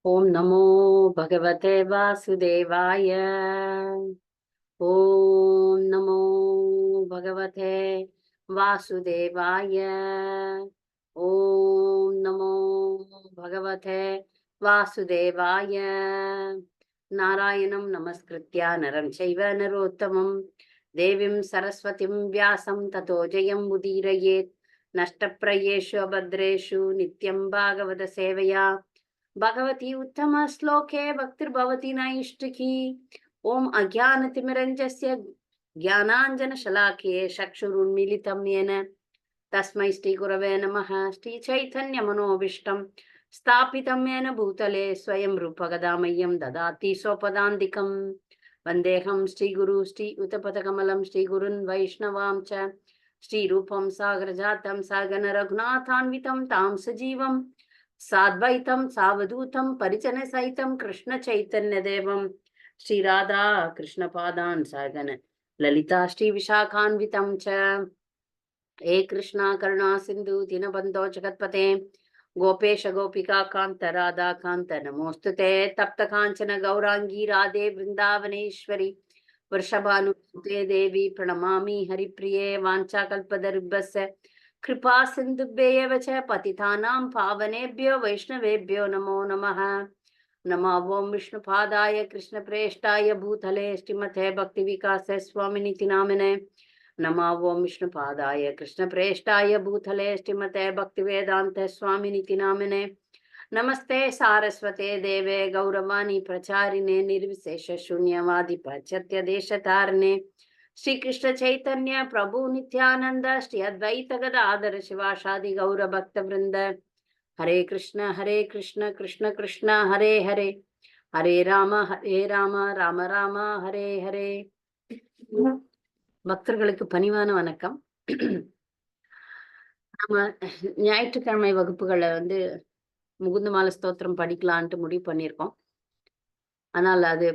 ஓம் நமோ பகவதே வாசுதேவாய. ஓம் நமோ பகவதே வாசுதேவாய. ஓம் நமோ பகவதே வாசுதேவாய. நாராயணம் நமஸ்கிருத்யா நரம் சைவ நரோத்தமம் தேவீம் சரஸ்வதிம் வியாசம் ததோ ஜெயம் உதீரயேத். நஷ்டப்ரயேஷு அபத்ரேஷு நித்யம் பாகவத சேவையா भगवती उत्तम श्लोके भक्तिर्भवती नैष्टिकी। ओम अज्ञानतिमिरञ्जस्य ज्ञानाञ्जनशलाकये चक्षुरुन्मीलितं येन तस्मै श्रीगुरवे नमः। श्रीचैतन्यमनोभीष्टं स्थापितं येन भूतले स्वयं रूपगदामह्यं ददाति स्वपदान्तिकं। वन्देऽहं श्रीगुरु श्रीयुतपदकमलं श्रीगुरुन् वैष्णवां च श्रीरूपं सागरजातं सगन रघुनाथान्वितं तां सजीवं साद्वैतं सावधूतं परिजन सहितं कृष्ण चैतन्य देवं श्रीराधा कृष्ण पादान् सगन ललिता श्री विशाखान्वितं च। हे कृष्णा करुणा सिंधु दीनबन्धो जगत्पते गोपेश गोपिका कांत राधा कांत नमोस्तुते। तप्त कांचन गौरांगी राधे वृंदावनेश्वरी वृषभानुसुते देवी प्रणमामि हरिप्रिये। वाञ्छाकल्पतरुभ्यश्च कृपा सिन्धुभ्येव च पतितानां पावनेभ्यो वैष्णवेभ्यो नमो नमः। नमो ओं विष्णुपादाय कृष्णप्रेष्ठाय भूतले श्रीमते भक्तिविकास स्वामिनिति नामिने। नमो ओं विष्णुपादाय कृष्णप्रेष्ठाय भूतले श्रीमते भक्तिवेदान्त स्वामिनिति नामिने। नमस्ते सारस्वते देवे गौरवाणी प्रचारिणे निर्विशेष शून्यवादी पाश्चात्य देशतारिणे। श्री कृष्ण चैतन्य प्रभु नित्यानंद श्री अद्वैत गदाधर शिवासादि गौर भक्त वृंद। हरे कृष्ण कृष्ण कृष्ण हरे हरे, हरे राम राम राम हरे हरे। பக்தர்களுக்கு பணிவான வணக்கம். நம்ம ஞாயிற்றுக்கிழமை வகுப்புகளை முகுந்தமால ஸ்தோத்திரம் படிக்கலான்ட்டு முடிவு பண்ணியிருக்கோம். ஆனால் அது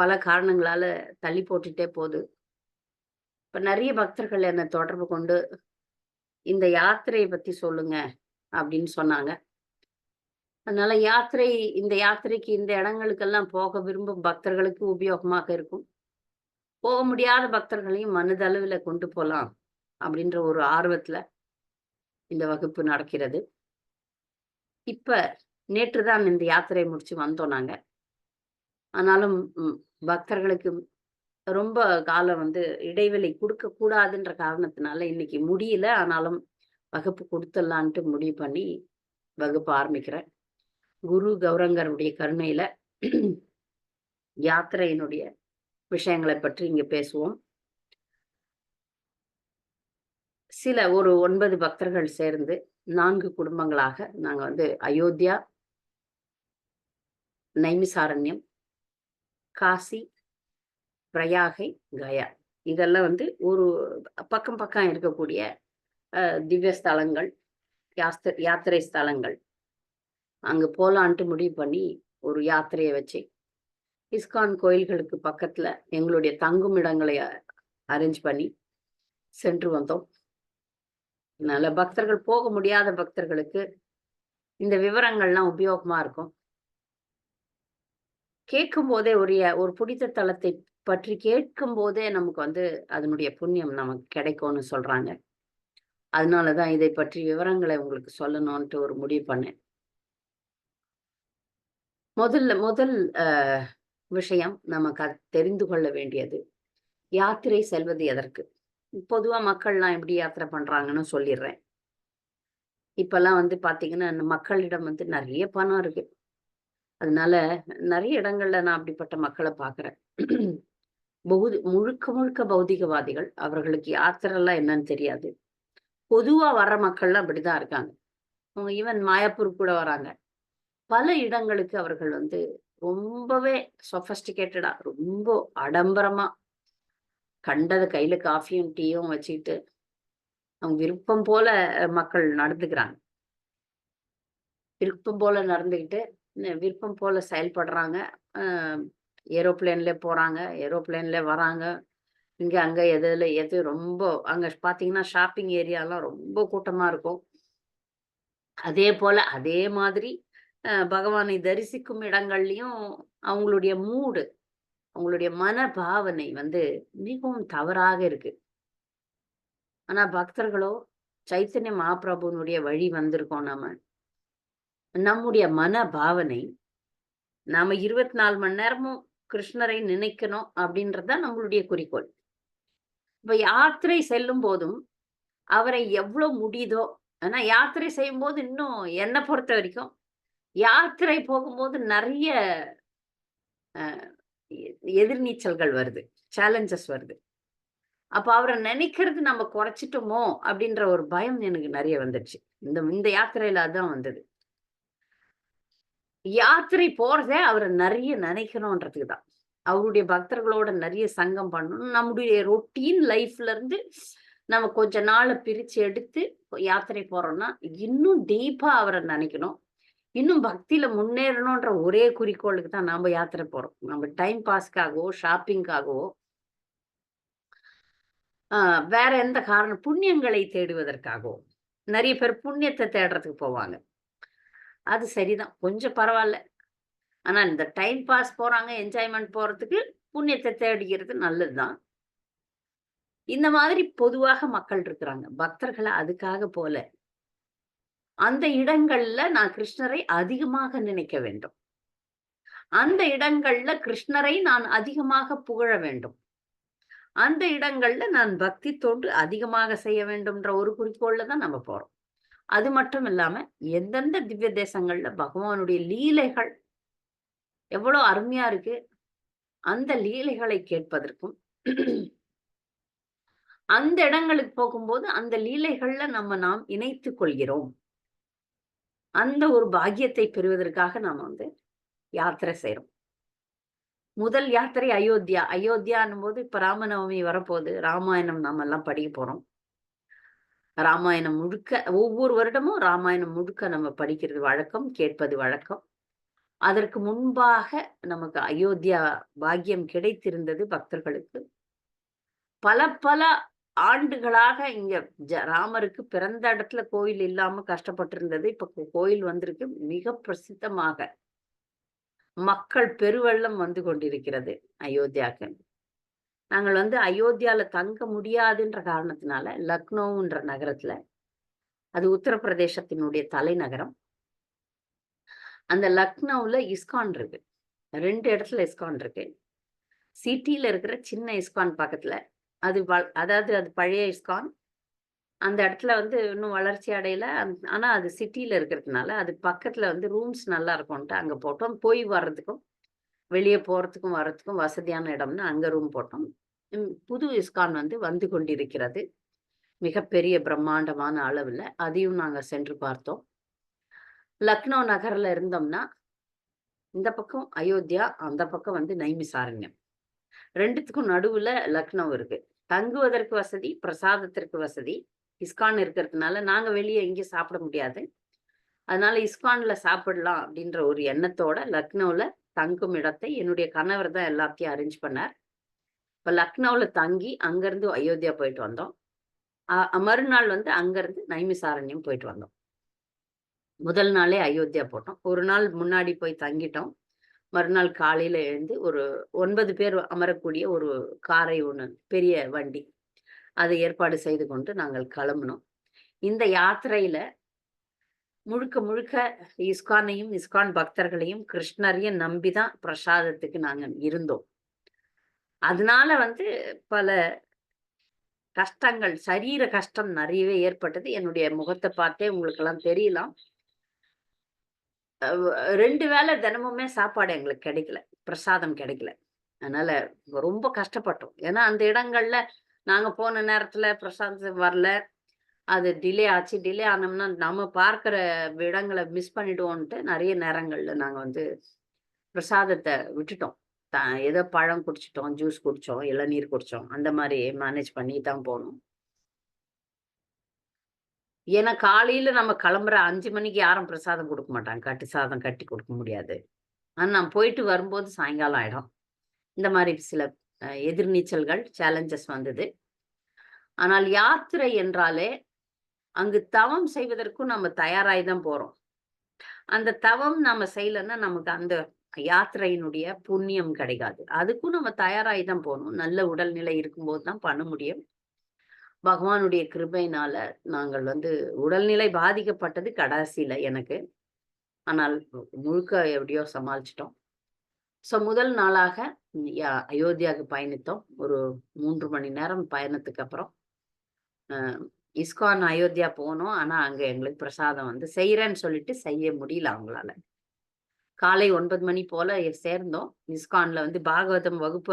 பல காரணங்களால தள்ளி போட்டுட்டே போகுது. இப்ப நிறைய பக்தர்கள் என்னை தொடர்பு கொண்டு இந்த யாத்திரையை பத்தி சொல்லுங்க அப்படின்னு சொன்னாங்க. அதனால இந்த யாத்திரைக்கு இந்த இடங்களுக்கெல்லாம் போக விரும்பும் பக்தர்களுக்கு உபயோகமாக இருக்கும். போக முடியாத பக்தர்களையும் மனதளவுல கொண்டு போலாம் அப்படின்ற ஒரு ஆர்வத்துல இந்த வகுப்பு நடக்கிறது. இப்ப நேற்றுதான் இந்த யாத்திரையை முடிச்சு வந்தோம் நாங்க. ஆனாலும் பக்தர்களுக்கு ரொம்ப காலம் இடைவெளி கொடுக்க கூடாதுன்ற காரணத்தினால இன்னைக்கு முடியல. ஆனாலும் வகுப்பு கொடுத்துடலான்ட்டு முடிவு பண்ணி வகுப்பு ஆரம்பிக்கிறேன். குரு கௌரங்கருடைய கருணையில யாத்திரையினுடைய விஷயங்களை பற்றி இங்க பேசுவோம். ஒரு 9 பக்தர்கள் சேர்ந்து 4 குடும்பங்களாக நாங்க அயோத்தியா, நைமிசாரண்யம், காசி, பிரயாகை, கயா இதெல்லாம் ஒரு பக்கம் பக்கம் இருக்கக்கூடிய திவ்ய ஸ்தலங்கள், யாத்திரை ஸ்தலங்கள். அங்க போலான்ட்டு முடிவு பண்ணி ஒரு யாத்திரையை வச்சு இஸ்கான் கோயில்களுக்கு பக்கத்துல எங்களுடைய தங்கும் இடங்களை அரேஞ்ச் பண்ணி சென்று வந்தோம். அதனால பக்தர்கள் போக முடியாத பக்தர்களுக்கு இந்த விவரங்கள்லாம் உபயோகமா இருக்கும். கேட்கும் போதே ஒரு புனித தலத்தை பற்றி கேட்கும் போதே நமக்கு அதனுடைய புண்ணியம் நமக்கு கிடைக்கும்னு சொல்றாங்க. அதனாலதான் இதை பற்றி விவரங்களை உங்களுக்கு சொல்லணும்ட்டு ஒரு முடிவு பண்ணேன். முதல் விஷயம் நமக்கு தெரிந்து கொள்ள வேண்டியது, யாத்திரை செல்வது எதற்கு. பொதுவா மக்கள்லாம் எப்படி யாத்திரை பண்றாங்கன்னு சொல்லிடுறேன். இப்பெல்லாம் பாத்தீங்கன்னா மக்களிடம் நிறைய பணம் இருக்கு. அதனால நிறைய இடங்கள்ல நான் அப்படிப்பட்ட மக்களை பாக்குறேன். முழுக்க பௌதிகவாதிகள். அவர்களுக்கு யாத்திரை எல்லாம் என்னன்னு தெரியாது. பொதுவா வர்ற மக்கள்லாம் அப்படிதான் இருக்காங்க. அவங்க ஈவன் மாயாப்பூர் கூட வராங்க. பல இடங்களுக்கு அவர்கள் ரொம்பவே சொபஸ்டிகேட்டடா, ரொம்ப ஆடம்பரமா கண்டது கையில காஃபியும் டீயும் வச்சுக்கிட்டு அவங்க விருப்பம் போல மக்கள் நடந்துக்கிறாங்க. விருப்பம் போல நடந்துக்கிட்டு விருப்பம் போல செயல்படுறாங்க. ஏரோப்ளேன்ல போறாங்க, ஏரோப்ளேன்ல வராங்க. இங்க அங்க எது ரொம்ப அங்க பாத்தீங்கன்னா ஷாப்பிங் ஏரியாலாம் ரொம்ப கூட்டமா இருக்கும். அதே மாதிரி பகவானை தரிசிக்கும் இடங்கள்லயும் அவங்களுடைய மூடு, அவங்களுடைய மனபாவனை வந்து மிகவும் தவறாக இருக்கு. ஆனா பக்தர்களோ, சைத்தன்ய மகாபிரபுனுடைய வழி வந்திருக்கோம் நாம. நம்முடைய மனபாவனை, நாம 24 மணி நேரமும் கிருஷ்ணரை நினைக்கணும் அப்படின்றது தான் நம்மளுடைய குறிக்கோள். இப்ப யாத்திரை செல்லும் போதும், அவரை எவ்வளோ முடியுதோ ஆனா யாத்திரை செய்யும்போது இன்னும் என்ன பொறுத்தவரைக்கும், யாத்திரை போகும்போது நெறைய அ எதிர்நீச்சல்கள் வருது. சேலஞ்சஸ் வருது. அப்ப அவர நெனைக்கிறது நம்ம குறைச்சிட்டோமோ! அப்டின்ற ஒரு பயம் எனக்கு நெறைய வந்துருச்சு. இந்த இந்த யாத்திரையில அதான் வந்தது. யாத்திரை போறதே அவர நெறைய நெனைக்கணுன்றதுக்கு தான். அவருடைய பக்தர்களோட நெறைய சங்கம் பண்ணணும். நம்முடைய ரொட்டீன் லைஃப்ல இருந்து நம்ம கொஞ்ச நாள பிரிச்சு எடுத்து யாத்திரை போறோம்னா, இன்னும் டீப்பா அவர நெனைக்கணும். இன்னும் பக்தியில முன்னேறணுன்ற ஒரே குறிக்கோளுக்கு தான் நாம யாத்திரை போறோம். நம்ம டைம் பாஸ்க்காகவோ, ஷாப்பிங்காகவோ ஆ வேற எந்த காரணம் புண்ணியங்களை தேடுவதற்காகவும். நெறைய பேர் புண்ணியத்த தேடுறதுக்கு போவாங்க. அது சரிதான். கொஞ்சம் பரவால்ல. ஆனா இந்த டைம் பாஸ் போறாங்க, என்ஜாய்மென்ட் போறதுக்கு புண்ணியத்த தேடிக்கிறது நல்லது தான். இந்த மாதிரி பொதுவாக மக்கள் இருக்கிறாங்க. பக்தர்கள அதுக்காக போல. அந்த இடங்கள்ல நான் கிருஷ்ணரை அதிகமாக நினைக்க வேண்டும். அந்த இடங்கள்ல கிருஷ்ணரை நான் அதிகமாக புகழ வேண்டும். அந்த இடங்கள்ல நான் பக்தி தொண்டு அதிகமாக செய்ய வேண்டும்ன்ற ஒரு குறிக்கோள்ல தான் நம்ம போறோம். அது மட்டும் இல்லாம, எந்தெந்த திவ்ய தேசங்கள்ல பகவானுடைய லீலைகள் எவ்வளோ அருமையா இருக்கு. அந்த லீலைகளை கேட்பதற்கும், அந்த இடங்களுக்கு போகும்போது அந்த லீலைகள்ல நாம் இணைத்துக் கொள்கிறோம். அந்த ஒரு பாக்கியத்தை பெறுவதற்காக நாம வந்து யாத்திரை செய்றோம். முதல் யாத்திரை அயோத்தியா. அயோத்தியான்னும்போது இப்ப ராமநவமி வரப்போது. ராமாயணம் நாமெல்லாம் படிக்க போறோம். ராமாயணம் முழுக்க ஒவ்வொரு வருடமும் ராமாயணம் முழுக்க நம்ம படிக்கிறது வழக்கம், கேட்பது வழக்கம். அதற்கு முன்பாக நமக்கு அயோத்தியா பாக்கியம் கிடைத்திருந்தது பக்தர்களுக்கு. பல பல ஆண்டுகளாக இங்க ராமருக்கு பிறந்த இடத்துல கோயில் இல்லாம கஷ்டப்பட்டிருந்தது. இப்ப கோயில் வந்திருக்கு. மிக பிரசித்தமாக மக்கள் பெருவெள்ளம் வந்து கொண்டிருக்கிறது அயோத்தியாக்கு. நாங்கள் வந்து அயோத்தியால தங்க முடியாதுன்ற காரணத்தினால லக்னோன்ற நகரத்துல, அது உத்தரப்பிரதேசத்தினுடைய தலைநகரம். அந்த லக்னோவுல இஸ்கான் இருக்கு. 2 இடத்துல இஸ்கான் இருக்கு. சிட்டில இருக்கிற சின்ன இஸ்கான் பக்கத்துல. அது அதாவது அது பழைய இஸ்கான். அந்த இடத்துல வந்து இன்னும் வளர்ச்சி அடையல. ஆனா அது சிட்டில இருக்கிறதுனால, அது பக்கத்துல வந்து ரூம்ஸ் நல்லா இருக்கும்ன்ட்டு அங்க போட்டோம். போய் வர்றதுக்கும், வெளிய போறதுக்கும், வரதுக்கும் வசதியான இடம்னு அங்க ரூம் போட்டோம். புது இஸ்கான் வந்து கொண்டிருக்கிறது. மிகப்பெரிய பிரம்மாண்டமான அளவுல. அதையும் நாங்க சென்று பார்த்தோம். லக்னோ நகர்ல இருந்தோம்னா, இந்த பக்கம் அயோத்தியா, அந்த பக்கம் வந்து நைமிசாரண்யம். 2த்துக்கும் நடுவுல லக்னோ இருக்கு. தங்குவதற்கு வசதி, பிரசாதத்திற்கு வசதி. இஸ்கான் இருக்கிறதுனால, நாங்க வெளிய எங்கேயும் சாப்பிட முடியாது. அதனால இஸ்கான்ல சாப்பிடலாம் அப்படின்ற ஒரு எண்ணத்தோட லக்னோல தங்கும் இடத்தை என்னுடைய கணவர் தான் எல்லாத்தையும் அரேஞ்ச் பண்ணார். இப்ப லக்னோல தங்கி, அங்கருந்து அயோத்தியா போயிட்டு வந்தோம். மறுநாள் வந்து அங்கருந்து நைமிசாரண்யம் போயிட்டு வந்தோம். முதல் நாளே அயோத்தியா போட்டோம். ஒரு நாள் முன்னாடி போய் தங்கிட்டோம். மறுநாள் காலையில எழுந்து ஒரு 9 பேர் அமரக்கூடிய ஒரு காரை ஒண்ணு பெரிய வண்டி. அதை ஏற்பாடு செய்து கொண்டு நாங்கள் கிளம்பினோம். இந்த யாத்திரையில முழுக்க முழுக்க இஸ்கானையும், இஸ்கான் பக்தர்களையும், கிருஷ்ணரையும் நம்பி தான் பிரசாதத்துக்கு நாங்க இருந்தோம். அதனால வந்து பல கஷ்டங்கள், சரீர கஷ்டம் நெறையவே ஏற்பட்டது. என்னுடைய முகத்த பார்த்தே உங்களுக்கெல்லாம் தெரியலாம். 2 வேள தினமுமே சாப்பாடு எங்களுக்கு கிடைக்கல. பிரசாதம் கிடைக்கல. அதனால ரொம்ப கஷ்டப்பட்டோம். ஏன்னா, அந்த இடங்கள்ல நாங்க போன நேரத்துல பிரசாதம் வரல. அது டிலே ஆச்சு. டிலே ஆனோம்னா, நம்ம பார்க்கிற இடங்கள மிஸ் பண்ணிடுவோன்ட்டு நெறைய நேரங்கள்ல நாங்க வந்து பிரசாதத்த விட்டுட்டோம். த ஏதோ பழம் குடிச்சுட்டோம், ஜூஸ் குடிச்சோம், இளநீர் குடிச்சோம். அந்த மாரி மேனேஜ் பண்ணி தான் போனோம். ஏன்னா, காலையில நம்ம கிளம்புற 5 மணிக்கு யாரும் பிரசாதம் குடுக்க மாட்டாங்க. கட்டு சாதம் கட்டி குடுக்க முடியாது. ஆனா, நான் போயிட்டு வரும்போது சாயங்காலம் ஆயிடும். இந்த மாரி சில எதிர்நீச்சல்கள், சேலஞ்சஸ் வந்தது. ஆனால் யாத்திரை என்றாலே, அங்கு தவம் செய்வதற்கும் நம்ம தயாராய் தான் போறோம். அந்த தவம் நாம செய்யலைன்னா நமக்கு அந்த யாத்திரையினுடைய புண்ணியம் கிடைக்காது. அதுக்கும் நம்ம தயாராகி தான் போகணும். நல்ல உடல்நிலை இருக்கும்போது தான் பண்ண முடியும். பகவானுடைய கிருபையினால நாங்கள் வந்து உடல்நிலை பாதிக்கப்பட்டது கடைசியில எனக்கு. ஆனால் முழுக்க எப்படியோ சமாளிச்சுட்டோம். முதல் நாளாக அயோத்தியாவுக்கு பயணித்தோம். ஒரு 3 மணி நேரம் பயணத்துக்கு அப்புறம் அ இஸ்கான் அயோத்தியா போனோம். ஆனா, அங்க எங்களுக்கு பிரசாதம் வந்து செய்றேன்னு சொல்லிட்டு செய்ய முடியல அவங்களால. காலை 9 மணி போல சேர்ந்தோம். இஸ்கான்ல வந்து பாகவதம் வகுப்பு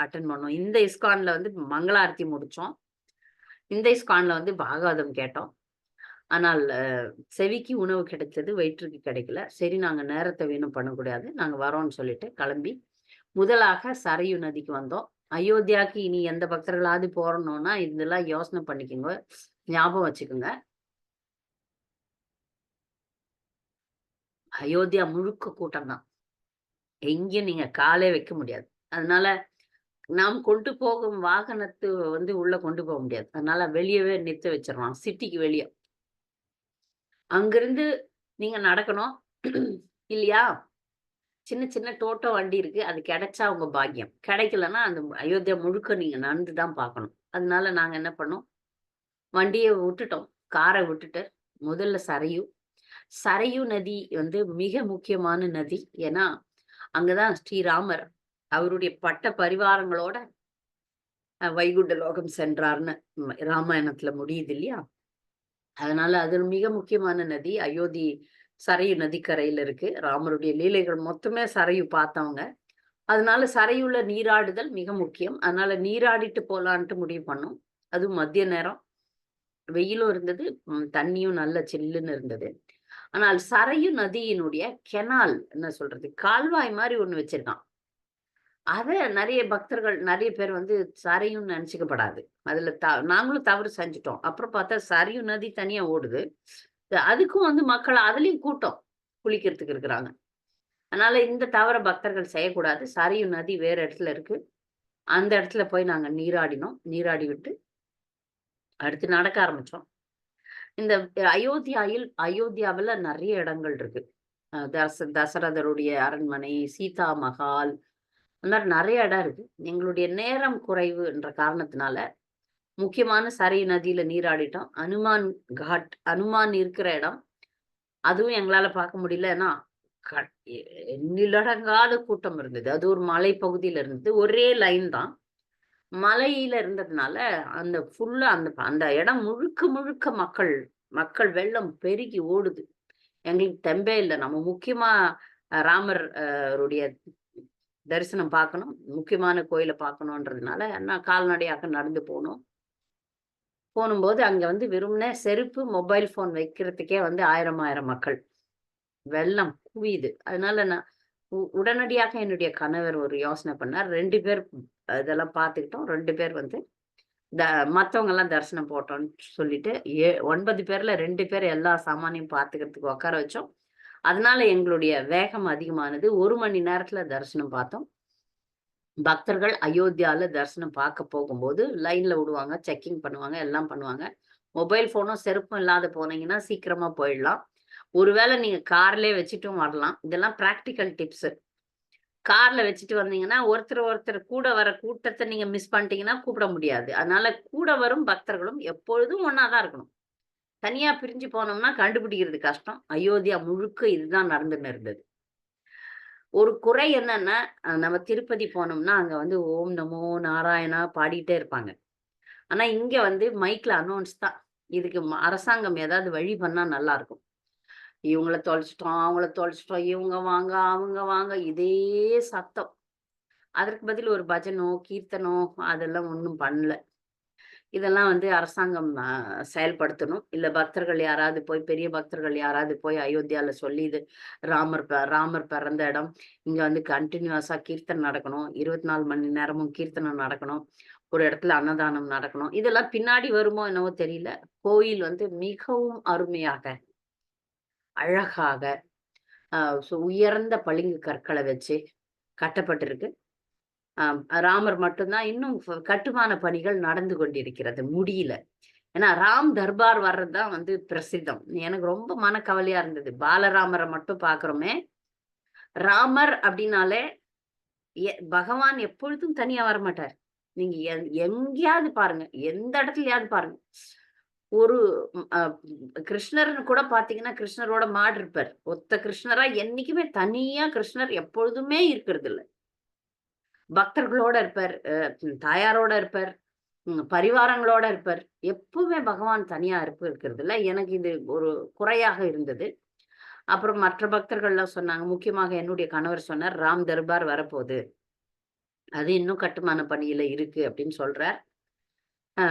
அட்டெண்ட் பண்ணோம். இந்த இஸ்கான்ல வந்து மங்கள ஆரத்தி முடிச்சோம். இந்த இஸ்கான்ல வந்து பாகவதம் கேட்டோம். ஆனால் செவிக்கு உணவு கிடைத்தது, வயிற்றுக்கு கிடைக்கல. சரி நாங்க நேரத்த வீணம் பண்ணக்கூடாது. நாங்க வரோம்ன்னு சொல்லிட்டு கிளம்பி, முதலாக சரையு நதிக்கு வந்தோம். அயோத்தியாக்கு இனி எந்த பக்தர்களாவது போறணும்னா, இதெல்லாம் யோசனை பண்ணிக்கோங்க. ஞாபகம் வச்சுக்கோங்க. அயோத்தியா முழுக்க கூட்டம் தான். எங்கேயும் நீங்க காலே வைக்க முடியாது. அதனால நாம் கொண்டு போகும் வாகனத்து வந்து உள்ள கொண்டு போக முடியாது. அதனால வெளியவே நிறுத்த வச்சுருவான். சிட்டிக்கு வெளிய. அங்கிருந்து நீங்க நடக்கணும். இல்லையா? சின்ன சின்ன டோட்டோ வண்டி இருக்கு. அது கிடைச்சா உங்க பாக்கியம். கிடைக்கலன்னா, அந்த அயோத்தியா முழுக்க நீங்க நடந்து தான் பார்க்கணும். அதனால நாங்க என்ன பண்ணோம், வண்டிய விட்டுட்டோம். கார விட்டுட்டு, முதல்ல சரையு. சரையு நதி வந்து மிக முக்கியமான நதி. ஏன்னா, அங்க தான் ஸ்ரீராமர் அவருடைய பட்ட பரிவாரங்களோட வைகுண்ட லோகம் சென்றார்ன்னு ராமாயணத்துல முடியுது இல்லையா? அதனால அது மிக முக்கியமான நதி. சரையு நதிக்கரையில இருக்கு. ராமருடைய லீலைகள் மொத்தமே சரையு பார்த்தவங்க. அதனால சரையுள்ள நீராடுதல் மிக முக்கியம். அதனால நீராடிட்டு போலான்ட்டு முடிவு பண்ணோம். அதுவும் மதிய நேரம். வெயிலும் இருந்தது. தண்ணியும் நல்ல சில்லுன்னு இருந்தது. ஆனால் சரையு நதியினுடைய கெனால் என்ன சொல்றது? கால்வாய் மாரி ஒண்ணு வச்சிருக்கான். அத நெறைய பக்தர்கள் நெறைய பேர் வந்து சரையுன்னு நெனச்சுக்கப்படாது. அதுல நாங்களும் தவறு செஞ்சுட்டோம். அப்புறம் பார்த்தா சரையு நதி தனியா ஓடுது. அதுக்கும் வந்து மக்கள் அதுலயும் கூட்டம் குளிக்கிறதுக்கு இருக்கிறாங்க. அதனால இந்த தவற பக்தர்கள் செய்யக்கூடாது. சரையு நதி வேற இடத்துல இருக்கு. அந்த இடத்துல போய் நாங்க நீராடினோம். நீராடி விட்டு அடுத்து நடக்க ஆரம்பிச்சோம். இந்த அயோத்தியாவுல நெறைய இடங்கள் இருக்கு. தசரதருடைய அரண்மனை, சீதா மஹால், அந்த மாரி நெறைய இடம் இருக்கு. எங்களுடைய நேரம் குறைவுன்ற காரணத்தினால, முக்கியமான சரை நதியில நீராடிட்டோம். அனுமான் இருக்கிற இடம். அதுவும் எங்களால பார்க்க முடியல. ஏன்னா, க எ எண்ணிலடங்காத கூட்டம் இருந்தது. அது ஒரு மலைப்பகுதியில இருந்தது. ஒரே லைன் தான். மலையில இருந்ததுனால, அந்த ஃபுல்லா அந்த அந்த இடம் முழுக்க முழுக்க மக்கள் மக்கள் வெள்ளம் பெருகி ஓடுது. எங்களுக்கு தெம்பே இல்ல. நம்ம முக்கியமா ராமர் ருடைய தரிசனம் பார்க்கணும். முக்கியமான கோயில பார்க்கணுன்றதுனால, நான் கால்நடையாக நடந்து போனோம். போனும்போது அங்க வந்து வெறுமனே செருப்பு, மொபைல் ஃபோன் வைக்கிறதுக்கே வந்து 1000 மக்கள். வெள்ளம் குவியுது. அதனால நான் உடனடியாக என்னுடைய கணவர் ஒரு யோசனை பண்ணார். 2 பேர் இதெல்லாம் பார்த்துக்கிட்டோம். 2 பேர் வந்து த மத்தவங்கலாம் தரிசனம் போட்டோம்ன்னு சொல்லிட்டு, 9 பேர்ல 2 பேர் எல்லா சாமானையும் பார்த்துக்கிறதுக்கு உட்கார வச்சோம். அதனால எங்களுடைய வேகம் அதிகமானது. 1 மணி நேரத்துல தரிசனம் பார்த்தோம். பக்தர்கள் அயோத்தியால தரிசனம் பார்க்க போகும்போது லைன்ல விடுவாங்க, செக்கிங் பண்ணுவாங்க, எல்லாம் பண்ணுவாங்க. மொபைல் ஃபோனும், செருப்பும் இல்லாத போனீங்கன்னா சீக்கிரமா போயிடலாம். ஒருவேள நீங்க கார்லயே வச்சுட்டும் வரலாம். இதெல்லாம் பிராக்டிகல் டிப்ஸு. கார்ல வச்சுட்டு வந்தீங்கன்னா, ஒருத்தர் கூட வர கூட்டத்த நீங்க மிஸ் பண்ணிட்டீங்கன்னா கூப்பிட முடியாது. அதனால கூட வரும் பக்தர்களும் எப்பொழுதும் ஒண்ணா தான் இருக்கணும். தனியா பிரிஞ்சு போனோம்னா கண்டுபிடிக்கிறது கஷ்டம். அயோத்தியா முழுக்க இதுதான் நடந்துன்னு இருந்தது. ஒரு குறை என்னன்னா, நம்ம திருப்பதி போனோம்னா, அங்க வந்து ஓம் நமோ நாராயணா பாடிட்டே இருப்பாங்க. ஆனா, இங்க வந்து மைக்ல அனௌன்ஸ் தான். இதுக்கு அரசாங்கம் ஏதாவது வழி பண்ணா நல்லாருக்கும். இவங்கள தொலைச்சுட்டோம், அவங்கள தொலைச்சுட்டோம், இவங்க வாங்க, அவங்க வாங்க இதே சத்தம். அதற்கு பதில் ஒரு பஜனோ, கீர்த்தனோ அதெல்லாம் ஒண்ணும் பண்ணல. இதெல்லாம் வந்து அரசாங்கம் செயல்படுத்தணும். இல்ல பக்தர்கள் யாராவது போய் பெரிய பக்தர்கள் யாராவது போய் அயோத்தியால சொல்லி இது ராமர் பிறந்த இடம். இங்க வந்து கன்டினியூஸா கீர்த்தனை நடக்கணும். 24 மணி நேரமும் கீர்த்தனம் நடக்கணும். ஒரு இடத்துல அன்னதானம் நடக்கணும். இதெல்லாம் பின்னாடி வருமோ என்னவோ தெரியல. கோயில் வந்து மிகவும் அருமையாக, அழகாக உயர்ந்த பளிங்கு கற்கள வச்சு கட்டப்பட்டிருக்கு. ராமர் மட்டும் தான் இன்னும் கட்டுமான பணிகள் நடந்து கொண்டிருக்கிறது. முடியல. ஏன்னா ராம் தர்பார் வர்றதுதான் வந்து பிரசித்தம். எனக்கு ரொம்ப மனக்கவலையா இருந்தது. பாலராமரை மட்டும் பாக்குறோமே, ராமர் அப்படின்னாலே பகவான் எப்பொழுதும் தனியா வரமாட்டார். நீங்க எங்கேயாவது பாருங்க, எந்த இடத்துலயாவது பாருங்க. ஒரு கிருஷ்ணர்னு கூட பாத்தீங்கன்னா, கிருஷ்ணரோட மாடு இருப்பார். ஒத்த கிருஷ்ணரா என்னைக்குமே தனியா கிருஷ்ணர் எப்பொழுதுமே இருக்கிறது இல்ல. பக்தர்களோட இருப்பார், தாயாரோட இருப்பார், பரிவாரங்களோட இருப்பார். எப்பவுமே பகவான் தனியா இருக்கிறது இல்ல. எனக்கு இது ஒரு குறையாக இருந்தது. அப்புறம் மற்ற பக்தர்கள்லாம் சொன்னாங்க. முக்கியமாக என்னுடைய கணவர் சொன்னார், "ராம் தர்பார் வரப்போகுது. அது இன்னும் கட்டுமான பணியில இருக்கு" அப்படின்னு சொல்றார். அ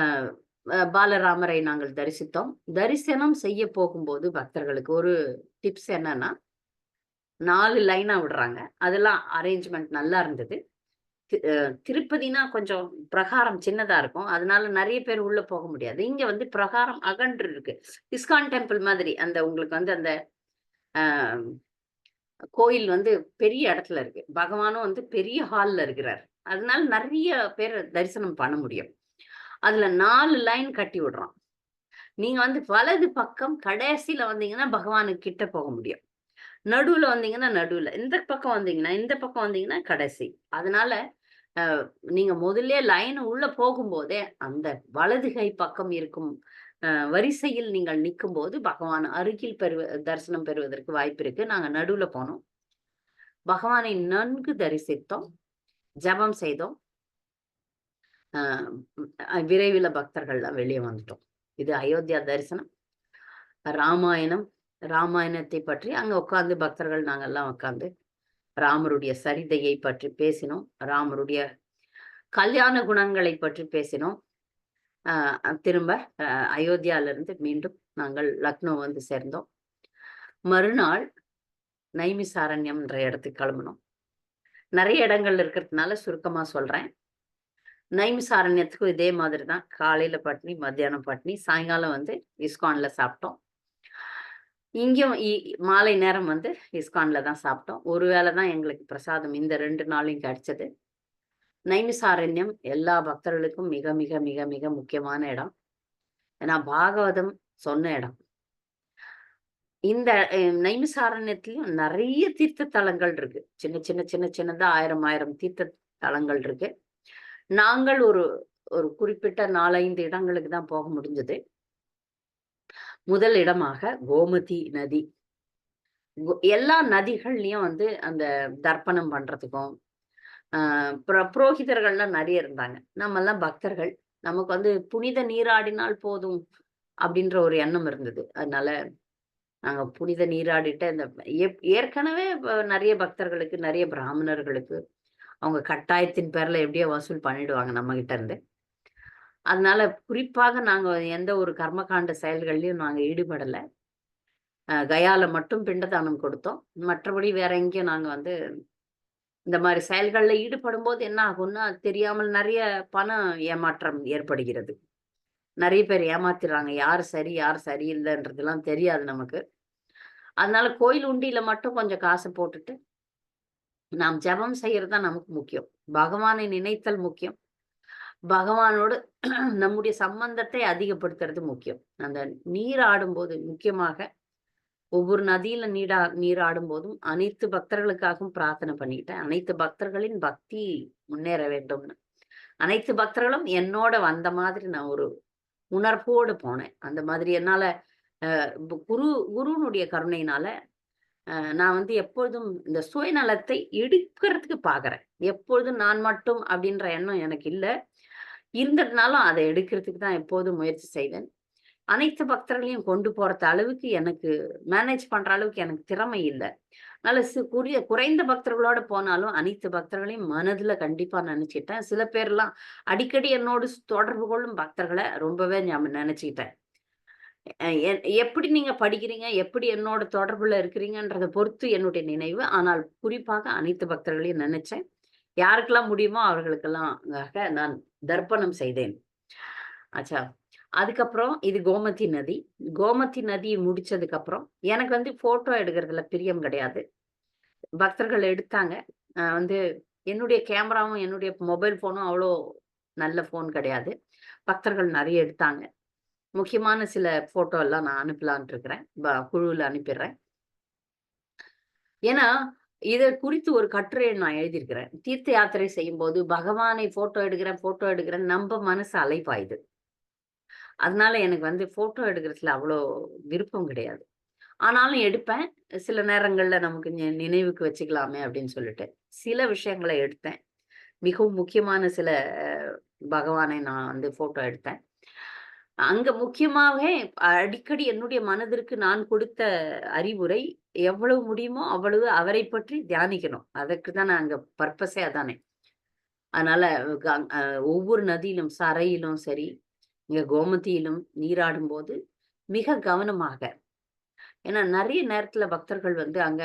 பாலராமரை நாங்கள் தரிசித்தோம். தரிசனம் செய்ய போகும்போது பக்தர்களுக்கு ஒரு டிப்ஸ் என்னன்னா, 4 லைனா விடுறாங்க. அதெல்லாம் அரேஞ்ச்மென்ட் நல்லா இருந்தது. திருப்பதினா கொஞ்சம் பிரகாரம் சின்னதா இருக்கும். அதனால நெறைய பேர் உள்ள போக முடியாது. இங்க வந்து பிரகாரம் அகன்று இருக்கு. இஸ்கான் டெம்பிள் மாதிரி. அந்த உங்களுக்கு வந்து அந்த அ கோயில் வந்து பெரிய இடத்துல இருக்கு. பகவானும் வந்து பெரிய ஹால்ல இருக்கிறார். அதனால நெறைய பேர் தரிசனம் பண்ண முடியும். அதுல 4 லைன் கட்டி விடுறோம். நீங்க வந்து வலது பக்கம் கடைசில வந்தீங்கன்னா, பகவானுக்கு கிட்ட போக முடியும். நடுவுல வந்தீங்கன்னா, நடுவுல. இந்த பக்கம் வந்தீங்கன்னா, இந்த பக்கம் வந்தீங்கன்னா கடைசி. அதனால அ நீங்க முதல்லயே லைன் உள்ள போகும்போதே, அந்த வலது கை பக்கம் இருக்கும் வரிசையில் நீங்கள் நிக்கும்போது, பகவான் அருகில் தரிசனம் பெறுவதற்கு வாய்ப்பு இருக்கு. நாங்க நடுவுல போனோம். பகவானை நன்கு தரிசித்தோம். ஜெபம் செய்தோம். விரைவில பக்தர்கள்லாம் வெளிய வந்துட்டோம். இது அயோத்தியா தரிசனம். ராமாயணம், ராமாயணத்தை பற்றி அங்க உட்கார்ந்து பக்தர்கள் நாங்கெல்லாம் உட்கார்ந்து, ராமருடைய சரிதையை பற்றி பேசினோம். ராமருடைய கல்யாண குணங்களை பற்றி பேசினோம். அ திரும்ப அ அயோத்தியாவிலிருந்து மீண்டும் நாங்கள் லக்னோ வந்து சேர்ந்தோம். மறுநாள் நைமிசாரண்யம்ன்ற இடத்துக்கு கிளம்புனோம். நெறைய இடங்கள் இருக்கிறதுனால சுருக்கமா சொல்றேன். நைமிசாரண்யத்துக்கும் இதே மாதிரி தான். காலையில பட்னி, மத்தியானம் பட்னி, சாயங்காலம் வந்து இஸ்கான்ல சாப்பிட்டோம். இங்கேயும் மாலை நேரம் வந்து இஸ்கான்ல தான் சாப்பிட்டோம். ஒரு வேள தான் எங்களுக்கு பிரசாதம் இந்த 2 நாளையும் கிடைச்சது. நைமிசாரண்யம் எல்லா பக்தர்களுக்கும் மிக, மிக, மிக, மிக முக்கியமான இடம். ஏன்னா பாகவதம் சொன்ன இடம். இந்த நைமிசாரண்யத்திலயும் நெறைய தீர்த்த தலங்கள் இருக்கு. சின்ன, சின்ன, சின்ன, சின்னதா 1000, 1000 தீர்த்த தலங்கள் இருக்கு. நாங்கள் ஒரு ஒரு குறிப்பிட்ட 4, 5 இடங்களுக்கு தான் போக முடிஞ்சது. முதல் இடமாக கோமதி நதி. எல்லா நதிகள்லயும் வந்து அந்த தர்ப்பணம் பண்றதுக்கும், அ புரோகிதர்கள்லாம் நெறைய இருந்தாங்க. நம்மலாம் பக்தர்கள். நமக்கு வந்து புனித நீராடினால் போதும் அப்படின்ற ஒரு எண்ணம் இருந்தது. அதனால நாங்க புனித நீராடிட்டு அந்த ஏற்கனவே நெறைய பக்தர்களுக்கு, நெறைய பிராமணர்களுக்கு அவங்க கட்டாயத்தின் பேர்ல எப்படியோ வசூல் பண்ணிடுவாங்க நம்மகிட்ட இருந்து. அதனால குறிப்பாக நாங்க எந்த ஒரு கர்மகாண்ட செயல்கள்லயும் நாங்க ஈடுபடல. கயால மட்டும் பிண்டதானம் கொடுத்தோம். மற்றபடி வேற எங்கேயும் நாங்க வந்து இந்த மாரி செயல்கள்ல ஈடுபடும்போது என்ன ஆகும்னா, தெரியாமல் நெறைய பண ஏமாற்றம் ஏற்படுகிறது. நெறைய பேர் ஏமாத்திர்றாங்க. யார் சரி, யார் சரியில்லன்றதெல்லாம் தெரியாது நமக்கு. அதனால கோயில் உண்டியில மட்டும் கொஞ்சம் காசு போட்டுட்டு, நாம் ஜெபம் செய்யறது தான் நமக்கு முக்கியம். பகவானை நினைத்தல் முக்கியம். பகவானோடு நம்முடைய சம்பந்தத்தை அதிகப்படுத்துறது முக்கியம். அந்த நீராடும்போது முக்கியமாக ஒவ்வொரு நதியில நீராடும்போதும் அனைத்து பக்தர்களுக்காகவும் பிரார்த்தனை பண்ணிக்கிட்டேன். அனைத்து பக்தர்களின் பக்தி முன்னேற வேண்டும்னு. அனைத்து பக்தர்களும் என்னோட வந்த மாதிரி நான் ஒரு உணர்வோடு போனேன். அந்த மாதிரி என்னால குருனுடைய கருணையினால நான் வந்து எப்பொழுதும் இந்த சுயநலத்தை எடுக்கிறதுக்கு பார்க்கிறேன். எப்பொழுதும் நான் மட்டும் அப்படின்ற எண்ணம் எனக்கு இல்ல. இருந்ததுனாலும் அத எடுக்கிறதுக்கு தான் எப்போதும் முயற்சி செய்வேன். அனைத்து பக்தர்களையும் கொண்டு போறது அளவுக்கு எனக்கு மேனேஜ் பண்ற அளவுக்கு எனக்கு திறமை இல்ல. அதனால குறைந்த பக்தர்களோட போனாலும் அனைத்து பக்தர்களையும் மனதுல கண்டிப்பா நெனச்சுட்டேன். சில பேர்லாம் அடிக்கடி என்னோடு தொடர்பு கொள்ளும் பக்தர்கள ரொம்பவே நெனச்சுக்கிட்டேன். எப்படி நீங்க படிக்கிறீங்க? எப்படி என்னோட தொடர்புல இருக்கிறீங்கன்றத பொறுத்து என்னுடைய நினைவு. ஆனால் குறிப்பாக அனைத்து பக்தர்களையும் நெனச்சேன். யாருக்கெல்லாம் முடியுமோ அவர்களுக்கெல்லாம் நான் தர்ப்பணம் செய்தேன். ஆச்சா. அதுக்கப்புறம் இது கோமதி நதி. கோமதி நதி முடிச்சதுக்கு அப்புறம் எனக்கு வந்து ஃபோட்டோ எடுக்கிறதுல பிரியம் கிடையாது. பக்தர்கள் எடுத்தாங்க. வந்து என்னுடைய கேமராவும், என்னுடைய மொபைல் ஃபோனும் அவ்வளோ நல்ல ஃபோன் கிடையாது. பக்தர்கள் நெறைய எடுத்தாங்க. முக்கியமான சில போட்டோ எல்லாம் நான் அனுப்பலான்ட்டு இருக்கிறேன். குழுவுல அனுப்பிடுறேன். ஏன்னா, இத குறித்து ஒரு கட்டுரைய நான் எழுதியிருக்கிறேன். தீர்த்த யாத்திரை செய்யும்போது பகவானை போட்டோ எடுக்கிறேன் நம்ப மனசு அலைப்பாயுது. அதனால எனக்கு வந்து போட்டோ எடுக்கிறதுல அவ்வளோ விருப்பம் கிடையாது. ஆனாலும் எடுப்பேன். சில நேரங்கள்ல நமக்கு நினைவுக்கு வச்சுக்கலாமே அப்படின்னு சொல்லிட்டு, சில விஷயங்கள எடுத்தேன். மிகவும் முக்கியமான சில பகவானை நான் வந்து போட்டோ எடுத்தேன். அங்க முக்கியமாவே அடிக்கடி என்னுடைய மனதிற்கு நான் கொடுத்த அறிவுரை, எவ்வளவு முடியுமோ அவ்வளவு அவரை பற்றி தியானிக்கணும். அதற்கு தான் நான் அங்க பர்ப்பஸே அதானே. அதனால க அ ஒவ்வொரு நதியிலும், சரையிலும் சரி, இங்க கோமதியிலும் நீராடும்போது மிக கவனமாக ஏன்னா நெறைய நேரத்துல பக்தர்கள் வந்து அங்க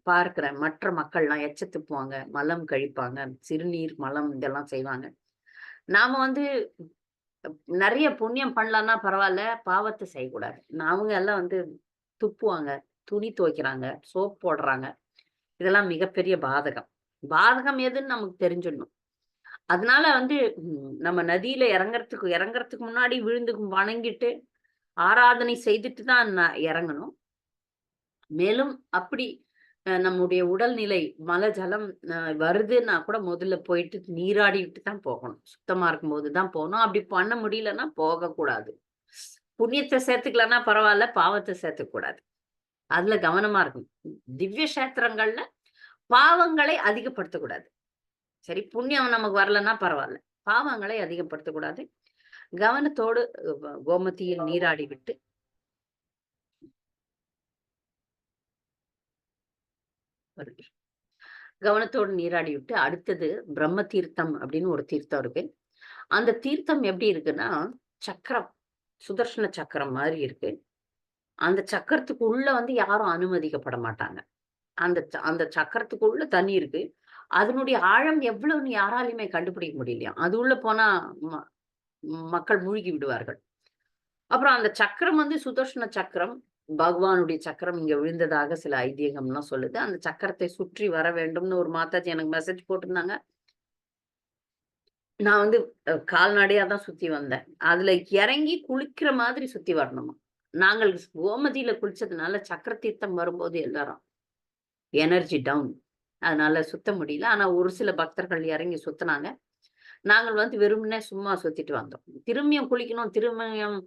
பார்க்கிறேன். மற்ற மக்கள்லாம் எச்ச துப்புவாங்க, மலம் கழிப்பாங்க, சிறுநீர், மலம் இதெல்லாம் செய்வாங்க. நாம வந்து நெறைய புண்ணியம் பண்ணலான்னா பரவால்ல, பாவத்த செய்யக்கூடாது. அவங்க எல்லாம் வந்து துப்புவாங்க, துணி துவைக்கிறாங்க, சோப் போடுறாங்க. இதெல்லாம் மிகப்பெரிய பாதகம். பாதகம் எதுன்னு நமக்கு தெரிஞ்சிடணும். அதனால வந்து நம்ம நதியில இறங்கறதுக்கு முன்னாடி விழுந்து வணங்கிட்டு, ஆராதனை செய்துட்டு தான் இறங்கணும். மேலும் அப்படி நம்முடைய உடல்நிலை ஜலம் வருதுன்னா கூட முதல்ல போயிட்டு நீராடிட்டு தான் போகணும். சுத்தமா இருக்கும்போது தான் போணும். அப்படி பண்ண முடியலன்னா போகக்கூடாது. புண்ணியத்த சேர்த்துக்கலன்னா பரவால்ல, பாவத்த சேர்த்துக்கக்கூடாது. அதுல கவனமா இருக்கணும். திவ்ய சேத்திரங்கள்ல பாவங்களை அதிகப்படுத்தக்கூடாது. சரி, புண்ணியம் நமக்கு வரலன்னா பரவால்ல. பாவங்களை அதிகப்படுத்தக்கூடாது. கவனத்தோடு கோமதியில் நீராடி விட்டு கவனத்தோடு நீராடி விட்டு, அடுத்தது பிரம்ம தீர்த்தம் அப்படின்னு ஒரு தீர்த்தம் இருக்கு. அந்த தீர்த்தம் எப்படி இருக்குன்னா, சக்கரம், சுதர்சன சக்கரம் மாரி இருக்கு. அந்த சக்கரத்துக்குள்ள வந்து யாரும் அனுமதிக்கப்பட மாட்டாங்க. அந்த சக்கரத்துக்குள்ள தண்ணி இருக்கு. அதனுடைய ஆழம் எவ்வளவுன்னு யாராலயுமே கண்டுபிடிக்க முடியலையாம். அது உள்ள போனா ம மக்கள் மூழ்கி விடுவார்கள். அப்புறம் அந்த சக்கரம் வந்து சுதர்சன சக்கரம். பகவானுடைய சக்கரம் இங்க விழுந்ததாக சில ஐதீகம்லாம் சொல்லுது. அந்த சக்கரத்தை சுற்றி வர வேண்டும்னு ஒரு மாதாஜி எனக்கு மெசேஜ் போட்டிருந்தாங்க. நான் வந்து கால்நடையா தான் சுத்தி வந்தேன். அதுல இறங்கி குளிக்கிற மாதிரி சுத்தி வரணுமா. நாங்கள் கோமதியில குளிச்சதுனால சக்கர தீர்த்தம் வரும்போது எல்லாரும் எனர்ஜி டவுன். அதனால சுத்த முடியல. ஆனா ஒரு சில பக்தர்கள் இறங்கி சுத்துனாங்க. நாங்கள் வந்து வெறுமனே சும்மா சுத்திட்டு வந்தோம். திரும்பியும் குளிக்கணும், திரும்பியும்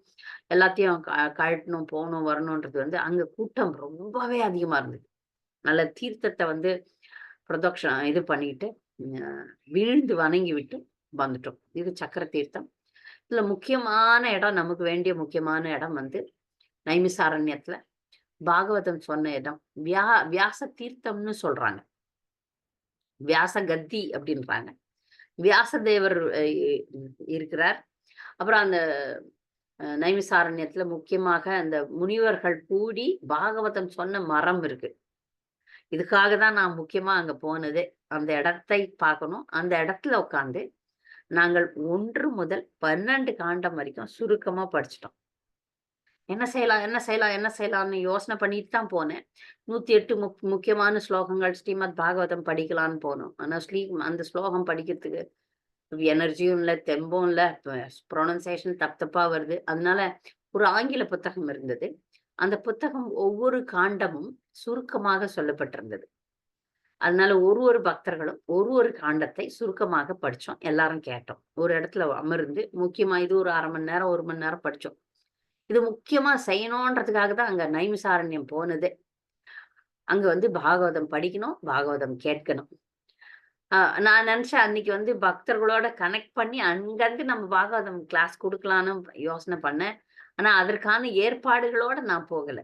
எல்லாத்தையும் கழட்டணும், போணும், வரணுன்றது வந்து அங்க கூட்டம் ரொம்பவே அதிகமா இருந்தது. நல்ல தீர்த்தத்த வந்து இது பண்ணிட்டு, அ வீழ்ந்து வணங்கி விட்டு வந்துட்டோம். இது சக்கர தீர்த்தம். இதுல முக்கியமான இடம், நமக்கு வேண்டிய முக்கியமான இடம் வந்து நைமிசாரண்யத்துல பாகவதம் சொன்ன இடம். வியாச தீர்த்தம்னு சொல்றாங்க. வியாச கத்தி அப்படின்றாங்க. வியாசதேவர் இருக்கிறார். அப்புறம் அந்த நைமிசாரண்யத்துல முக்கியமாக அந்த முனிவர்கள் கூடி பாகவதம் சொன்ன மரம் இருக்கு. இதுக்காக தான் நான் முக்கியமா அங்க போனதே. அந்த இடத்தை பார்க்கணும். அந்த இடத்துல உட்கார்ந்து நாங்கள் 1 முதல் 12 காண்டம் வரைக்கும் சுருக்கமா படிச்சுட்டோம். என்ன செய்யலாம், என்ன செய்யலாம், என்ன செய்யலாம்ன்னு யோசனை பண்ணிட்டு தான் போனேன். 108 முக்கியமான ஸ்லோகங்கள் ஸ்ரீமத் பாகவதம் படிக்கலான்னு போனோம். ஆனா அந்த ஸ்லோகம் படிக்கிறதுக்கு எனர்ஜியும் இல்ல, தெம்பும் இல்ல. ப்ரொனன்சியேஷன் தப்பா வருது. அதனால ஒரு ஆங்கில புத்தகம் இருந்தது. அந்த புத்தகம் ஒவ்வொரு காண்டமும் சுருக்கமாக சொல்லப்பட்டிருந்தது. அதனால ஒரு பக்தர்களும் ஒரு காண்டத்தை சுருக்கமாக படிச்சோம். எல்லாரும் கேட்டோம். ஒரு இடத்துல அமர்ந்து முக்கியமா இது ஒரு 1/2 மணி நேரம், 1 மணி நேரம் படிச்சோம். இது முக்கியமா செய்யணுன்றதுக்காக தான் அங்க நைமிசாரண்யம் போனதே. அங்க வந்து பாகவதம் படிக்கணும், பாகவதம் கேட்கணும். அ நான் நெனச்சேன் அன்னைக்கு வந்து பக்தர்களோட கனெக்ட் பண்ணி அங்கருந்து நம்ம பாகவதம் கிளாஸ் குடுக்கலான்னு யோசனை பண்ணேன். ஆனா அதற்கான ஏற்பாடுகளோட நான் போகல.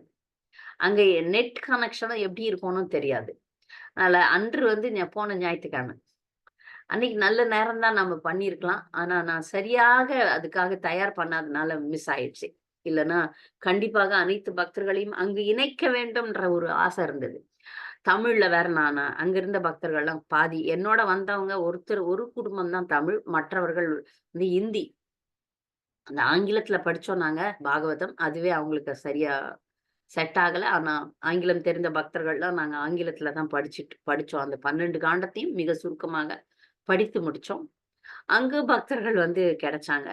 அங்க நெட் கனெக்ஷனும் எப்படி இருக்கும்னு தெரியாது. அதனால அன்று வந்து போன ஞாயித்துக்கிழமை. அன்னைக்கு நல்ல நேரம் தான் நம்ம பண்ணியிருக்கலாம். ஆனா நான் சரியாக அதுக்காக தயார் பண்ணாதனால மிஸ் ஆயிடுச்சு. இல்லன்னா கண்டிப்பாக அனைத்து பக்தர்களையும் அங்கு இணைக்க வேண்டும்ன்ற ஒரு ஆசை இருந்தது. தமிழ்ல வேற நானு. அங்க இருந்த பக்தர்கள்லாம் பாதி என்னோட வந்தவங்க ஒரு குடும்பம் தான் தமிழ். மற்றவர்கள் வந்து ஹிந்தி. அந்த ஆங்கிலத்துல படிச்சோம் நாங்க பாகவதம். அதுவே அவங்களுக்கு சரியா செட் ஆகல. ஆனா ஆங்கிலம் தெரிந்த பக்தர்கள்லாம் நாங்க ஆங்கிலத்துல தான் படிச்சோம். அந்த 12 காண்டத்தையும் மிக சுருக்கமாக படித்து முடிச்சோம். அங்கு பக்தர்கள் வந்து கிடைச்சாங்க.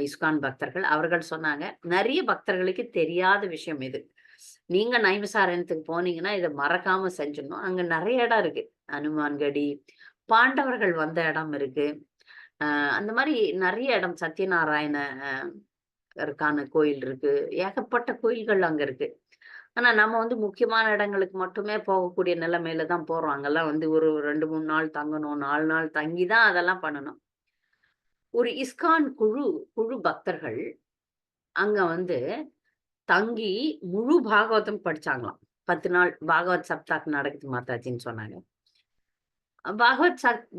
இஸ்கான் பக்தர்கள். அவர்கள் சொன்னாங்க, "நெறைய பக்தர்களுக்கு தெரியாத விஷயம் இது. நீங்க நைமிசாரண்யத்துக்கு போனீங்கன்னா, இத மறக்காம செஞ்சிடணும். அங்க நெறைய இடம் இருக்கு. ஹனுமான்கடி, பாண்டவர்கள் வந்த இடம் இருக்கு. அந்த மாரி நெறைய இடம் சத்யநாராயண ருக்கான கோயில் இருக்கு. ஏகப்பட்ட கோயில்கள் அங்க இருக்கு. ஆனா நம்ம வந்து முக்கியமான இடங்களுக்கு மட்டுமே போகக்கூடிய நிலைமையில தான் போறோம். அங்கெல்லாம் வந்து ஒரு 2, 3 நாள் தங்கணும். 4 நாள் தங்கி தான் அதெல்லாம் பண்ணணும். ஒரு இஸ்கான் குழு குழு பக்தர்கள் அங்க வந்து தங்கி முழு பாகவதம் படிச்சாங்களாம். 10 நாள் பாகவத் சப்தாக் நடக்குது மாதாஜின்னு சொன்னாங்க.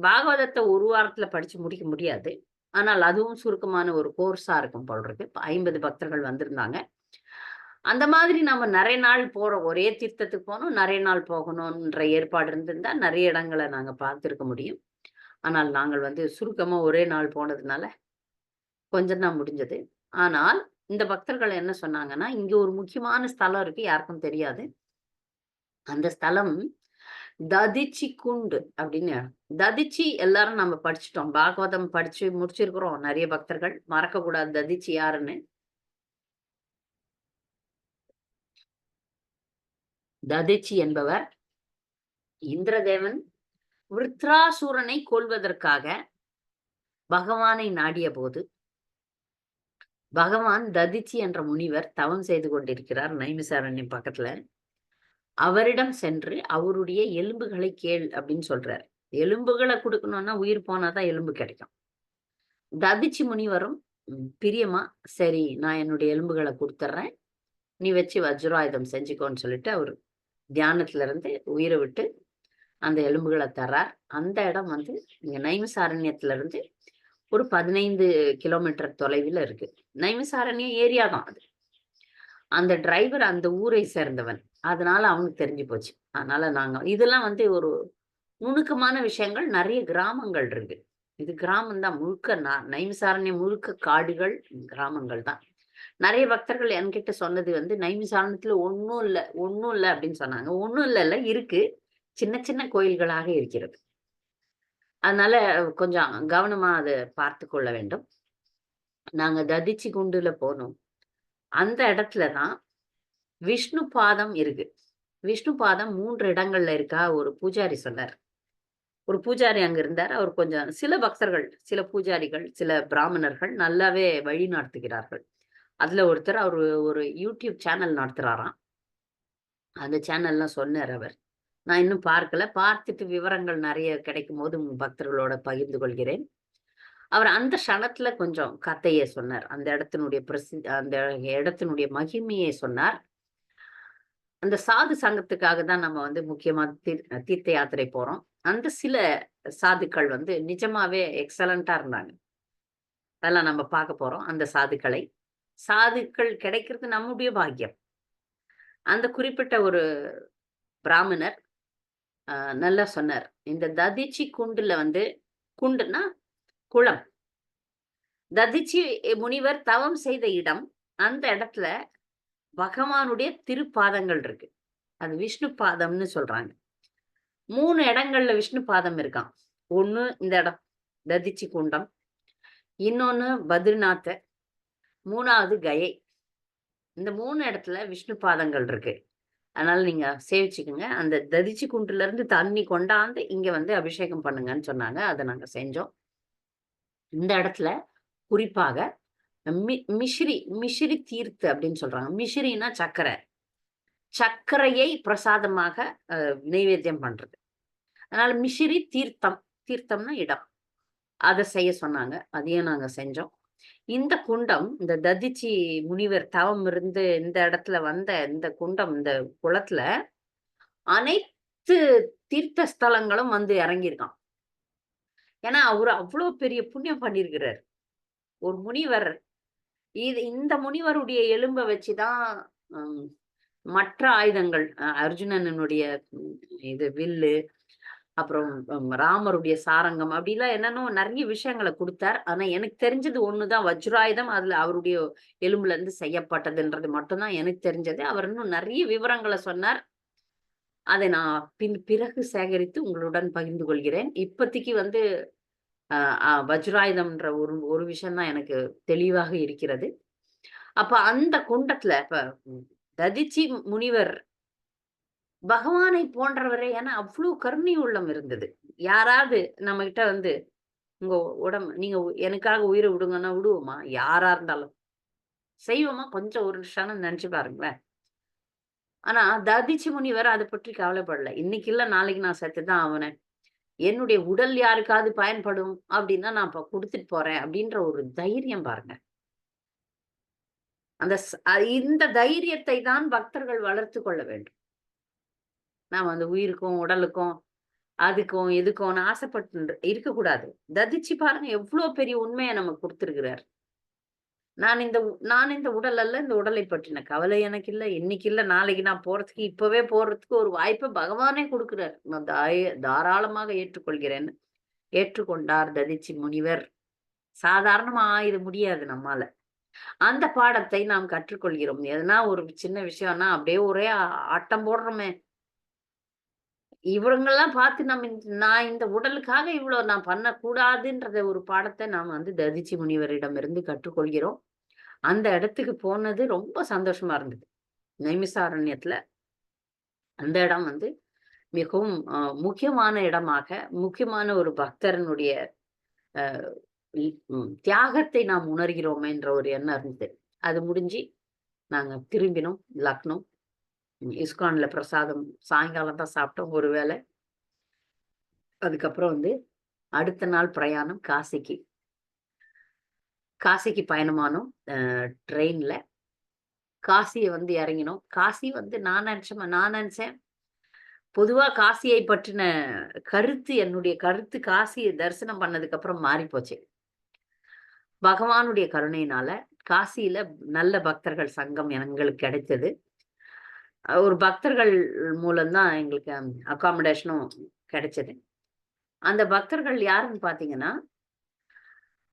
பாகவதத்த 1 வாரத்துல படிச்சு முடிக்க முடியாது. ஆனால் அதுவும் சுருக்கமான ஒரு கோர்ஸா இருக்கும் போல இருக்கு. இப்ப 50 பக்தர்கள் வந்திருந்தாங்க. அந்த மாதிரி நம்ம நெறைய நாள் போறோம். ஒரே தீர்த்தத்துக்கு போனோம், நெறைய நாள் போகணும்ன்ற ஏற்பாடு இருந்திருந்தா, நெறைய இடங்கள நாங்க பார்த்திருக்க முடியும். ஆனால் நாங்கள் வந்து சுருக்கமா ஒரே நாள் போனதுனால, கொஞ்சம் தான் முடிஞ்சது. ஆனால் இந்த பக்தர்கள் என்ன சொன்னாங்கன்னா, இங்க ஒரு முக்கியமான ஸ்தலம் இருக்கு. யாருக்கும் தெரியாது. அந்த ஸ்தலம் ததிச்சி குண்டு அப்படின்னு. ததிச்சி எல்லாரும் நம்ம படிச்சுட்டோம். பாகவதம் படிச்சு முடிச்சிருக்கிறோம். நெறைய பக்தர்கள். மறக்கக்கூடாது ததிச்சி யாருன்னு. ததிச்சி என்பவர் இந்திரதேவன் விருத்ராசுரனை கொல்வதற்காக பகவானை நாடியபோது, பகவான் ததிச்சி என்ற முனிவர் தவம் செய்து கொண்டிருக்கிறார் நைமிசாரண்யம் பக்கத்துல. அவரிடம் சென்று அவருடைய எலும்புகளை கேள் அப்படின்னு சொல்றாரு. எலும்புகள குடுக்கணும்னா உயிர் போனா தான் எலும்பு கிடைக்கும். ததிச்சி முனிவரும் பிரியமா, சரி நான் என்னுடைய எலும்புகள குடுத்துர்றேன். நீ வச்சு வஜ்ராயுதம் செஞ்சுக்கோன்னு சொல்லிட்டு அவரு தியானத்துல இருந்து உயிர விட்டு அந்த எலும்புகள தர்றார். அந்த இடம் வந்து இங்க நைமிசாரண்யத்துல இருந்து ஒரு 15 கிலோமீட்டர் தொலைவில இருக்கு. நைமிசாரண்யம் ஏரியா தான் அது. அந்த டிரைவர் அந்த ஊரை சேர்ந்தவன். அதனால அவனுக்கு தெரிஞ்சு போச்சு. அதனால நாங்க இதெல்லாம் வந்து ஒரு நுணுக்கமான விஷயங்கள். நெறைய கிராமங்கள் இருக்கு. இது கிராமம் தான் முழுக்க நைமிசாரண்யம் முழுக்க காடுகள், கிராமங்கள் தான். நெறைய பக்தர்கள் என்கிட்ட சொன்னது வந்து, "நைமிசாரண்யத்துல ஒண்ணும் இல்ல, ஒண்ணும் இல்ல" அப்படின்னு சொன்னாங்க. ஒண்ணும் இல்லல்ல, இருக்கு. சின்ன சின்ன கோயில்களாக இருக்கிறது. அதனால கொஞ்சம் கவனமா அத பார்த்துக் கொள்ள வேண்டும். நாங்க ததிச்சி குண்டுல போனோம். அந்த இடத்துல தான் விஷ்ணு பாதம் இருக்கு. விஷ்ணு பாதம் 3 இடங்கள்ல இருக்கா ஒரு பூஜாரி சொன்னார். ஒரு பூஜாரி அங்க இருந்தார். அவர் கொஞ்சம் சில பக்தர்கள், சில பூஜாரிகள், சில பிராமணர்கள் நல்லாவே வழி நடத்துகிறார்கள். அதுல ஒருத்தர் அவரு ஒரு யூடியூப் சேனல் நடத்துறாராம். அந்த சேனல்லாம் சொன்னாரு அவர். நான் இன்னும் பார்க்கல. பார்த்துட்டு விவரங்கள் நெறைய கிடைக்கும்போது உங்க பக்தர்களோட பகிர்ந்து கொள்கிறேன். அவர் அந்த க்ஷணத்துல கொஞ்சம் கதைய சொன்னார். அந்த இடத்தினுடைய அந்த இடத்தினுடைய மகிமையை சொன்னார். அந்த சாது சங்கத்துக்காக தான் நம்ம வந்து முக்கியமா தீர்த்த யாத்திரை போறோம். அந்த சில சாதுக்கள் வந்து நிஜமாவே எக்ஸலன்ட்டா இருந்தாங்க. அதெல்லாம் நம்ம பார்க்க போறோம், அந்த சாதுக்களை. சாதுக்கள் கிடைக்கிறது நம்முடைய பாக்கியம். அந்த குறிப்பிட்ட ஒரு பிராமணர் அ நல்லா சொன்னார். இந்த ததிச்சி குண்டுல வந்து குண்டுன்னா குளம். ததிச்சி முனிவர் தவம் செய்த இடம். அந்த இடத்துல பகவானுடைய திருப்பாதங்கள் இருக்கு. அது விஷ்ணு பாதம்னு சொல்றாங்க. 3 இடங்கள்ல விஷ்ணு பாதம் இருக்காம். ஒண்ணு இந்த இடம், ததிச்சி குண்டம். இன்னொன்னு பத்ரிநாத். 3வது கயை. இந்த 3 இடத்துல விஷ்ணு பாதங்கள் இருக்கு. அதனால நீங்க சேவிச்சுக்கங்க. அந்த ததிச்சி குண்டுல இருந்து தண்ணி கொண்டாந்து இங்க வந்து அபிஷேகம் பண்ணுங்கன்னு சொன்னாங்க. அத நாங்க செஞ்சோம். இந்த இடத்துல குறிப்பாக மிஷ்ரி மிஷ்ரி தீர்த் அப்படின்னு சொல்றாங்க. மிஷ்ரின்னா சர்க்கரை. சர்க்கரையை பிரசாதமாக அ நெய்வேத்தியம் பண்றது. அதனால மிஷ்ரி தீர்த்தம். தீர்த்தம்னா இடம். அத செய்ய சொன்னாங்க. அதையும் நாங்க செஞ்சோம். இந்த குண்டம், இந்த ததிச்சி முனிவர் தவம் இருந்து இந்த இடத்துல வந்த இந்த குண்டம், இந்த குளத்துல அனைத்து தீர்த்த ஸ்தலங்களும் வந்து இறங்கியிருக்காம். ஏன்னா, அவரு அவ்ளோ பெரிய புண்ணியம் பண்ணியிருக்கிறாரு. ஒரு முனிவர் இந்த முனிவருடைய எலும்ப வச்சு தான் ம் மற்ற ஆயுதங்கள் அர்ஜுனனுடைய ம் இது வில்லு, அப்புறம் ராமருடைய சாரங்கம் அப்படிலாம் என்னன்னோ நெறைய விஷயங்கள குடுத்தார். ஆனா எனக்கு தெரிஞ்சது ஒண்ணு தான் வஜ்ராயுதம். அதுல அவருடைய எலும்புல இருந்து செய்யப்பட்டதுன்றது மட்டும் தான் எனக்கு தெரிஞ்சது. அவர் இன்னும் நெறைய விவரங்கள சொன்னார். அதை நான் பிறகு சேகரித்து உங்களுடன் பகிர்ந்து கொள்கிறேன். இப்பத்திக்கு வந்து வஜ்ராயுதம்ன்ற ஒரு ஒரு விஷயம் தான் எனக்கு தெளிவாக இருக்கிறது. அப்ப அந்த குண்டத்துல இப்ப ததிச்சி முனிவர் பகவானை போன்றவரே, ஏன்னா அவ்ளோ கருணை உள்ளம் இருந்தது. யாராவது நம்மகிட்ட வந்து, உங்க நீங்க எனக்காக உயிர விடுங்கன்னா விடுவோமா? யாரா இருந்தாலும். செய்வோமா? கொஞ்சம் ஒரு க்ஷணம் நெனச்சு பாருங்களேன். ஆனா ததிச்சி முனிவர் அத பற்றி கவலைப்படல. இன்னைக்கு இல்ல நாளைக்கு நான் செத்து தான் ஆவனேன். என்னுடைய உடல் யாருக்காவது பயன்படும் அப்டின்னா, நான் இப்ப குடுத்துட்டு போறேன் அப்டின்ற ஒரு தைரியம் பாருங்க. அந்த இந்த தைரியத்தை தான் பக்தர்கள் வளர்த்துக் கொள்ள வேண்டும். நாம அந்த உயிருக்கும், உடலுக்கும், அதுக்கும், இதுக்கும்னு ஆசைப்பட்டு இருக்கக்கூடாது. ததிச்சு பாருங்க எவ்ளோ பெரிய உண்மைய நமக்கு குடுத்திருக்கிறார். நான் இந்த உடல் அல்ல, இந்த உடலை பற்றின கவலை எனக்கு இல்ல. இன்னைக்கு இல்ல, நாளைக்கு நான் போறதுக்கு இப்பவே போறதுக்கு ஒரு வாய்ப்ப பகவானே குடுக்குறார். நான் தாராளமாக ஏற்றுக்கொள்கிறேன்னு. ஏற்றுக்கொண்டார் ததிச்சி முனிவர். சாதாரணமா இது முடியாது நம்மால. அந்த பாடத்தை நாம் கற்றுக்கொள்கிறோம். எதனா ஒரு சின்ன விஷயம்னா அப்படியே ஒரே ஆட்டம் போடுறோமே! இவங்கலாம் பார்த்து நான் இந்த உடலுக்காக இவ்வளோ நான் பண்ணக்கூடாதுன்றத ஒரு பாடத்த நாம வந்து ததிச்சி முனிவரிடமிருந்து கற்றுக்கொள்கிறோம். அந்த இடத்துக்கு போனது ரொம்ப சந்தோஷமா இருந்தது. நைமிசாரண்யத்துல அந்த இடம் வந்து மிகவும் முக்கியமான இடமாக, முக்கியமான ஒரு பக்தரனுடைய அ தியாகத்தை நாம் உணர்கிறோமேன்ற ஒரு எண்ணம் இருந்தது. அது முடிஞ்சு நாங்க திரும்பினோம் லக்னோ. இஸ்கான்ல பிரசாதம் சாயங்காலம் தான் சாப்பிட்டோம் ஒரு வேள. அதுக்கப்புறம் வந்து அடுத்த நாள் பிரயாணம் காசிக்கு. காசிக்கு பயணமானோம். ட்ரெயின்ல. காசிய வந்து இறங்கினோம். காசி வந்து நான் நெனச்சேன், பொதுவா காசியை பற்றின என்னுடைய கருத்து காசிய தரிசனம் பண்ணதுக்கு அப்புறம் மாறி போச்சு. பகவானுடைய கருணையினால காசியில நல்ல பக்தர்கள் சங்கம் எங்களுக்கு கிடைத்தது. ஒரு பக்தர்கள் மூலம் தான் எங்களுக்கு அக்காமடேஷனும் கிடைச்சது. அந்த பக்தர்கள் யாருன்னு பார்த்தீங்கன்னா,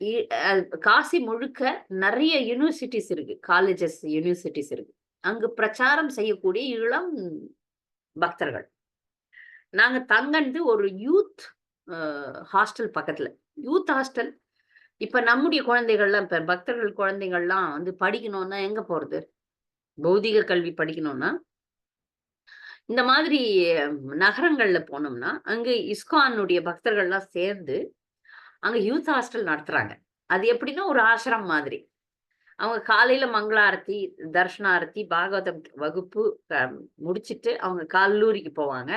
இ அ காசி முழுக்க நெறைய யுனிவர்சிட்டீஸ் இருக்கு. காலேஜஸ், யுனிவர்சிட்டீஸ் இருக்கு. அங்கு பிரச்சாரம் செய்யக்கூடிய இளம் பக்தர்கள். நாங்க தங்கனது ஒரு யூத் அ ஹாஸ்டல் பக்கத்துல. Youth hostel. இப்ப நம்முடைய குழந்தைகள்லாம் இப்ப பக்தர்கள் குழந்தைகள்லாம் வந்து படிக்கணும்னா எங்க போறது? பௌதீக கல்வி படிக்கணும்னா, இந்த மாதிரி நகரங்கள்ல போனோம்னா, அங்க இஸ்கானுடைய பக்தர்கள்லாம் சேர்ந்து, அங்க யூத் ஹாஸ்டல் நடத்துறாங்க. அது எப்படின்னா ஒரு ஆசிரமம் மாதிரி. அவங்க காலையில மங்கள ஆரத்தி, தர்ஷன ஆரத்தி, பாகவதம் வகுப்பு அ முடிச்சுட்டு அவங்க கல்லூரிக்கு போவாங்க.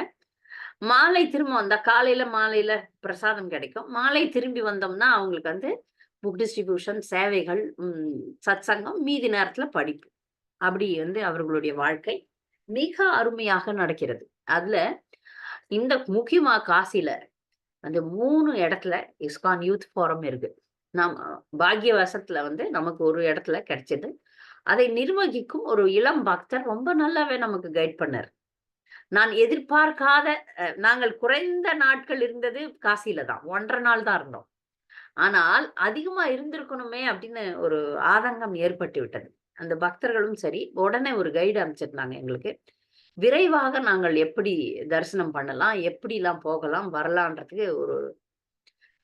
மாலை திரும்ப வந்தா காலையில, மாலையில பிரசாதம் கிடைக்கும். மாலை திரும்பி வந்தோம்னா, அவங்களுக்கு வந்து புக் டிஸ்ட்ரிபியூஷன் சேவைகள், சத்சங்கம், மீதி நேரத்துல படிப்பு. அப்படி வந்து அவர்களுடைய வாழ்க்கை மிக அருமையாக நடக்கிறது. அதுல இந்த முக்கியமா காசில அந்த 3 இடத்துல இஸ்கான் யூத் ஃபோரம் இருக்கு. நாம் பாக்கியவசத்துல வந்து நமக்கு ஒரு இடத்துல கிடைச்சது. அதை நிர்வகிக்கும் ஒரு இளம் பக்தர் ரொம்ப நல்லாவே நமக்கு கைட் பண்ணாரு. நான் எதிர்பார்க்காத நாங்கள் குறைந்த நாட்கள் இருந்தது காசியில தான். 1 1/2 நாள் தான் இருந்தோம். ஆனால் அதிகமா இருந்திருக்கணுமே அப்படின்னு ஒரு ஆதங்கம் ஏற்பட்டு விட்டது. அந்த பக்தர்களும் சரி, உடனே ஒரு கைடு அனுப்பிச்சிருந்தாங்க எங்களுக்கு. விரைவாக நாங்கள் எப்படி தரிசனம் பண்ணலாம், எப்படிலாம் போகலாம், வரலான்றதுக்கு ஒரு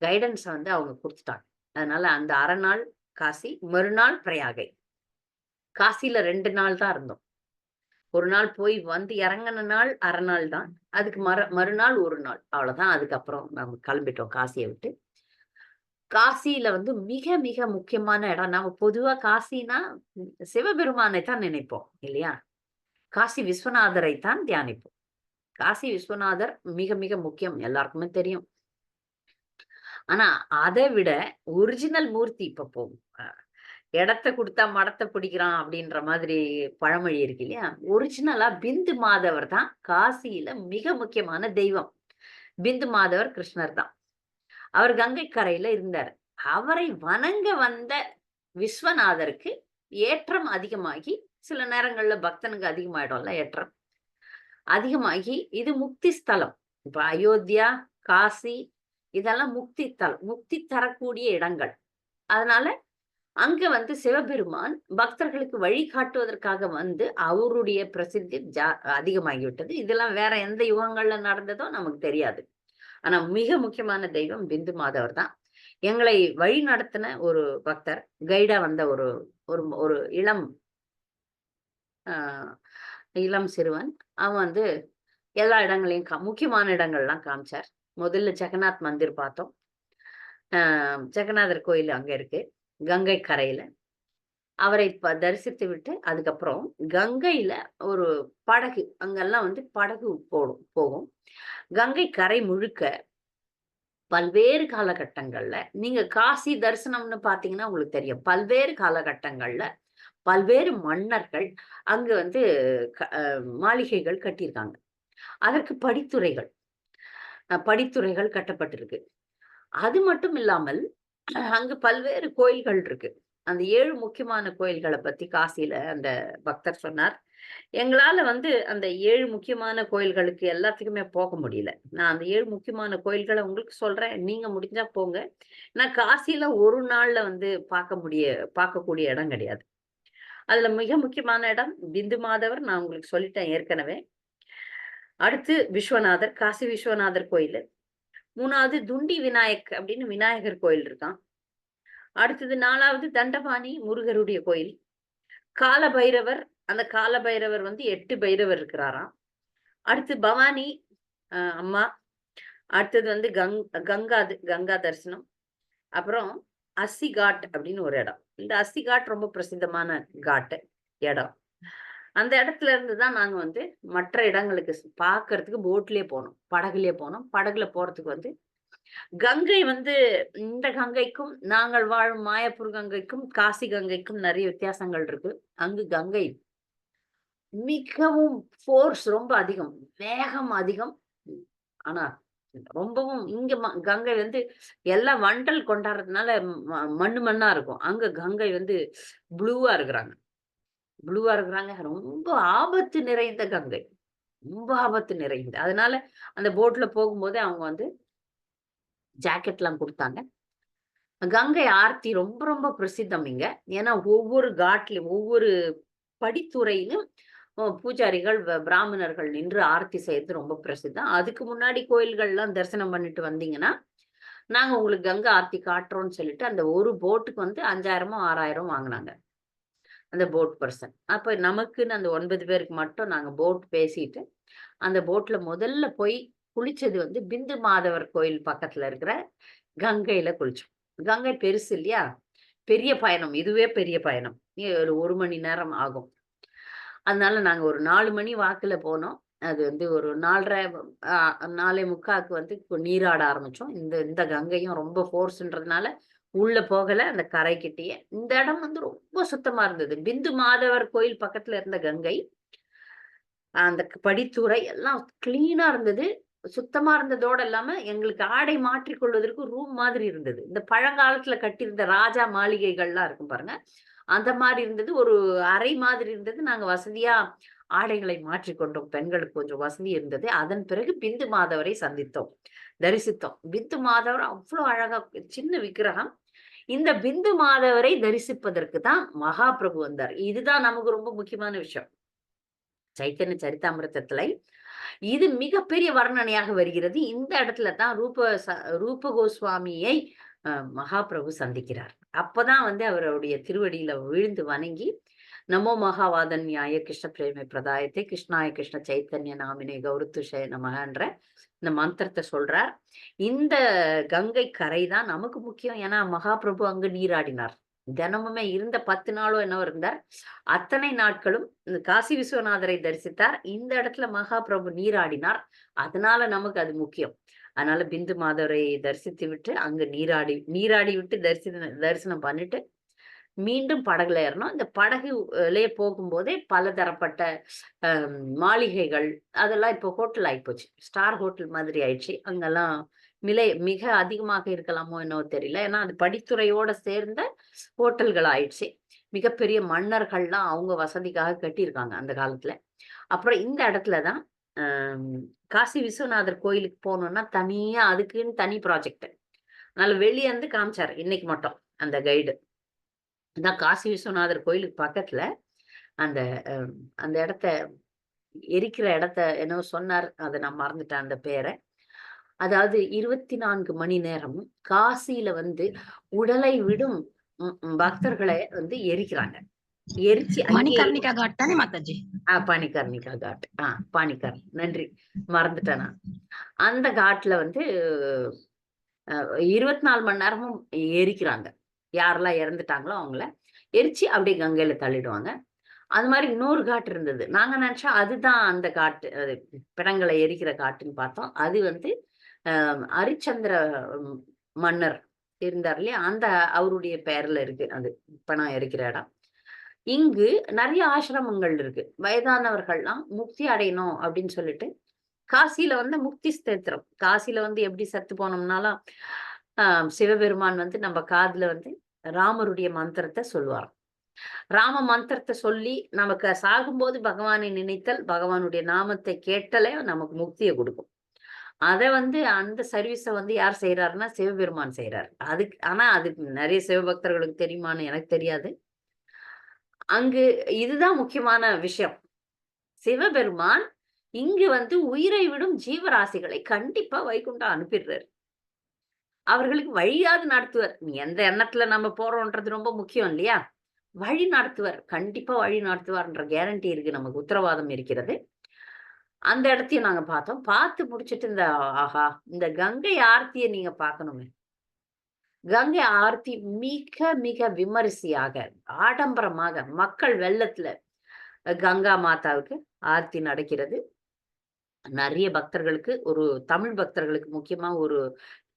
கைடன்ஸ் வந்து அவங்க குடுத்துட்டாங்க. அதனால அந்த 1/2 நாள் காசி, மறுநாள் பிரயாகை. காசியில 2 நாள் தான் இருந்தோம். ஒரு நாள் போய் வந்து இறங்குன நாள் 1/2 நாள் தான். அதுக்கு மறுநாள் 1 நாள். அவ்வளோதான். அதுக்கப்புறம் நாம கிளம்பிட்டோம் காசிய விட்டு. காசியில வந்து மிக, மிக முக்கியமான இடம். நம்ம பொதுவா காசின்னா, சிவபெருமானை தான் நினைப்போம். இல்லையா? காசி விஸ்வநாதரை தான் தியானிப்போம். காசி விஸ்வநாதர் மிக, மிக முக்கியம். எல்லாருக்குமே தெரியும். ஆனா, அத விட ஒரிஜினல் மூர்த்தி இப்ப அ "எடத்த குடுத்தா மடத்த பிடிக்கிறான்" அப்படின்ற மாதிரி பழமொழி இருக்கு இல்லையா? ஒரிஜினலா பிந்து மாதவர் தான் காசியில மிக முக்கியமான தெய்வம். பிந்து மாதவர் கிருஷ்ணர் தான். அவர் கங்கை கரையில இருந்தாரு. அவரை வணங்க வந்த விஸ்வநாதருக்கு ஏற்றம் அதிகமாகி, சில நேரங்கள்ல பக்தனுக்கு அதிகமாயிடும்ல ஏற்றம். அதிகமாகி இது முக்தி ஸ்தலம். இப்ப அயோத்தியா, காசி இதெல்லாம் முக்தி தலம். முக்தி தரக்கூடிய இடங்கள். அதனால அங்க வந்து சிவபெருமான் பக்தர்களுக்கு வழிகாட்டுவதற்காக வந்து அவருடைய பிரசித்தி அதிகமாகிவிட்டது. இதெல்லாம் வேற எந்த யுகங்கள்ல நடந்ததோ நமக்கு தெரியாது. ஆனா மிக முக்கியமான தெய்வம் பிந்து மாதவர் தான். எங்களை வழி நடத்தின ஒரு பக்தர், கைடா வந்த ஒரு ஒரு ஒரு இளம் இளம் சிறுவன். அவன் வந்து எல்லா இடங்களையும் முக்கியமான இடங்கள்லாம் காமிச்சார். முதல்ல ஜெகநாத் மந்திர் பார்த்தோம். ஜெகநாதர் கோயில் அங்க இருக்கு, கங்கை கரையில. அவரை தரிசித்து விட்டு, அதுக்கப்புறம் கங்கையில ஒரு படகு, அங்கெல்லாம் வந்து படகு போகும். கங்கை கரை முழுக்க பல்வேறு காலகட்டங்கள்ல, நீங்க காசி தரிசனம்னு பார்த்தீங்கன்னா உங்களுக்கு தெரியும். பல்வேறு காலகட்டங்கள்ல, பல்வேறு மன்னர்கள் அங்க வந்து மாளிகைகள் கட்டியிருக்காங்க. அதற்கு படித்துறைகள் கட்டப்பட்டிருக்கு. அது மட்டும் இல்லாமல், அங்கு பல்வேறு கோயில்கள் இருக்கு. அந்த 7 முக்கியமான கோயில்கள பத்தி காசியில அந்த பக்தர் சொன்னார். எங்களால வந்து அந்த 7 முக்கியமான கோயில்களுக்கு எல்லாத்துக்குமே போக முடியல. நான் அந்த 7 முக்கியமான கோயில்கள உங்களுக்கு சொல்றேன். நீங்க முடிஞ்சா போங்க. ஏன்னா காசியில ஒரு நாள்ல வந்து பார்க்கக்கூடிய இடம் கிடையாது. அதுல மிக முக்கியமான இடம் பிந்து மாதவர். நான் உங்களுக்கு சொல்லிட்டேன் ஏற்கனவே. அடுத்து விஸ்வநாதர், காசி விஸ்வநாதர் கோயிலு. 3வது துண்டி விநாயக் அப்படின்னு விநாயகர் கோயில் இருக்கான். அடுத்தது 4வது தண்டபாணி முருகருடைய கோயில். காலபைரவர், அந்த காலபைரவர் வந்து 8 பைரவர் இருக்கிறாராம். அடுத்து பவானி அம்மா. அடுத்தது வந்து கங்கா தரிசனம். அப்புறம் அஸ்ஸி காட் அப்படின்னு ஒரு இடம். இந்த அஸ்ஸி காட் ரொம்ப பிரசித்தமான இடம். அந்த இடத்துல இருந்து தான் நாங்க வந்து மற்ற இடங்களுக்கு பார்க்கறதுக்கு போட்லயே போனோம். படகுலயே போனோம். படகுல போறதுக்கு வந்து கங்கை வந்து இந்த கங்கைக்கும், நாங்கள் வாழும் மாயப்பூர் கங்கைக்கும், காசி கங்கைக்கும் நிறைய வித்தியாசங்கள் இருக்கு. அங்கு கங்கை மிகவும் ஃபோர்ஸ் ரொம்ப அதிகம். வேகம் அதிகம். ஆனா, ரொம்பவும் இங்க கங்கை வந்து எல்லாம் வண்டல் கொண்டாடுறதுனால மண்ணா இருக்கும். அங்க கங்கை வந்து ப்ளூவா இருக்கிறாங்க. ரொம்ப ஆபத்து நிறைந்த கங்கை. ரொம்ப ஆபத்து நிறைந்த. அதனால அந்த போட்ல போகும்போதே அவங்க வந்து ஜாக்கெட்லாம் குடுத்தாங்க. கங்கை ஆர்த்தி ரொம்ப ரொம்ப பிரசித்தம் இங்க. ஏன்னா ஒவ்வொரு காட்லயும், ஒவ்வொரு படித்துறையிலும் பூஜாரிகள், பிராமணர்கள் நின்று ஆர்த்தி செய்யறது ரொம்ப பிரசித்தம். அதுக்கு முன்னாடி கோயில்கள்லாம் தரிசனம் பண்ணிட்டு வந்தீங்கன்னா, நாங்க உங்களுக்கு கங்கா ஆர்த்தி காட்டுறோம்னு சொல்லிட்டு, அந்த ஒரு போட்டுக்கு வந்து 5000மோ, 6000 வாங்குனாங்க. அந்த போட் பெர்சன். அப்ப நமக்குன்னு அந்த 9 பேருக்கு மட்டும் நாங்க போட் பேசிட்டு, அந்த போட்ல முதல்ல போய் குளிச்சது வந்து பிந்து மாதவர் கோயில் பக்கத்துல இருக்கிற கங்கையில குளிச்சோம். கங்கை பெருசு இல்லையா? பெரிய பயணம். இதுவே பெரிய பயணம். ஒரு 1 மணி நேரம் ஆகும். அதனால நாங்க ஒரு 4 மணி வாக்குல போனோம். அது வந்து ஒரு 4:30 4:45க்கு வந்து நீராட ஆரம்பிச்சோம். இந்த இந்த கங்கையும் ரொம்ப ஃபோர்ஸ்ன்றதுனால உள்ள போகல. அந்த கரைக்கிட்டயே. இந்த இடம் வந்து ரொம்ப சுத்தமா இருந்தது. பிந்து மாதவர் கோயில் பக்கத்துல இருந்த கங்கை. அந்த படித்துறை எல்லாம் கிளீனா இருந்தது. சுத்தமா இருந்ததோட இல்லாம, எங்களுக்கு ஆடை மாற்றிக் கொள்வதற்கு ரூம் மாதிரி இருந்தது. இந்த பழங்காலத்துல கட்டியிருந்த ராஜா மாளிகைகள்லாம் இருக்கும் பாருங்க. அந்த மாரி இருந்தது. ஒரு அறை மாதிரி இருந்தது. நாங்க வசதியா ஆடைகளை மாற்றிக்கொண்டோம். பெண்களுக்கு கொஞ்சம் வசதி இருந்தது. அதன் பிறகு பிந்து மாதவரை தரிசித்தோம். பிந்து மாதவர் அவ்ளோ அழகா சின்ன விக்கிரகம். இந்த பிந்து மாதவரை தரிசிப்பதற்கு தான் மகாபிரபு வந்தார். இதுதான் நமக்கு ரொம்ப முக்கியமான விஷயம். சைத்தன்ய சரிதாமிர்தத்துல இது மிகப்பெரிய வர்ணனையாக வருகிறது. இந்த இடத்துல தான் ரூப கோஸ்வாமியை மகாபிரபு சந்திக்கிறார். அப்பதான் வந்து அவருடைய திருவடியில விழுந்து வணங்கி, நமோ மகாவாதன்யாய கிருஷ்ண பிரேம பிரதாயத்தை கிருஷ்ணாய கிருஷ்ண சைத்தன்ய நாமினே கௌரத்துஷய நமகன்ற இந்த மந்திரத்தை சொல்றார். இந்த கங்கை கரை தான் நமக்கு முக்கியம். ஏன்னா மகாபிரபு அங்கு நீராடினார். தினமுமே இருந்த 10 நாளோ என்னவோ இருந்தார். அத்தனை நாட்களும் இந்த காசி விஸ்வநாதரை தரிசித்தார். இந்த இடத்துல மகாபிரபு நீராடினார். அதனால நமக்கு அது முக்கியம். அதனால பிந்து மாதவரை தரிசித்து விட்டு அங்கு நீராடி விட்டு தரிசனம் பண்ணிட்டு மீண்டும் படகுல ஏறணும். இந்த படகுலயே போகும்போதே பலதரப்பட்ட மாளிகைகள் அதெல்லாம் இப்போ ஹோட்டல் ஆயிப்போச்சு. ஸ்டார் ஹோட்டல் மாதிரி ஆயிடுச்சு. அங்கெல்லாம் மிக அதிகமாக இருக்கலாமோ என்னவோ தெரியல. ஏன்னா அது படித்துறையோட சேர்ந்த ஹோட்டல்கள் ஆயிடுச்சு. மிகப்பெரிய மன்னர்கள்லாம் அவங்க வசதிக்காக கட்டியிருக்காங்க அந்த காலத்துல. அப்புறம் இந்த இடத்துல தான் காசி விஸ்வநாதர் கோயிலுக்கு போகணும்னா தனியா அதுக்குன்னு தனி ப்ராஜெக்ட். அதனால வெளிய இருந்து காமிச்சாரு இன்னைக்கு மட்டும் அந்த கைடு. அதான் காசி விஸ்வநாதர் கோயிலுக்கு பக்கத்துல அந்த அந்த இடத்த எரிக்கிற இடத்த என்னவோ சொன்னார். அத நான் மறந்துட்டேன் அந்த பேர. அதாவது 24 மணி நேரமும் காசியில வந்து உடலை விடும் பக்தர்களை வந்து எரிக்கிறாங்க. எரிச்சு அங்கேயே மணிகர்ணிகா காட் தானே மாதாஜி? பாணிகர்ணிகா காட். பாணிகர். நன்றி. மறந்துட்டேன் நான். அந்த காட்ல வந்து 24 மணி நேரமும் எரிக்கிறாங்க. யாரெல்லாம் இறந்துட்டாங்களோ அவங்கள எரிச்சு அப்படியே கங்கையில தள்ளிடுவாங்க. அது மாரி இன்னொரு காட்டு இருந்தது. நாங்க நெனச்சோம் அதுதான் அந்த காட்டு. அது பிணங்கள எரிக்கிற காட்டுன்னு பார்த்தோம். அது வந்து அரிச்சந்திர ம் மன்னர் இருந்தார் இல்லையா? அந்த அவருடைய பெயர்ல இருக்கு அது. பிணம் எரிக்கிற இடம். இங்கு நெறைய ஆசிரமங்கள் இருக்கு. வயதானவர்கள்லாம் முக்தி அடையணும் அப்படின்னு சொல்லிட்டு, காசியில வந்து முக்தி ஸ்தோத்திரம். காசியில வந்து எப்படி செத்து போனோம்னாலும், அ சிவபெருமான் வந்து நம்ம காதுல வந்து ராமருடைய மந்திரத்த சொல்லுவாராம். ராம மந்திரத்த சொல்லி நமக்கு சாகும்போது பகவானை நினைத்தல், பகவானுடைய நாமத்தை கேட்டலே நமக்கு முக்திய குடுக்கும். அத வந்து அந்த சர்வீஸ வந்து யார் செய்றாருன்னா, சிவபெருமான் செய்றாரு. ஆனா அதுக்கு நெறைய சிவபக்தர்களுக்கு தெரியுமான்னு எனக்கு தெரியாது. அங்கு இதுதான் முக்கியமான விஷயம். சிவபெருமான் இங்கு வந்து உயிரை விடும் ஜீவராசிகளை கண்டிப்பா வைகுண்டம் அனுப்பிடுறாரு. அவர்களுக்கு வழியாவது நடத்துவார். எந்த எண்ணத்துல நம்ம போறோம்ன்றது ரொம்ப முக்கியம் இல்லையா? வழி நடத்துவார். கண்டிப்பா வழி நடத்துவார்ன்ற கேரண்டி இருக்கு. நமக்கு உத்தரவாதம் இருக்கிறது. அந்த இடத்தையும் நாங்க பார்த்தோம். பார்த்து முடிச்சுட்டு ஆஹா! இந்த கங்கை ஆரத்திய நீங்க பார்க்கணுமே. கங்கை ஆரத்தி மிக, மிக விமரிசையாக, ஆடம்பரமாக மக்கள் வெள்ளத்துல கங்கா மாதாவுக்கு ஆர்த்தி நடக்கிறது. நெறைய பக்தர்களுக்கு ஒரு தமிழ் பக்தர்களுக்கு முக்கியமா ஒரு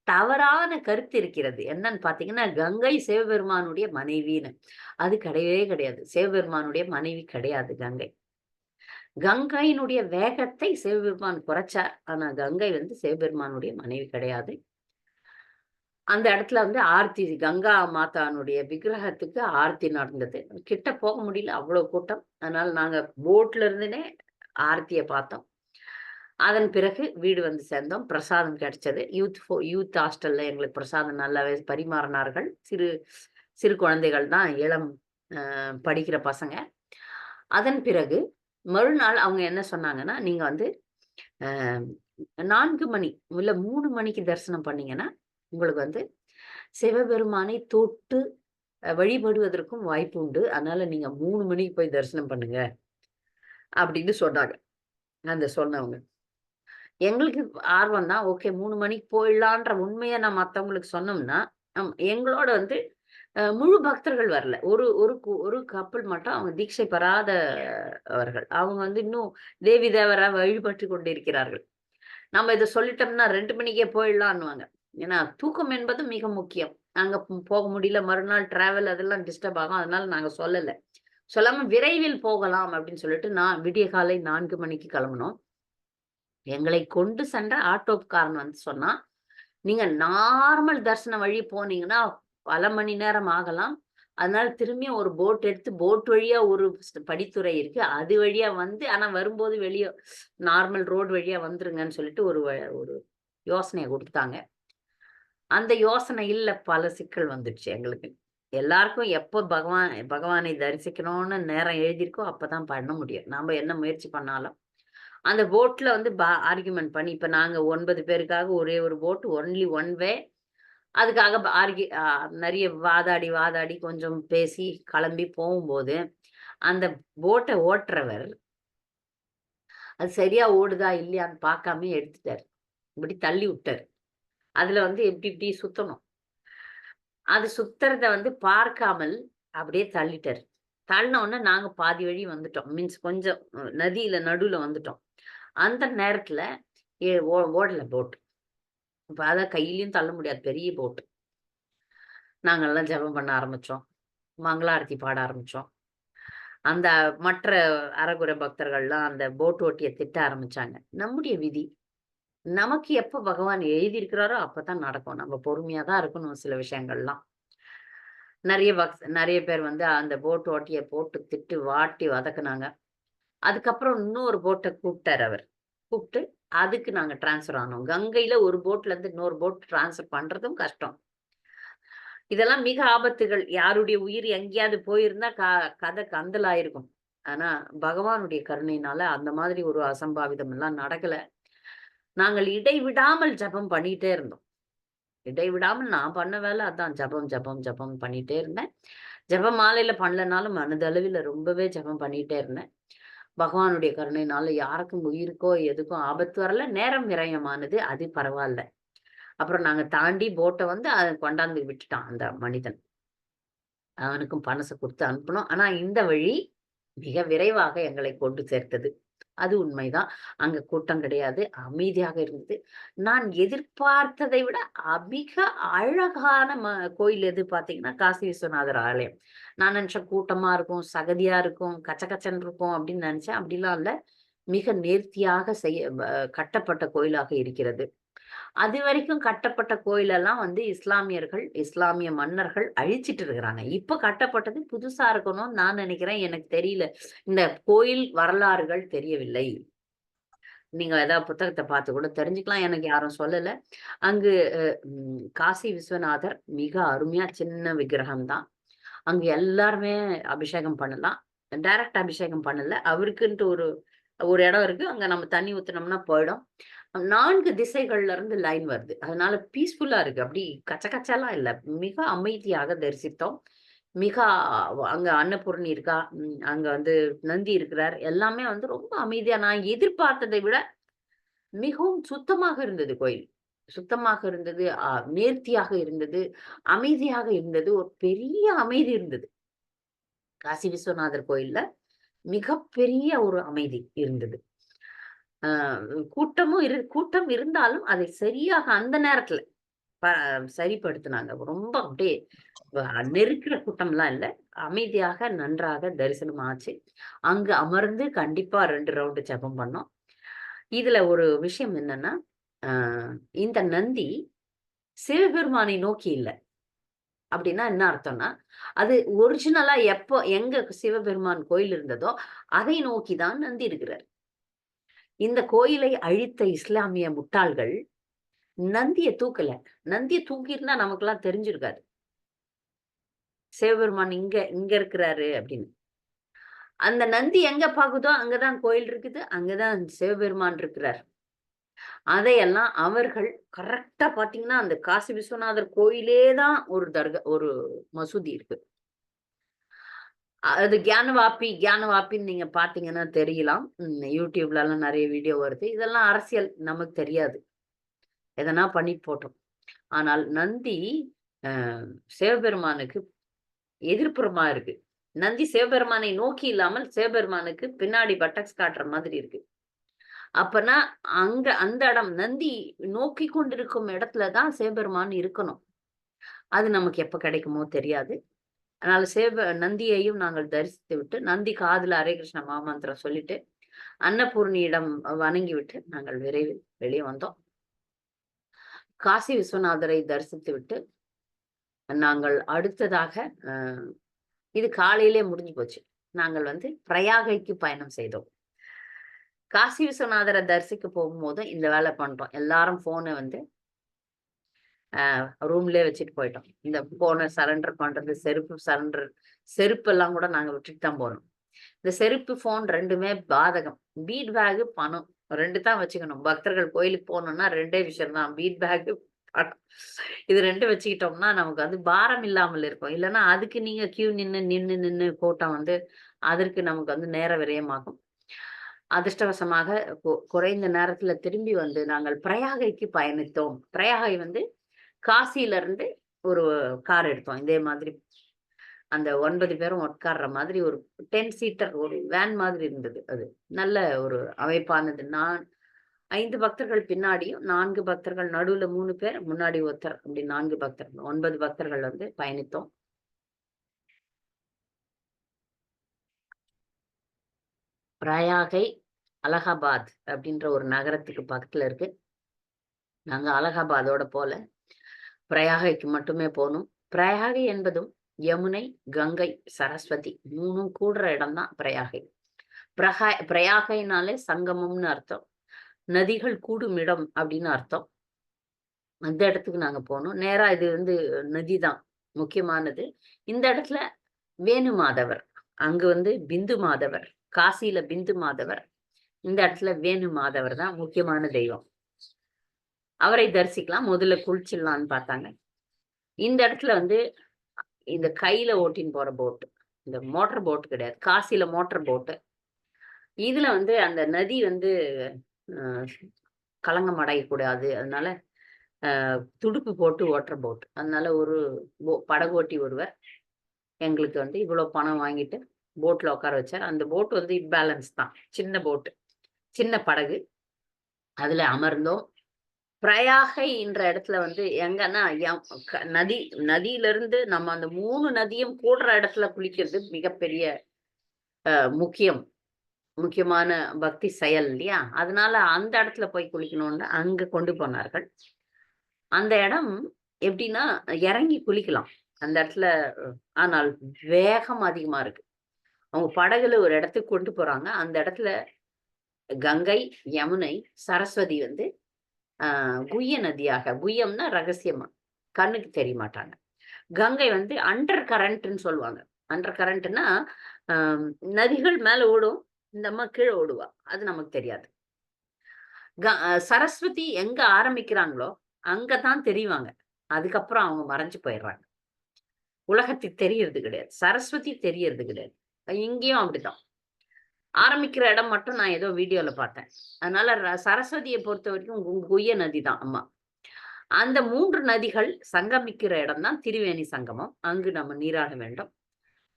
தவறான கருத்து இருக்கிறது. என்னன்னு பார்த்தீங்கன்னா, கங்கை சிவபெருமானுடைய மனைவின்னு. அது கிடையவே கிடையாது. சிவபெருமானுடைய மனைவி கிடையாது கங்கை. கங்கையினுடைய வேகத்தை சிவபெருமான் குறைச்சார். ஆனா கங்கை வந்து சிவபெருமானுடைய மனைவி கிடையாது. அந்த இடத்துல வந்து ஆர்த்தி கங்கா மாதானுடைய விக்கிரகத்துக்கு ஆர்த்தி நடந்தது. கிட்ட போக முடியல. அவ்வளோ கூட்டம். அதனால நாங்க போட்ல இருந்துனே ஆர்த்திய பார்த்தோம். அதன் பிறகு வீடு வந்து சேர்ந்தோம். பிரசாதம் கிடைச்சது. யூத் ஹாஸ்டல்ல எங்களுக்கு பிரசாதம் நல்லாவே பரிமாறினார்கள். சிறு சிறு குழந்தைகள் தான் இளம் படிக்கிற பசங்க. அதன் பிறகு மறுநாள் அவங்க என்ன சொன்னாங்கன்னா, நீங்க வந்து அ 4 மணி இல்ல 3 மணிக்கு தரிசனம் பண்ணீங்கன்னா, உங்களுக்கு வந்து சிவபெருமானை தொட்டு வழிபடுவதற்கும் வாய்ப்பு உண்டு. அதனால நீங்க 3 மணிக்கு போய் தரிசனம் பண்ணுங்க. அப்படின்னு சொன்னாங்க. அந்த சொன்னவங்க. எங்களுக்கு ஆர்வம் தான். ஓகே 3 மணிக்கு போயிடலான்ற உண்மைய நான் மத்தவங்களுக்கு சொன்னோம்னா, எங்களோட வந்து முழு பக்தர்கள் வரல. ஒரு கப்பிள் மட்டும் அவங்க தீட்சை பெறாத அவர்கள். அவங்க வந்து இன்னும் தேவி தேவரா வழிபட்டுக் கொண்டிருக்கிறார்கள். நம்ம இத சொல்லிட்டோம்னா 2 மணிக்கே போயிடலான்னுவாங்க. ஏன்னா தூக்கம் என்பது மிக முக்கியம். அங்க போக முடியல. மறுநாள் டிராவல் அதெல்லாம் டிஸ்டர்ப் ஆகும். அதனால நாங்க சொல்லல. சொல்லாம விரைவில் போகலாம் அப்படின்னு சொல்லிட்டு நான் விடிய காலை 4 மணிக்கு கிளம்புனோம். எங்களை கொண்டு சென்ற ஆட்டோக்காரன் வந்து சொன்னான், "நீங்க நார்மல் தரிசன வழி போனீங்கன்னா, பல மணி நேரம் ஆகலாம். அதனால திரும்பியும் ஒரு போட் எடுத்து போட் வழியா ஒரு படித்துறை இருக்கு. அது வழியா வந்து ஆனா வரும்போது வெளிய நார்மல் ரோடு வழியா வந்துருங்கன்னு" சொல்லிட்டு ஒரு யோசனைய குடுத்தாங்க. அந்த யோசனையில பல சிக்கல் வந்துடுச்சு எங்களுக்கு. எல்லாருக்கும் எப்போ பகவானை தரிசிக்கணும்னு நேரம் எழுதியிருக்கோ, அப்பதான் பண்ண முடியும். நாம என்ன முயற்சி பண்ணாலும். அந்த போட்ல வந்து ஆர்கியுமென்ட் பண்ணி, இப்ப நாங்க 9 பேருக்காக ஒரே ஒரு போட், ஒன்லி ஒன் வே. அதுக்காக ப ஆர்கி அ நெறைய வாதாடி கொஞ்சம் பேசி கிளம்பி போகும்போது, அந்த போட்ட ஓட்டுறவர், அது சரியா ஓடுதா இல்லையான்னு பார்க்காமயே எடுத்துட்டாரு. இப்படி தள்ளி விட்டாரு. அதுல வந்து இப்டி இப்டி சுத்தணும். அது சுத்துறத வந்து பார்க்காமல் அப்படியே தள்ளிட்டாரு. தள்ளுன உடனே நாங்க பாதி வழி வந்துட்டோம். மீன்ஸ் கொஞ்சம் நதியில நடுவுல வந்துட்டோம். அந்த நேரத்துல ஓடல போட். இப்ப அதான் கையிலயும் தள்ள முடியாது. பெரிய போட்டு. நாங்கலாம் ஜெபம் பண்ண ஆரம்பிச்சோம். மங்களாரத்தி பாட ஆரம்பிச்சோம். அந்த மற்ற அரைகுறை பக்தர்கள்லாம் அந்த போட் ஓட்டிய திட்ட ஆரம்பிச்சாங்க. நம்முடைய விதி. நமக்கு எப்ப பகவான் எழுதியிருக்கிறாரோ அப்பதான் நடக்கும். நம்ம பொறுமையா தான் இருக்கணும் சில விஷயங்கள்லாம். நெறைய பேர் வந்து அந்த போட் ஓட்டிய போட்டு திட்டு வாட்டி வதக்குனாங்க. அதுக்கப்புறம் இன்னொரு போட்ட கூப்ட்டாரு அவர். கூப்ட்டு அதுக்கு நாங்க ட்ரான்ஸ்ஃபர் ஆனோம். கங்கையில ஒரு போட்ல இருந்து இன்னொரு போட் ட்ரான்ஸ்ஃபர் பண்றதும் கஷ்டம். இதெல்லாம் மிக ஆபத்துகள். யாருடைய உயிர் எங்கேயாவது போயிருந்தா கதை கந்தலாயிருக்கும். ஆனா, பகவானுடைய கருணையினால அந்த மாதிரி ஒரு அசம்பாவிதம் எல்லாம் நடக்கல. நாங்கள் இடைவிடாமல் ஜபம் பண்ணிட்டே இருந்தோம். இடைவிடாமல் நான் பண்ண வேலை அதான் ஜபம், ஜபம், ஜபம் பண்ணிட்டே இருந்தேன். ஜபம் மாலையில பண்ணலனாலும் மனதளவில ரொம்பவே ஜபம் பண்ணிட்டே இருந்தேன். பகவானுடைய கருணையினால யாருக்கும் உயிருக்கோ, எதுக்கும் ஆபத்து வரல. நேரம் விரயமானது. அது பரவால்ல. அப்புறம் நாங்க தாண்டி போட்ட வந்து கொண்டாந்து விட்டுட்டான் அந்த மனிதன். அவனுக்கும் பணச குடுத்து அனுப்புனோம். ஆனா இந்த வழி மிக விரைவாக எங்களை கொண்டு சேர்த்தது. அது உண்மைதான். அங்க கூட்டம் கிடையாது. அமைதியாக இருந்தது. நான் எதிர்பார்த்ததை விட மிக அழகான கோயில் எது பார்த்தீங்கன்னா, காசி விஸ்வநாதர் ஆலயம். நான் நினைச்சேன் கூட்டமா இருக்கும், சகதியா இருக்கும், கச்ச கச்சன்னு இருக்கும் அப்படின்னு நினைச்சேன். அப்படிலாம் இல்ல. மிக நேர்த்தியாக கட்டப்பட்ட கோயிலாக இருக்கிறது. அதுவரைக்கும் கட்டப்பட்ட கோயிலெல்லாம் வந்து இஸ்லாமியர்கள், இஸ்லாமிய மன்னர்கள் அழிச்சிட்டு இருக்கிறாங்க. இப்ப கட்டப்பட்டது புதுசா இருக்கணும்னு நான் நினைக்கிறேன். எனக்கு தெரியல. இந்த கோயில் வரலாறுகள் தெரியவில்லை. நீங்க ஏதாவது புத்தகத்த பார்த்து கூட தெரிஞ்சுக்கலாம். எனக்கு யாரும் சொல்லல. அங்கு காசி விஸ்வநாதர் மிக அருமையா சின்ன விக்கிரகம் தான். அங்க எல்லாருமே அபிஷேகம் பண்ணலாம். டைரக்ட் அபிஷேகம் பண்ணல. அவருக்குன்ட்டு ஒரு ஒரு இடம் இருக்கு. அங்க நம்ம தண்ணி ஊத்துனோம்னா போயிடும். 4 திசைகள்ல இருந்து லைன் வருது. அதனால பீஸ்ஃபுல்லா இருக்கு. அப்படி கச்ச கச்சலாம் இல்ல. மிக அமைதியாக தரிசித்தோம். மிக அங்க அன்னபூரணி இருக்கா, அங்க வந்து நந்தி இருக்கிறார். எல்லாமே வந்து ரொம்ப அமைதியா நான் எதிர்பார்த்ததை விட மிகவும் சுத்தமாக இருந்தது கோயில். சுத்தமாக இருந்தது, நேர்த்தியாக இருந்தது, அமைதியாக இருந்தது. ஒரு பெரிய அமைதி இருந்தது. காசி விஸ்வநாதர் கோயில்ல மிகப்பெரிய ஒரு அமைதி இருந்தது. அ கூட்டம் இருந்தாலும் அதை சரியாக அந்த நேரத்துல ப சரிப்படுத்துனாங்க. ரொம்ப அப்படியே நெருக்குற கூட்டம்லாம் இல்ல. அமைதியாக நன்றாக தரிசனம் ஆச்சு. அங்கு அமர்ந்து கண்டிப்பா 2 ரவுண்டு ஜெபம் பண்ணோம். இதுல ஒரு விஷயம் என்னன்னா, அ இந்த நந்தி சிவபெருமானை நோக்கி இல்ல. அப்படின்னா என்ன அர்த்தம்னா, அது ஒரிஜினலா எங்க சிவபெருமான் கோயில் இருந்ததோ, அதை நோக்கி தான் நந்தி இருக்கிறார். இந்த கோயிலை அழித்த இஸ்லாமிய முட்டாள்கள் நந்திய தூக்கல. நந்திய தூக்கியிருந்தா நமக்கெல்லாம் தெரிஞ்சிருக்காது. சிவபெருமான் இங்க இங்க இருக்கிறாரு அப்படின்னு. அந்த நந்தி எங்க பாக்குதோ அங்கதான் கோயில் இருக்குது. அங்கதான் சிவபெருமான் இருக்கிறார். அதையெல்லாம் அவர்கள் கரெக்ட்டா பாத்தீங்கன்னா, அந்த காசி விஸ்வநாதர் கோயிலே தான் ஒரு மசூதி இருக்கு. அது கியானவாப்பின்னு நீங்க பாத்தீங்கன்னா தெரியலாம். YouTubeலலாம் நெறைய வீடியோ வருது. இதெல்லாம் அரசியல் நமக்கு தெரியாது. எதனா பண்ணிட்டு போட்டும். ஆனால் நந்தி அ சிவபெருமானுக்கு எதிர்ப்புறமா இருக்கு. நந்தி சிவபெருமானை நோக்கி இல்லாமல் சிவபெருமானுக்கு பின்னாடி பட்டக்ஸ் காட்டுற மாதிரி இருக்கு. அப்பன்னா அங்க அந்த இடம் நந்தி நோக்கி கொண்டிருக்கும் இடத்துல தான் சிவபெருமான் இருக்கணும். அது நமக்கு எப்ப கிடைக்குமோ தெரியாது. அதனால நந்தியையும் நாங்கள் தரிசித்து விட்டு, நந்தி காதுல ஹரே கிருஷ்ண மகாமந்திரம் சொல்லிட்டு, அன்னபூர்ணியிடம் வணங்கிவிட்டு நாங்கள் விரைவில் வெளியே வந்தோம். காசி விஸ்வநாதரை தரிசித்து விட்டு, நாங்கள் அடுத்ததாக இது காலையிலே முடிஞ்சு போச்சு. நாங்கள் வந்து பிரயாகைக்கு பயணம் செய்தோம். காசி விஸ்வநாதரை தரிசிக்க போகும்போது இந்த வேலை பண்றோம். எல்லாரும் ஃபோன வந்து ரூம்லயே வச்சுட்டு போயிட்டோம். இந்த ஃபோன சரண்டர் பண்றது, செருப்பெல்லாம் கூட நாங்க விட்டுட்டு தான் போனோம். இந்த செருப்பு, ஃபோன் 2மே பாதகம். பீட் பேக், பணம் 2 தான் வச்சுக்கணும். பக்தர்கள் கோயிலுக்கு போணும்னா 2டே விஷயம் தான். பீட் பேக், பணம். இது 2 வச்சுக்கிட்டோம்னா நமக்கு வந்து பாரம் இல்லாமல் இருக்கும். இல்லன்னா அதுக்கு நீங்க கியூ நின்னு கூட்டம் வந்து அதற்கு நமக்கு வந்து நேர விரயமாகும். அதிர்ஷ்டவசமாக குறைந்த நேரத்துல திரும்பி வந்து நாங்கள் பிரயாகைக்கு பயணித்தோம். பிரயாகை வந்து காசியிலருந்து ஒரு கார் எடுத்தோம். இதே மாதிரி அந்த 9 பேரும் உட்கார்ற மாதிரி ஒரு 10 சீட்டர் ஒரு வேன் மாதிரி இருந்தது அது. நல்ல ஒரு அமைப்பானது. 5 பக்தர்கள் பின்னாடியும், 4 பக்தர்கள் நடுவுல 3 பேர், முன்னாடி ஒருத்தர் அப்படி 4 பக்தர்கள், 9 பக்தர்கள் வந்து பயணித்தோம். பிரயாகை, அலகாபாத் அப்படின்ற ஒரு நகரத்துக்கு பக்கத்துல இருக்கு. நாங்க அலகாபாத்தோட போல. பிரயாகைக்கு மட்டுமே போனோம். பிரயாகை என்பதும் யமுனை, கங்கை, சரஸ்வதி 3ம் கூடுற இடம் தான் பிரயாகை. பிரயாகைனாலே சங்கமம்னு அர்த்தம். நதிகள் கூடும் இடம் அப்படின்னு அர்த்தம். அந்த இடத்துக்கு நாங்க போனோம். நேரா இது வந்து நதி தான் முக்கியமானது. இந்த இடத்துல வேணு மாதவர். அங்க வந்து பிந்து மாதவர். காசியில பிந்து மாதவர். இந்த இடத்துல வேணு மாதவர் தான் முக்கியமான தெய்வம். அவரை தரிசிக்கலாம். முதல்ல குளிச்சிடலான்னு பார்த்தாங்க. இந்த இடத்துல வந்து இந்த கையில ஓட்டின்னு போற போட். இந்த மோட்டார் போட் கிடையாது. காசியில மோட்டார் போட்டு. இதுல வந்து அந்த நதி வந்து அ களங்கம் அடையக்கூடாது. அதனால துடுப்பு போட்டு ஓட்டுற போட். அதனால ஒரு படகோட்டி ஒருவர் எங்களுக்கு வந்து இவ்வளோ பணம் வாங்கிட்டு போட்ல உட்கார வச்சார். அந்த போட் வந்து இம்பேலன்ஸ் தான். சின்ன போட்டு. சின்ன படகு. அதுல அமர்ந்தோம். பிரயாகைன்ற இடத்துல வந்து எங்கன்னா நதி நதியிலிருந்து நம்ம அந்த 3 நதியும் கூடுற இடத்துல குளிக்கிறது மிகப்பெரிய முக்கியம். முக்கியமான பக்தி செயல் இல்லையா? அதனால அந்த இடத்துல போய் குளிக்கணும்னு அங்க கொண்டு போனார்கள். அந்த இடம் எப்படின்னா, இறங்கி குளிக்கலாம். அந்த இடத்துல ஆனால் வேகம் அதிகமா இருக்கு. அவங்க படகுல ஒரு இடத்துக்கு கொண்டு போறாங்க. அந்த இடத்துல கங்கை, யமுனை, சரஸ்வதி வந்து குய்ய நதியாக குய்யம்னா ரகசியமா. கண்ணுக்கு தெரிய மாட்டாங்க. கங்கை வந்து அண்டர் கரண்ட்ன்னு சொல்லுவாங்க. அண்டர் கரண்ட்ன்னா, அ நதிகள் மேல ஓடும். இந்த அம்மா கீழ ஓடுவா. அது நமக்கு தெரியாது. சரஸ்வதி எங்க ஆரம்பிக்கிறாங்களோ, அங்க தான் தெரிவாங்க. அதுக்கப்புறம் அவங்க மறைஞ்சு போயிடுறாங்க. உலகத்துக்கு தெரியறது கிடையாது. சரஸ்வதி தெரியறது கிடையாது. இங்கேயும் அப்படித்தான். ஆரம்பிக்கிற இடம் மட்டும் நான் ஏதோ வீடியோல பார்த்தேன். அதனால சரஸ்வதிய பொறுத்தவரைக்கும் குய்ய நதி தான் அம்மா. அந்த 3 நதிகள் சங்கமிக்கிற இடம் தான் திரிவேணி சங்கமம். அங்கு நம்ம நீராட வேண்டும்.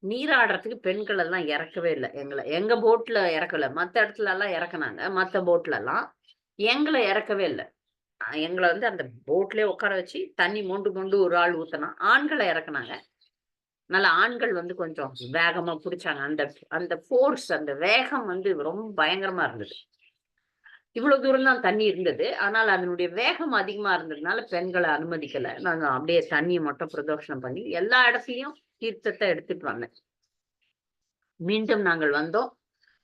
நீராடுறதுக்கு பெண்கள் எல்லாம் இறக்கவே இல்ல எங்கள. எங்க போட்ல இறக்கல. மத்த இடத்துலலாம் இறக்குனாங்க. மத்த போட்லலாம். எங்கள இறக்கவே இல்ல. எங்கள வந்து அந்த போட்லயே உட்கார வச்சு, தண்ணி மொண்டு மொண்டு ஒரு ஆள் ஊத்துனா, ஆண்கள இறக்குனாங்க. அதனால ஆண்கள் வந்து கொஞ்சம் வேகமா புடிச்சாங்க. அந்த அந்த ஃபோர்ஸ் அந்த வேகம் வந்து ரொம்ப பயங்கரமா இருந்தது. இவ்வளவு தூரம் தான் தண்ணி இருந்தது. ஆனால் அதனுடைய வேகம் அதிகமா இருந்ததுனால பெண்கள அனுமதிக்கல. நாங்க அப்படியே தண்ணிய மட்டும் பிரதோஷனம் பண்ணி, எல்லா இடத்துலயும் தீர்த்தத்த எடுத்துட்டு வந்தேன். மீண்டும் நாங்கள் வந்தோம்.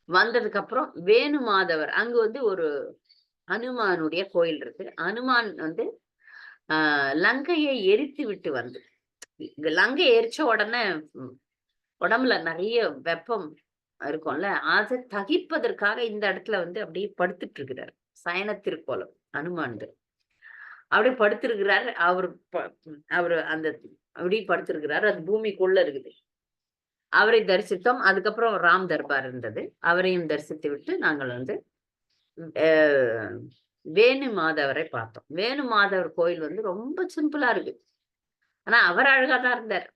வந்ததுக்கு அப்புறம் வேணுமாதவர் அங்க வந்து ஒரு ஹனுமானுடைய கோயில் இருக்கு. ஹனுமான் வந்து லங்கையை எரித்து விட்டு வந்து லங்கைய எரிச்ச உடனே உடம்புல நெறைய வெப்பம் இருக்கும்ல. அத தகிப்பதற்காக இந்த இடத்துல வந்து அப்படியே படுத்துட்டு இருக்கிறாரு. சயன திருக்கோலம் ஹனுமான்து. அப்படியே படுத்திருக்கிறாரு. அவரு அந்த அப்படியே படுத்திருக்கிறாரு. அது பூமிக்குள்ள இருக்குது. அவரை தரிசித்தோம். அதுக்கப்புறம் ராம் தர்பார் இருந்தது. அவரையும் தரிசித்து விட்டு நாங்கள் வந்து அ வேணு மாதவரை பார்த்தோம். வேணு மாதவர் கோயில் வந்து ரொம்ப சிம்பிளா இருக்கு. ஆனா அவர் அழகா தான் இருந்தார்.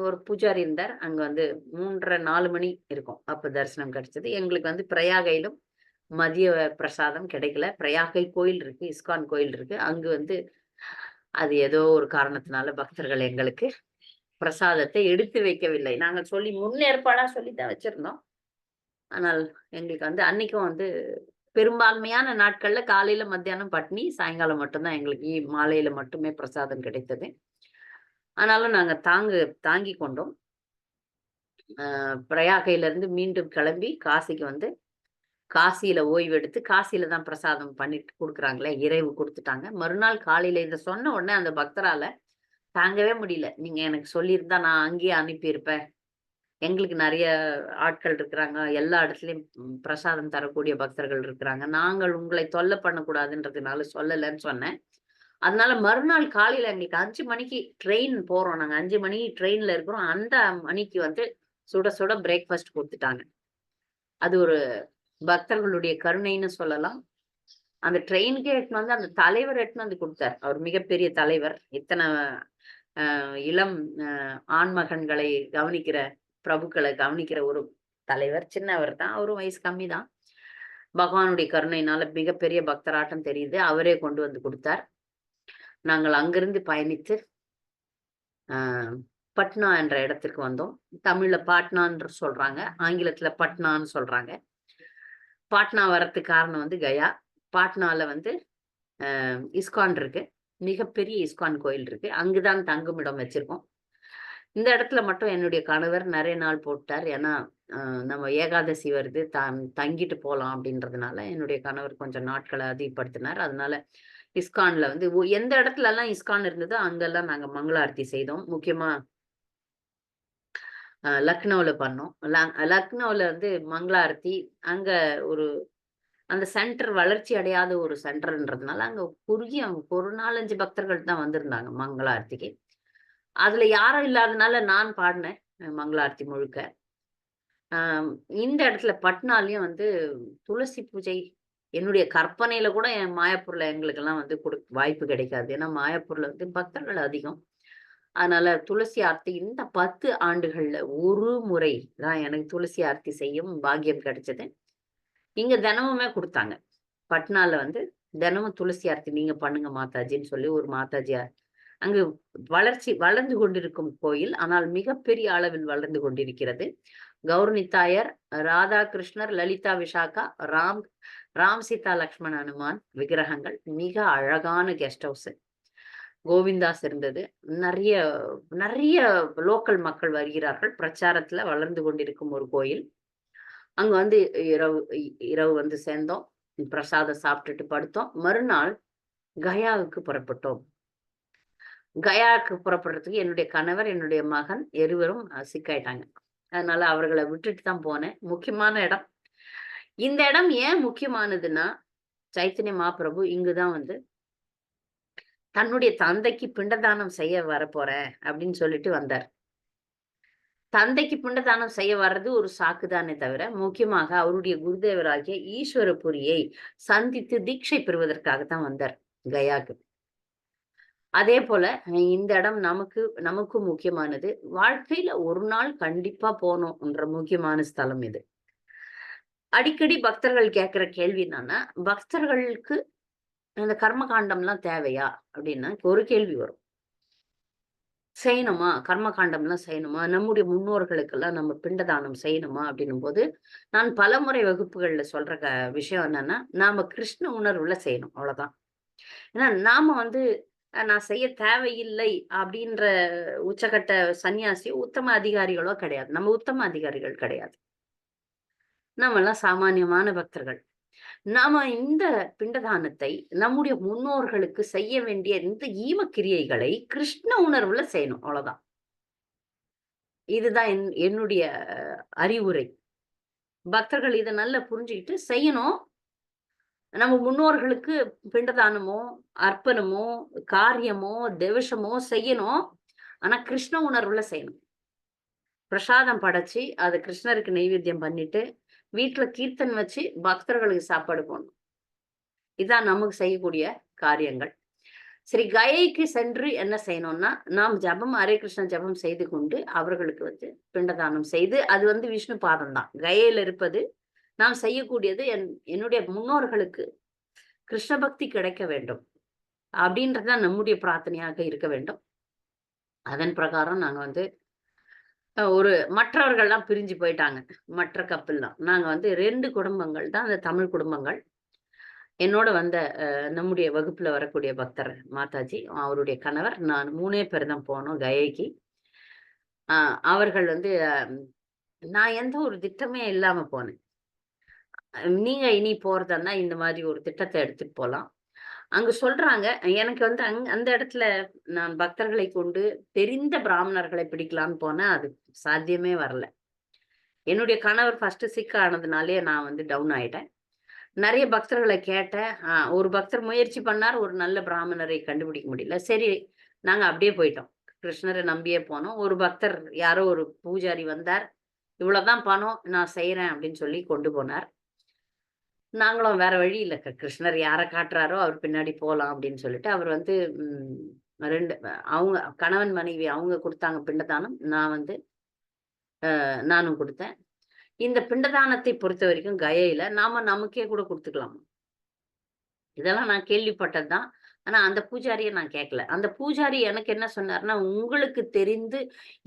ஒரு பூஜாரி இருந்தார். அங்க வந்து 3:30, 4 மணி இருக்கும். அப்ப தரிசனம் கிடைச்சது. எங்களுக்கு வந்து பிரயாகையிலும் மதிய பிரசாதம் கிடைக்கல. பிரயாகை கோயில் இருக்கு. இஸ்கான் கோயில் இருக்கு. அங்கு வந்து அது ஏதோ ஒரு காரணத்தினால பக்தர்கள் எங்களுக்கு பிரசாதத்தை எடுத்து வைக்கவில்லை. நாங்க சொல்லி முன்னேற்பாடா சொல்லி தான் வச்சிருந்தோம். ஆனால் எங்களுக்கு வந்து அன்னைக்கும் வந்து பெரும்பான்மையான நாட்கள்ல காலையில, மத்தியானம் பட்னி. சாயங்காலம் மட்டும் தான் எங்களுக்கு மாலையில மட்டுமே பிரசாதம் கிடைத்தது. ஆனாலும் நாங்க தாங்கிக் கொண்டோம். பிரயாகையிலிருந்து மீண்டும் கிளம்பி காசிக்கு வந்து, காசியில ஓய்வெடுத்து, காசியில தான் பிரசாதம் பண்ணிட்டு குடுக்குறாங்களே, இறைவு குடுத்துட்டாங்க. மறுநாள் காலையில இத சொன்ன உடனே அந்த பக்தரால தாங்கவே முடியல. நீங்க எனக்கு சொல்லியிருந்தா நான் அங்கேயே அனுப்பியிருப்பேன். எங்களுக்கு நெறைய ஆட்கள் இருக்கிறாங்க. எல்லா இடத்துலயும் பிரசாதம் தரக்கூடிய பக்தர்கள் இருக்கிறாங்க. நாங்கள் உங்களை தொல்ல பண்ணக்கூடாதுன்றதுனால சொல்லலன்னு சொன்னேன். அதனால மறுநாள் காலையில எங்களுக்கு 5 மணிக்கு ட்ரெயின் போறோம். நாங்க 5 மணி ட்ரெயின்ல இருக்கிறோம். அந்த மணிக்கு வந்து சுட சுட பிரேக்ஃபாஸ்ட் குடுத்துட்டாங்க. அது ஒரு பக்தர்களுடைய கருணைன்னு சொல்லலாம். அந்த ட்ரெயினுக்கே எடுத்துன்னு வந்து அந்த தலைவர் எடுத்துன்னு வந்து குடுத்தார். அவர் மிகப்பெரிய தலைவர். இத்தன இளம் அ ஆண்மகன்களை கவனிக்கிற பிரபுக்கள கவனிக்கிற ஒரு தலைவர். சின்னவர் தான். அவரும் வயசு கம்மி தான். பகவானுடைய கருணையினால மிகப்பெரிய பக்தராட்டம் தெரியுது. அவரே கொண்டு வந்து குடுத்தார். நாங்கள் அங்கிருந்து பயணித்து அ பட்னா என்ற இடத்திற்கு வந்தோம். தமிழ்ல பாட்னான்னு சொல்றாங்க. ஆங்கிலத்துல பட்னான்னு சொல்றாங்க. பாட்னா வரதுக்கு காரணம் வந்து கயா. பாட்னால வந்து இஸ்கான் இருக்கு. மிகப்பெரிய இஸ்கான் கோயில் இருக்கு. அங்கு தான் தங்குமிடம் வச்சிருக்கோம். இந்த இடத்துல மட்டும் என்னுடைய கணவர் நெறைய நாள் போட்டார். ஏன்னா, அ நம்ம ஏகாதசி வருது. தங்கிட்டு போலாம் அப்படின்றதுனால, என்னுடைய கணவர் கொஞ்சம் நாட்கள அதிகப்படுத்தினார். அதனால இஸ்கான்ல வந்து எந்த இடத்துலலாம் இஸ்கான் இருந்ததோ, அங்கெல்லாம் நாங்க மங்கள ஆரத்தி செய்தோம். முக்கியமா லக்னோல பண்ணோம். லக்னோல வந்து மங்கள ஆரத்தி, அங்க ஒரு அந்த சென்டர் வளர்ச்சி அடையாத ஒரு சென்டர்ன்றதுனால அங்க குறுகிய ஒரு 4, 5 பக்தர்கள் தான் வந்திருந்தாங்க மங்களாரத்திக்கு. அதுல யாரும் இல்லாதனால நான் பாடினேன் மங்களாரத்தி முழுக்க. ஆம், இந்த இடத்துல பட்னாலயும் வந்து துளசி பூஜை என்னுடைய கற்பனையில கூட என் மாயாப்பூர்ல எங்களுக்கெல்லாம் வந்து வாய்ப்பு கிடைக்காது. ஏன்னா மாயாப்பூர்ல வந்து பக்தர்கள் அதிகம். அதனால துளசி ஆர்த்தி இந்த 10 ஆண்டுகள்ல ஒரு முறை தான் எனக்கு துளசி ஆர்த்தி செய்யும் பாக்கியம் கிடைச்சது. இங்க தினமுமே குடுத்தாங்க. பட்னால வந்து தினமும் துளசி ஆர்த்தி நீங்க பண்ணுங்க மாதாஜின்னு சொல்லி ஒரு மாதாஜியார் அங்கு வளர்ந்து கொண்டிருக்கும் கோயில். ஆனால் மிகப்பெரிய அளவில் வளர்ந்து கொண்டிருக்கிறது. கௌரனி தாயார், ராதாகிருஷ்ணர், லலிதா விசாகா, ராம் ராம் சீதா லக்ஷ்மண ஹனுமான் விக்கிரகங்கள். மிக அழகான கெஸ்ட் ஹவுஸ். கோவிந்தாஸ் இருந்தது. நெறைய நெறைய லோக்கல் மக்கள் வருகிறார்கள். பிரச்சாரத்துல வளர்ந்து கொண்டிருக்கும் ஒரு கோயில். அங்க வந்து இரவு இரவு வந்து சேர்ந்தோம். பிரசாதம் சாப்பிட்டுட்டு படுத்தோம். மறுநாள் கயாவுக்கு புறப்பட்டோம். கயாவுக்கு புறப்படுறதுக்கு என்னுடைய கணவர், என்னுடைய மகன் இருவரும் சிக்காயிட்டாங்க. அதனால அவர்கள விட்டுட்டு தான் போனேன். முக்கியமான இடம். இந்த இடம் ஏன் முக்கியமானதுன்னா, சைத்தன்ய மகாபிரபு இங்கு தான் வந்து தன்னுடைய தந்தைக்கு பிண்டதானம் செய்ய வரப்போறேன் அப்படின்னு சொல்லிட்டு வந்தார். தந்தைக்கு பிண்டதானம் செய்ய வர்றது ஒரு சாக்குதானே தவிர, முக்கியமாக அவருடைய குருதேவராகிய ஈஸ்வரபுரியை சந்தித்து தீட்சை பெறுவதற்காக தான் வந்தார் கயாக்கு. அதே போல இந்த இடம் நமக்கும் முக்கியமானது. வாழ்க்கையில ஒரு நாள் கண்டிப்பா போணும்ன்ற முக்கியமான ஸ்தலம் இது. அடிக்கடி பக்தர்கள் கேட்கிற கேள்வி என்னன்னா, பக்தர்களுக்கு இந்த கர்ம காண்டம்லாம் தேவையா? அப்படின்னு ஒரு கேள்வி வரும். செய்யணுமா? கர்ம காண்டம்லாம் செய்யணுமா? நம்முடைய முன்னோர்களுக்கெல்லாம் நம்ம பிண்டதானம் செய்யணுமா? அப்படின்னும்போது, நான் பலமுறை வகுப்புகள்ல சொல்ற விஷயம் என்னன்னா, நாம கிருஷ்ண உணர்வுல செய்யணும். அவ்வளவுதான். ஏன்னா நாம வந்து நான் செய்ய தேவையில்லை அப்படின்ற உச்சகட்ட சன்னியாசியோ, உத்தம அதிகாரிகளோ கிடையாது. நம்ம உத்தம அதிகாரிகள் கிடையாது. நம்மலாம் சாமானியமான பக்தர்கள். நாம இந்த பிண்டதானத்தை நம்முடைய முன்னோர்களுக்கு செய்ய வேண்டிய இந்த ஈமக்கிரியைகளை கிருஷ்ண உணர்வுல செய்யணும். அவ்வளவுதான். இதுதான் என்னுடைய அறிவுரை. பக்தர்கள் இத நல்லா புரிஞ்சுகிட்டு செய்யணும். நம்ம முன்னோர்களுக்கு பிண்டதானமோ, அர்ப்பணமோ, காரியமோ, தெவஷமோ செய்யணும். ஆனா கிருஷ்ண உணர்வுல செய்யணும். பிரசாதம் படைச்சு, அத கிருஷ்ணருக்கு நெய்வேத்தியம் பண்ணிட்டு, வீட்ல கீர்த்தன் வச்சு பக்தர்களுக்கு சாப்பாடு போடணும். இதான் நமக்கு செய்யக்கூடிய காரியங்கள். சரி கயைக்கு சென்று என்ன செய்யணும்னா, நாம் ஜெபம் ஹரே கிருஷ்ண ஜெபம் செய்து கொண்டு, அவர்களுக்கு வந்து பிண்டதானம் செய்து, அது வந்து விஷ்ணு பாதம் தான். கயையில இருப்பது நாம் செய்யக்கூடியது என்னுடைய முன்னோர்களுக்கு கிருஷ்ண பக்தி கிடைக்க வேண்டும். அப்படின்றது தான் நம்முடைய பிரார்த்தனையாக இருக்க வேண்டும். அதன் பிரகாரம் நாங்க வந்து ஒரு மற்றவர்கள்லாம் பிரிஞ்சு போயிட்டாங்க. மற்ற கப்பில்லாம். நாங்க வந்து 2 குடும்பங்கள் தான் அந்த தமிழ் குடும்பங்கள். என்னோட வந்த நம்முடைய வகுப்புல வரக்கூடிய பக்தர் மாதாஜி, அவருடைய கணவர், நான் 3 பேர் தான் போனோம் கயைக்கு. அ அவர்கள் வந்து நான் எந்த ஒரு திட்டமே இல்லாம போனேன். நீங்க இனி போறதா இந்த மாரி ஒரு திட்டத்த எடுத்துட்டு போலாம். அங்க சொல்றாங்க, எனக்கு வந்து அந்த இடத்துல நான் பக்தர்களை கொண்டு தெரிந்த பிராமணர்களை பிடிக்கலான்னு போனேன். அது சாத்தியமே வரல. என்னுடைய கணவர் ஃபர்ஸ்ட்டு சிக் ஆனதுனாலயே நான் வந்து டவுன் ஆயிட்டேன். நெறைய பக்தர்கள கேட்டேன். ஒரு பக்தர் முயற்சி பண்ணார். ஒரு நல்ல பிராமணரை கண்டுபிடிக்க முடியல. சரி, நாங்க அப்படியே போயிட்டோம். கிருஷ்ணர நம்பியே போனோம். ஒரு பக்தர் யாரோ ஒரு பூஜாரி வந்தார். "இவ்வளோதான் பணம். நான் செய்றேன்" அப்படின்னு சொல்லி கொண்டு போனார். நாங்களும் வேற வழி இல்ல. கிருஷ்ணர் யார காட்டுறாரோ அவர் பின்னாடி போலாம் அப்படின்னு சொல்லிட்டு, அவர் வந்து ம் 2 அவங்க கணவன், மனைவி அவங்க குடுத்தாங்க பிண்டதானம். நான் வந்து நானும் குடுத்தேன். இந்த பிண்டதானத்தை பொறுத்தவரைக்கும் கயையில நாம நமக்கே கூட குடுத்துக்கலாமா? இதெல்லாம் நான் கேள்விப்பட்டது தான். ஆனா அந்த பூஜாரிய நான் கேட்கல. அந்த பூஜாரி எனக்கு என்ன சொன்னாருன்னா, "உங்களுக்கு தெரிந்து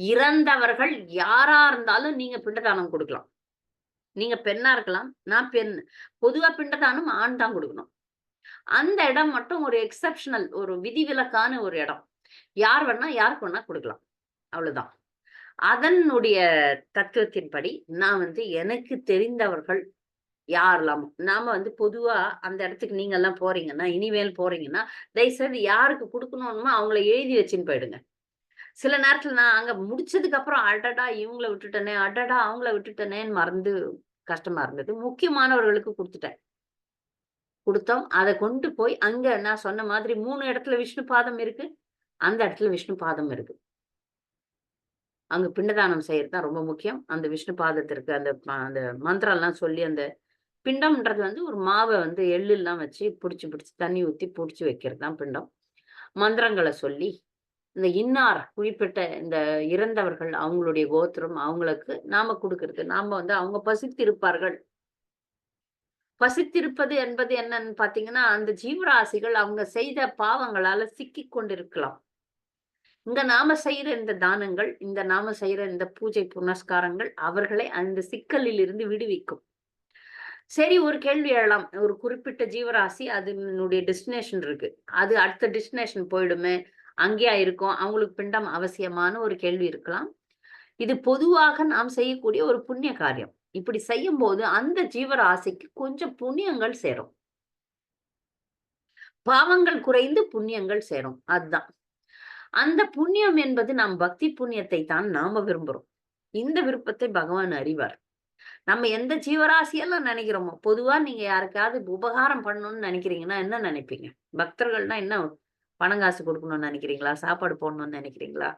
இறந்தவர்கள் யாரா இருந்தாலும் நீங்க பிண்டதானம் குடுக்கலாம். நீங்க பெண்ணா இருக்கலாம். நான் பெண். பொதுவா பிண்டதானம் ஆண் தான் குடுக்கணும். அந்த இடம் மட்டும் ஒரு எக்செப்ஷனல் ஒரு விதிவிலக்கான ஒரு இடம். யாருக்கு வேணா குடுக்கலாம். அவ்வளவுதான். அதனுடைய தத்துவத்தின்படி நான் வந்து எனக்கு தெரிந்தவர்கள் யாரெல்லாம் நாம வந்து பொதுவா அந்த இடத்துக்கு நீங்கலாம் போறீங்கன்னா, இனிமேல் போறீங்கன்னா, தயவுசெய்து யாருக்கு குடுக்கணுமோ அவங்கள எழுதி வச்சுன்னு போயிடுங்க. சில நேரத்துல நான் அங்க முடிச்சதுக்கு அப்புறம், அடடா! இவங்கள விட்டுட்டனே, அடடா! அவங்கள விட்டுட்டனேன்னு மறந்து கஷ்டமா இருந்தது. முக்கியமானவர்களுக்கு குடுத்துட்டேன். குடுத்தோம். அத கொண்டு போய் அங்க நான் சொன்ன மாதிரி 3 இடத்துல விஷ்ணு பாதம் இருக்கு. அந்த இடத்துல விஷ்ணு பாதம் இருக்கு. அங்க பிண்டதானம் செய்யறது தான் ரொம்ப முக்கியம். அந்த விஷ்ணு பாதத்திற்கு அந்த மந்திரம்லாம் சொல்லி அந்த பிண்டம்ன்றது வந்து ஒரு மாவ வந்து எள்ளுலாம் வச்சு புடிச்சு, புடிச்சு தண்ணி ஊத்தி புடிச்சு வைக்கிறது தான் பிண்டம். மந்திரங்கள சொல்லி, இந்த இன்னார் குறிப்பிட்ட இந்த இறந்தவர்கள் அவங்களுடைய கோத்திரம் அவங்களுக்கு நாம குடுக்குறது. நாம வந்து அவங்க பசித்திருப்பார்கள். பசித்திருப்பது என்பது என்னன்னு பார்த்தீங்கன்னா, அந்த ஜீவராசிகள் அவங்க செய்த பாவங்களால சிக்கிக் கொண்டிருக்கலாம். இங்க நாம செய்ற இந்த தானங்கள், இந்த நாம செய்ற இந்த பூஜை புனஸ்காரங்கள் அவர்களை அந்த சிக்கலில் இருந்து விடுவிக்கும். சரி ஒரு கேள்வி எழலாம். ஒரு குறிப்பிட்ட ஜீவராசி அதனுடைய டெஸ்டினேஷன் இருக்கு. அது அடுத்த டெஸ்டினேஷன் போயிடுமே, அங்கேயா இருக்கும்? அவங்களுக்கு பிண்டம் அவசியமான்னு ஒரு கேள்வி இருக்கலாம். இது பொதுவாக நாம் செய்யக்கூடிய ஒரு புண்ணிய காரியம். இப்படி செய்யும்போது அந்த ஜீவராசிக்கு கொஞ்சம் புண்ணியங்கள் சேரும். பாவங்கள் குறைந்து புண்ணியங்கள் சேரும். அதுதான். அந்த புண்ணியம் என்பது நம் பக்தி புண்ணியத்தை தான் நாம விரும்புறோம். இந்த விருப்பத்தை பகவான் அறிவார். நம்ம எந்த ஜீவராசியெல்லாம் நினைக்கிறோமோ, பொதுவா நீங்க யாருக்காவது உபகாரம் பண்ணணும்னு நினைக்கிறீங்கன்னா என்ன நினைப்பீங்க? பக்தர்கள்னா என்ன பணம் காசு குடுக்கணும்னு நினைக்கிறீங்களா? சாப்பாடு போடணும்னு நினைக்கிறீங்களா?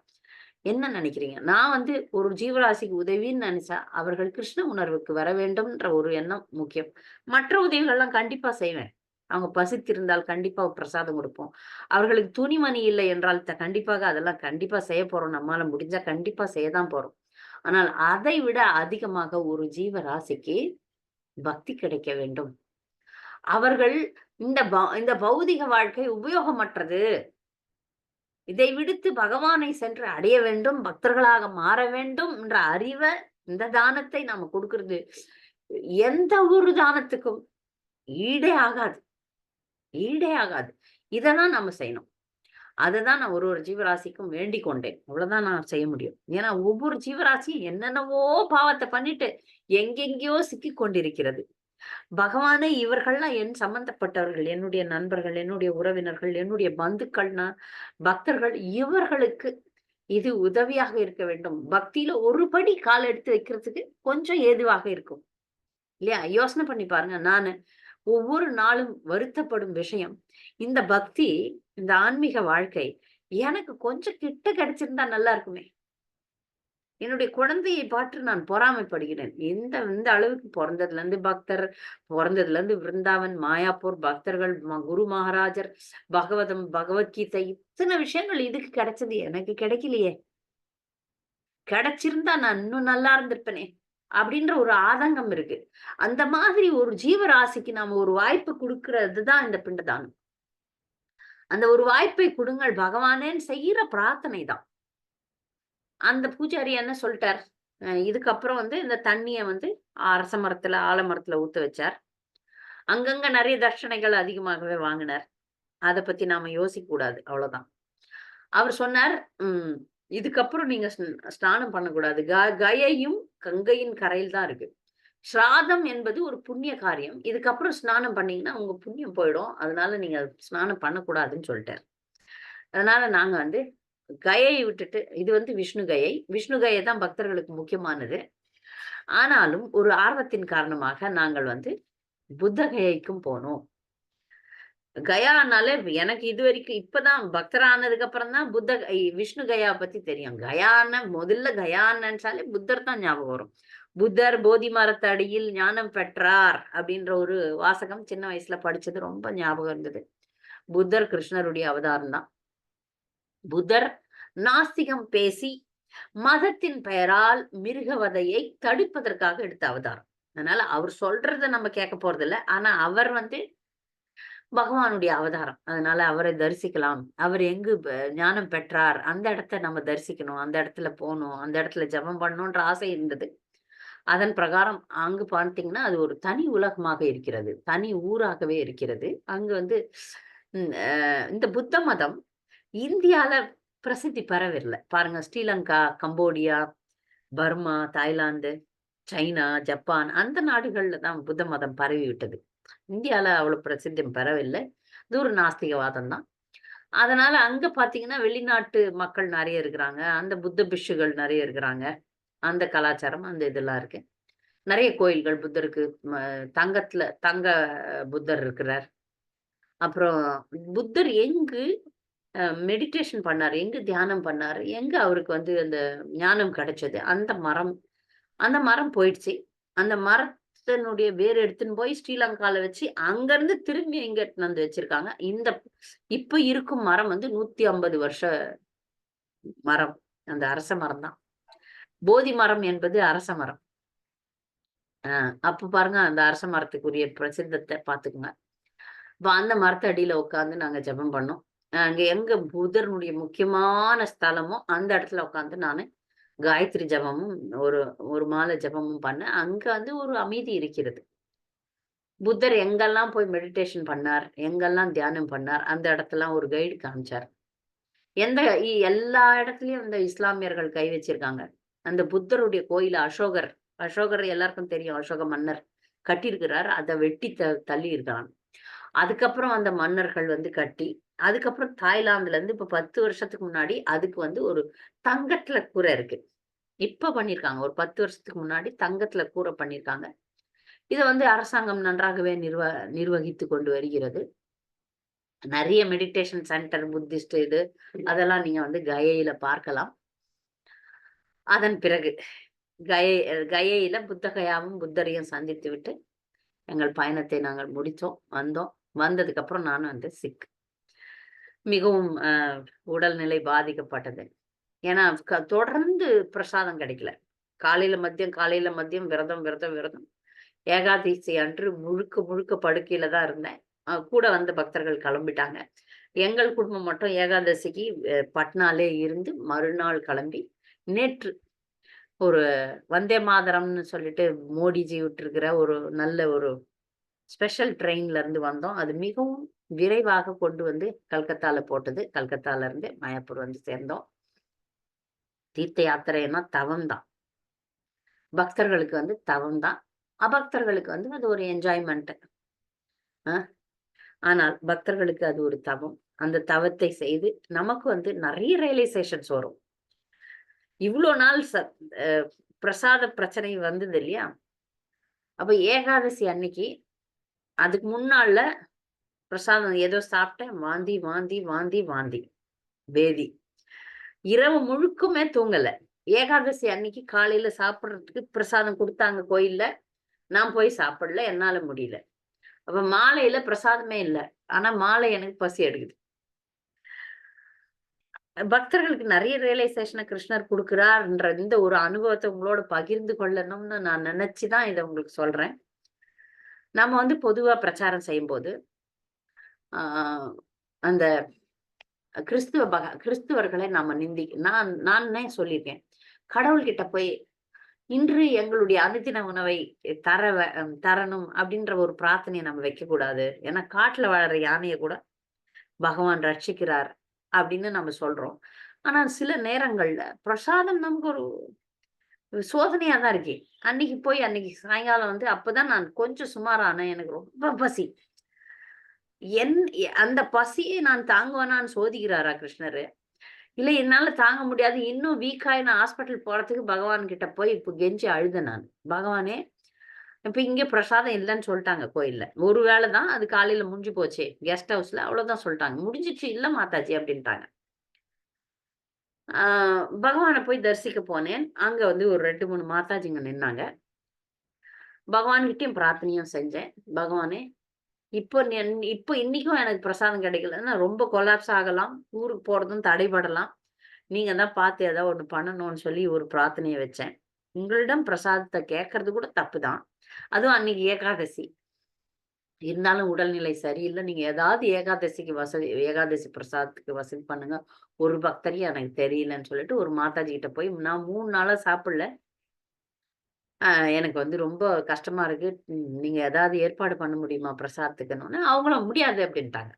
என்ன நினைக்கிறீங்க? நான் வந்து ஒரு ஜீவராசிக்கு உதவின்னு நினைச்சா, அவர்கள் கிருஷ்ண உணர்வுக்கு வர வேண்டும்ன்ற ஒரு எண்ணம் முக்கியம். மற்ற உதவிகள்லாம் கண்டிப்பா செய்வேன். அவங்க பசித்திருந்தால் கண்டிப்பா பிரசாதம் குடுப்போம். அவர்களுக்கு துணிமணி இல்லை என்றால் கண்டிப்பாக அதெல்லாம் கண்டிப்பா செய்ய போறோம். நம்மால முடிஞ்சா கண்டிப்பா செய்ய தான் போறோம். ஆனால் அதை விட அதிகமாக ஒரு ஜீவராசிக்கு பக்தி கிடைக்க வேண்டும். அவர்கள் இந்த பௌதிக வாழ்க்கை உபயோகமற்றது. இதை விடுத்து பகவானை சென்று அடைய வேண்டும், பக்தர்களாக மாற வேண்டும் என்ற அறிவ இந்த தானத்தை நாம குடுக்குறது, எந்த ஒரு தானத்துக்கும் ஈடே ஆகாது. ஈடே ஆகாது. இததான் நாம செய்யணும். அததான் நான் ஒரு ஜீவராசிக்கும் வேண்டிக் கொண்டேன். அவ்வளவுதான் நான் செய்ய முடியும். ஏன்னா ஒவ்வொரு ஜீவராசியும் என்னென்னவோ பாவத்த பண்ணிட்டு எங்கெங்கேயோ சிக்கிக் கொண்டிருக்கிறது. பகவானே இவர்கள்லாம் என் சம்பந்தப்பட்டவர்கள், என்னுடைய நண்பர்கள், என்னுடைய உறவினர்கள், என்னுடைய பந்துக்கள்னா பக்தர்கள் இவர்களுக்கு இது உதவியாக இருக்க வேண்டும். பக்தியில ஒரு படி கால் எடுத்து வைக்கிறதுக்கு கொஞ்சம் ஏதுவாக இருக்கும். இல்லையா? யோசனை பண்ணி பாருங்க. நானு ஒவ்வொரு நாளும் வருத்தப்படும் விஷயம், இந்த பக்தி, இந்த ஆன்மீக வாழ்க்கை எனக்கு கொஞ்சம் கிட்ட கிடைச்சிருந்தா நல்லா இருக்குமே! என்னுடைய குழந்தையை பார்த்து நான் பொறாமைப்படுகிறேன். இந்த இந்த அளவுக்கு பொறந்ததுலருந்து பக்தர், பொறந்ததுலருந்து விருந்தாவன், மாயாப்பூர், பக்தர்கள், குரு மகாராஜர், பகவதம், பகவத்கீதை இத்தன விஷயங்கள் இதுக்கு கிடைச்சது. எனக்கு கிடைக்கலையே! கிடைச்சிருந்தா நான் இன்னும் நல்லா இருந்திருப்பனே! அப்படின்ற ஒரு ஆதங்கம் இருக்கு. அந்த மாதிரி ஒரு ஜீவராசிக்கு நாம ஒரு வாய்ப்பு குடுக்குறது தான் இந்த பிண்டதானம். அந்த ஒரு வாய்ப்பை குடுங்கள் பகவானேன்னு செய்யிற பிரார்த்தனை தான். அந்த பூஜாரி என்ன சொல்ட்டார், இதுக்கப்புறம் வந்து இந்த தண்ணிய வந்து அரச மரத்துல, ஆலமரத்துல ஊத்த வச்சார். அங்கங்க நெறைய தட்சணைகள் அதிகமாகவே வாங்கினார். அத பத்தி நாம யோசிக்க கூடாது. அவ்வளோதான். அவர் சொன்னார், ம் இதுக்கப்புறம் நீங்க ஸ்நானம் பண்ணக்கூடாது. கயையும் கங்கையின் கரையில் தான் இருக்கு. ஸ்ராதம் என்பது ஒரு புண்ணிய காரியம். இதுக்கப்புறம் ஸ்நானம் பண்ணீங்கன்னா, உங்க புண்ணியம் போயிடும். அதனால நீங்க ஸ்நானம் பண்ணக்கூடாதுன்னு சொல்ட்டார். அதனால நாங்க வந்து கயையை விட்டுட்டு இது வந்து விஷ்ணு கயை. விஷ்ணு கயை தான் பக்தர்களுக்கு முக்கியமானது. ஆனாலும் ஒரு ஆர்வத்தின் காரணமாக நாங்கள் வந்து புத்த கயைக்கும் போனோம். கயானாலே எனக்கு இதுவரைக்கும் இப்பதான் பக்தர் ஆனதுக்கு அப்புறம் தான் விஷ்ணு கயா பத்தி தெரியும். முதல்ல கயான்னு நெனச்சாலே புத்தர் தான் ஞாபகம் வரும். புத்தர் போதி மரத்தடியில் ஞானம் பெற்றார் அப்படின்ற ஒரு வாசகம் சின்ன வயசுல படிச்சது ரொம்ப ஞாபகம் இருந்தது. புத்தர் கிருஷ்ணருடைய அவதாரம் தான். புத்தர் நாஸ்திகம் பேசி மதத்தின் பெயரால் மிருகவதையை தடுப்பதற்காக எடுத்த அவதாரம். அதனால அவர் சொல்றத நம்ம கேட்க போறதில்ல. ஆனா அவர் வந்து பகவானுடைய அவதாரம். அதனால அவரை தரிசிக்கலாம். அவர் எங்கு ஞானம் பெற்றார், அந்த இடத்த நம்ம தரிசிக்கணும். அந்த இடத்துல போணும். அந்த இடத்துல ஜெபம் பண்ணணுன்ற ஆசை இருந்தது. அதன் பிரகாரம் அங்கு பார்த்தீங்கன்னா, அது ஒரு தனி உலகமாக இருக்கிறது. தனி ஊராகவே இருக்கிறது. அங்கு வந்து ம் அ இந்த புத்த மதம் இந்தியால பிரசித்தி பெறவில்ல. பாருங்க Sri Lanka, Cambodia, Burma, Thailand, China, Japan அந்த நாடுகள்ல தான் புத்த மதம் பரவி விட்டது. இந்தியால அவ்வளவு பிரசித்தி பெறவில்லை. இது ஒரு நாஸ்திகவாதம் தான். அதனால அங்க பார்த்தீங்கன்னா, வெளிநாட்டு மக்கள் நெறைய இருக்கிறாங்க. அந்த புத்த பிக்ஷுகள் நெறைய இருக்கிறாங்க. அந்த கலாச்சாரம், அந்த இதெல்லாம் இருக்கு. நெறைய கோயில்கள் புத்தருக்கு ம தங்க புத்தர் இருக்கிறார். அப்புறம் புத்தர் எங்கு மெடிடேஷன் பண்ணாரு, எங்க தியானம் பண்ணாரு, எங்க அவருக்கு வந்து அந்த ஞானம் கிடைச்சது, அந்த மரம் போயிடுச்சு. அந்த மரத்தினுடைய வேர் எடுத்துன்னு போய் ஸ்ரீலங்கால வச்சு, அங்கருந்து திரும்பி எங்க எடுத்துன்னு வந்து வச்சிருக்காங்க. இப்ப இருக்கும் மரம் வந்து 150 வருஷ மரம். அந்த அரச மரம் தான். போதி மரம் என்பது அரச மரம். அ அப்ப பாருங்க அந்த அரச மரத்துக்குரிய பிரசித்தத்த பாத்துக்கங்க. அப்ப அந்த மரத்து அடியில உட்கார்ந்து நாங்க ஜெபம் பண்ணோம். அங்க எங்க புதருடைய முக்கியமான ஸ்தலமோ, அந்த இடத்துல உட்கார்ந்து நானு காயத்ரி ஜெபமும், ஒரு ஒரு மாலை ஜெபமும் பண்ணேன். அங்க வந்து ஒரு அமைதி இருக்கிறது. புத்தர் எங்கெல்லாம் போய் மெடிடேஷன் பண்ணார், எங்கெல்லாம் தியானம் பண்ணார், அந்த இடத்தெல்லாம் ஒரு கைடு காமிச்சார். எந்த எல்லா இடத்துலயும் இந்த இஸ்லாமியர்கள் கை வச்சிருக்காங்க. அந்த புத்தருடைய கோயில அசோகர் எல்லாருக்கும் தெரியும். அசோக மன்னர் கட்டியிருக்கிறார். அத வெட்டி தள்ளி இருக்கான். அதுக்கப்புறம் அந்த மன்னர்கள் வந்து கட்டி, அதுக்கப்புறம் தாய்லாந்துல இருந்து இப்ப 10 வருஷத்துக்கு முன்னாடி அதுக்கு வந்து ஒரு தங்கத்துல கூரை இருக்கு. இப்ப பண்ணியிருக்காங்க. ஒரு 10 வருஷத்துக்கு முன்னாடி தங்கத்துல கூரை பண்ணியிருக்காங்க. இத வந்து அரசாங்கம் நன்றாகவே நிர்வகித்துக் கொண்டு வருகிறது. நெறைய மெடிடேஷன் சென்டர், புத்திஸ்ட் அதெல்லாம் நீங்க வந்து கயையில பார்க்கலாம். அதன் பிறகு கயையில புத்தகயாவும், புத்தரையும் சந்தித்துவிட்டு, எங்கள் பயணத்தை நாங்கள் முடித்தோம். வந்தோம். வந்ததுக்கப்புறம் நானும் வந்து சிக். மிகவும் உடல்நிலை பாதிக்கப்பட்டது. ஏன்னா, தொடர்ந்து பிரசாதம் கிடைக்கல. காலையில மதியம் விரதம். ஏகாதசி அன்று முழுக்க முழுக்க படுக்கையில தான் இருந்தேன். கூட வந்த பக்தர்கள் கிளம்பிட்டாங்க. எங்கள் குடும்பம் மட்டும் ஏகாதசிக்கு பட்னாலே இருந்து மறுநாள் கிளம்பி, நேற்று ஒரு வந்தே மாதரம்னு சொல்லிட்டு மோடிஜி விட்டிருக்கிற ஒரு நல்ல ஒரு ஸ்பெஷல் ட்ரெயின்ல இருந்து வந்தோம். அது மிகவும் விரைவாக கொண்டு வந்து கல்கத்தால போட்டது. கல்கத்தால இருந்து மாயாப்பூர் வந்து சேர்ந்தோம். தீர்த்த யாத்திரைன்னா தவம் தான். பக்தர்களுக்கு வந்து தவம் தான். அபக்தர்களுக்கு வந்து அது ஒரு என்ஜாய்மென்ட். அ ஆனால் பக்தர்களுக்கு அது ஒரு தவம். அந்த தவத்தை செய்து நமக்கு வந்து நெறைய ரியலைசேஷன்ஸ் வரும். இவ்ளோ நாள் அ பிரசாத பிரச்சனை வந்தது இல்லையா? அப்ப ஏகாதசி அன்னைக்கு அதுக்கு முன்னால பிரசாதம் ஏதோ சாப்பிட்டேன். வாந்தி. பேதி. இரவு முழுக்குமே தூங்கல. ஏகாதசி அன்னைக்கு காலையில சாப்பிடுறதுக்கு பிரசாதம் குடுத்தாங்க கோயில்ல. நான் போய் சாப்பிடல. என்னால முடியல. அப்ப மாலையில பிரசாதமே இல்ல. ஆனா மாலை எனக்கு பசி எடுக்குது. பக்தர்களுக்கு நெறைய ரியலைசேஷன கிருஷ்ணர் குடுக்கிறார்ன்ற இந்த ஒரு அனுபவத்த உங்களோட பகிர்ந்து கொள்ளணும்னு நான் நெனச்சு தான் இத உங்களுக்கு சொல்றேன். நம்ம வந்து பொதுவா பிரச்சாரம் செய்யும்போது, ஆ அந்த கிறிஸ்துவர்களை நாம நானே சொல்லியிருக்கேன். கடவுள்கிட்ட போய் இன்று எங்களுடைய அனுதின உணவை தரணும் அப்படின்ற ஒரு பிரார்த்தனைய நம்ம வைக்கக்கூடாது. ஏன்னா காட்டுல வாழற யானைய கூட பகவான் ரட்சிக்கிறார் அப்படின்னு நம்ம சொல்றோம். ஆனா சில நேரங்கள்ல பிரசாதம் நமக்கு ஒரு சோதனையா தான் இருக்கு. அன்னைக்கு சாயங்காலம் வந்து அப்பதான் நான் கொஞ்சம் சுமாரானேன். எனக்கு ரொம்ப பசி. என் அந்த பசியை நான் தாங்குவேனான்னு சோதிக்கிறாரா கிருஷ்ணரு? இல்ல என்னால தாங்க முடியாது. இன்னும் வீக் ஆயி நான் ஹாஸ்பிட்டல் போறதுக்கு பகவான் கிட்ட போய் இப்ப கெஞ்சி அழுதேன் நானு. பகவானே, இப்ப இங்க பிரசாதம் இல்லன்னு சொல்ட்டாங்க கோயில்ல. ஒரு வேள தான் அது காலையில முடிஞ்சு போச்சே. கெஸ்ட் ஹவுஸ்ல அவ்வளோதான் சொல்ட்டாங்க. முடிஞ்சிருச்சு இல்ல மாதாஜி அப்டின்ட்டாங்க. ஆ பகவான போய் தரிசிக்க போனேன். அங்க வந்து ஒரு 2, 3 மாதாஜிங்க நின்னாங்க. பகவான்கிட்டயும் பிரார்த்தனையும் செஞ்சேன். பகவானே, இப்போ இன்னைக்கும் எனக்கு பிரசாதம் கிடைக்கலன்னா ரொம்ப கொலாப்ஸ் ஆகலாம். ஊருக்கு போறதும் தடைபடலாம். நீங்க தான் பார்த்து ஏதாவது ஒண்ணு பண்ணணும்னு சொல்லி ஒரு பிரார்த்தனைய வச்சேன். உங்களிடம் பிரசாதத்த கேட்கறது கூட தப்பு தான். அதுவும் அன்னைக்கு ஏகாதசி. இருந்தாலும் உடல்நிலை சரியில்ல. நீங்க ஏதாவது ஏகாதசி பிரசாதத்துக்கு வசதி பண்ணுங்க. ஒரு பக்தரையும் எனக்கு தெரியலன்னு சொல்லிட்டு ஒரு மாதாஜி கிட்ட போய் நான் 3 நாளா சாப்பிடல. அ எனக்கு வந்து ரொம்ப கஷ்டமா இருக்கு. நீங்க ஏதாவது ஏற்பாடு பண்ண முடியுமா பிரசாதத்துக்குன்னோனே, அவங்களும் முடியாது அப்டின்ட்டாங்க.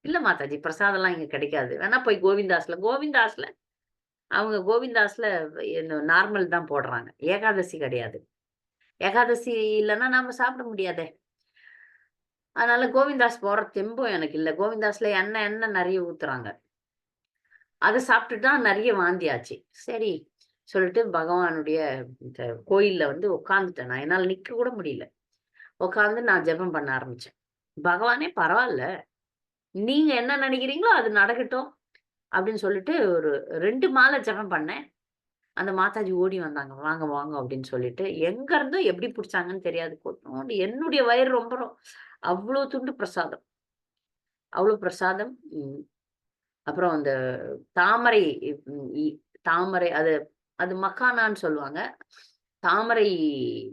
இல்ல மாதாஜி பிரசாதம்லாம் இங்க கிடைக்காது. வேணா போய் கோவிந்தாஸ்ல நார்மல் தான் போடுறாங்க. ஏகாதசி கிடையாது. ஏகாதசி இல்லன்னா நாம சாப்பிட முடியாதே! அதனால கோவிந்தாஸ் போற தெம்பும் எனக்கு இல்ல. கோவிந்தாஸ்ல எண்ணெய் நெறைய ஊத்துறாங்க. அத சாப்பிட்டுட்டு தான் நெறைய வாந்தி ஆச்சு. சரி சொல்லிட்டு பகவானுடைய இந்த கோயில்ல வந்து உட்கார்ந்துட்டேன் என்னால நிக்க கூட முடியல. உட்கார்ந்து நான் ஜெபம் பண்ண ஆரம்பிச்சேன். பகவானே பரவால்ல. நீங்க என்ன நினைக்கிறீங்களோ அது நடக்கட்டும் அப்படின்னு சொல்லிட்டு ஒரு 2 மாலை ஜெபம் பண்ணேன். அந்த மாதாஜி ஓடி வந்தாங்க. வாங்க, வாங்க அப்படின்னு சொல்லிட்டு. எங்க இருந்தோ எப்படி புடிச்சாங்கன்னு தெரியாது. கொஞ்சோண்டு என்னுடைய வயிறு ரொம்பரும் அவ்ளோ துண்டு பிரசாதம். அவ்ளோ பிரசாதம். ம். அப்புறம் அந்த தாமரை ம் இ தாமரை அது அது மக்கானான்னு சொல்லுவாங்க. தாமரை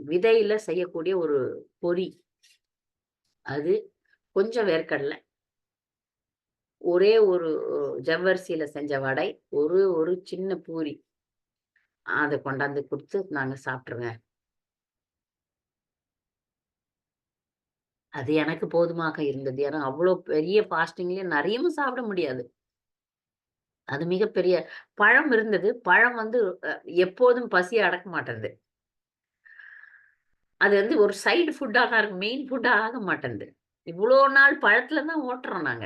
விதையில செய்யக்கூடிய ஒரு பொரி. அது, கொஞ்சம் வேர்க்கடல, ஒரே ஒரு ஜவ்வரிசியில செஞ்ச வடை, ஒரு சின்ன பூரி. அத கொண்டாந்து குடுத்து, "நாங்க சாப்ட்டுருங்க." அது எனக்கு போதுமாக இருந்தது. ஏன்னா, அவ்ளோ பெரிய ஃபாஸ்டிங்லயே நெறையவும் சாப்பிட முடியாது. அது மிகப்பெரிய பழம் இருந்தது. பழம் வந்து எப்போதும் பசிய அடக்க மாட்டேன்து. அது வந்து ஒரு சைடு ஃபுட்டா தான் இருக்கு. மெயின் ஃபுட்டா ஆக மாட்டேன்து. இவ்ளோ நாள் பழத்துல தான் ஓட்டுறோம் நாங்க.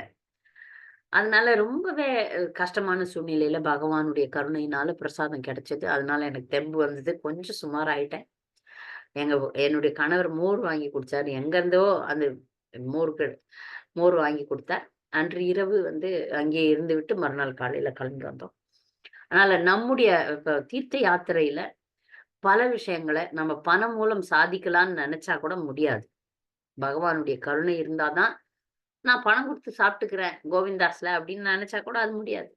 அதனால ரொம்பவே கஷ்டமான சூழ்நிலையில பகவானுடைய கருணையினால பிரசாதம் கிடைச்சது. அதனால எனக்கு தெம்பு வந்தது. கொஞ்சம் சுமாராயிட்டேன். என்னுடைய கணவர் மோர் வாங்கி குடிச்சாரு. எங்கருந்தோ அந்த மோருக்கு மோர் வாங்கி குடுத்தார். அன்று இரவு வந்து அங்கேயே இருந்துவிட்டு மறுநாள் காலையில கிளம்பி வந்தோம். அதனால நம்முடைய இப்ப தீர்த்த யாத்திரையில பல விஷயங்கள நம்ம பணம் மூலம் சாதிக்கலான்னு நெனச்சா கூட முடியாது. பகவானுடைய கருணை இருந்தா தான், நான் பணம் குடுத்து சாப்பிட்டுக்கிறேன் கோவிந்தாஸ்ல அப்படின்னு நெனச்சா கூட அது முடியாது.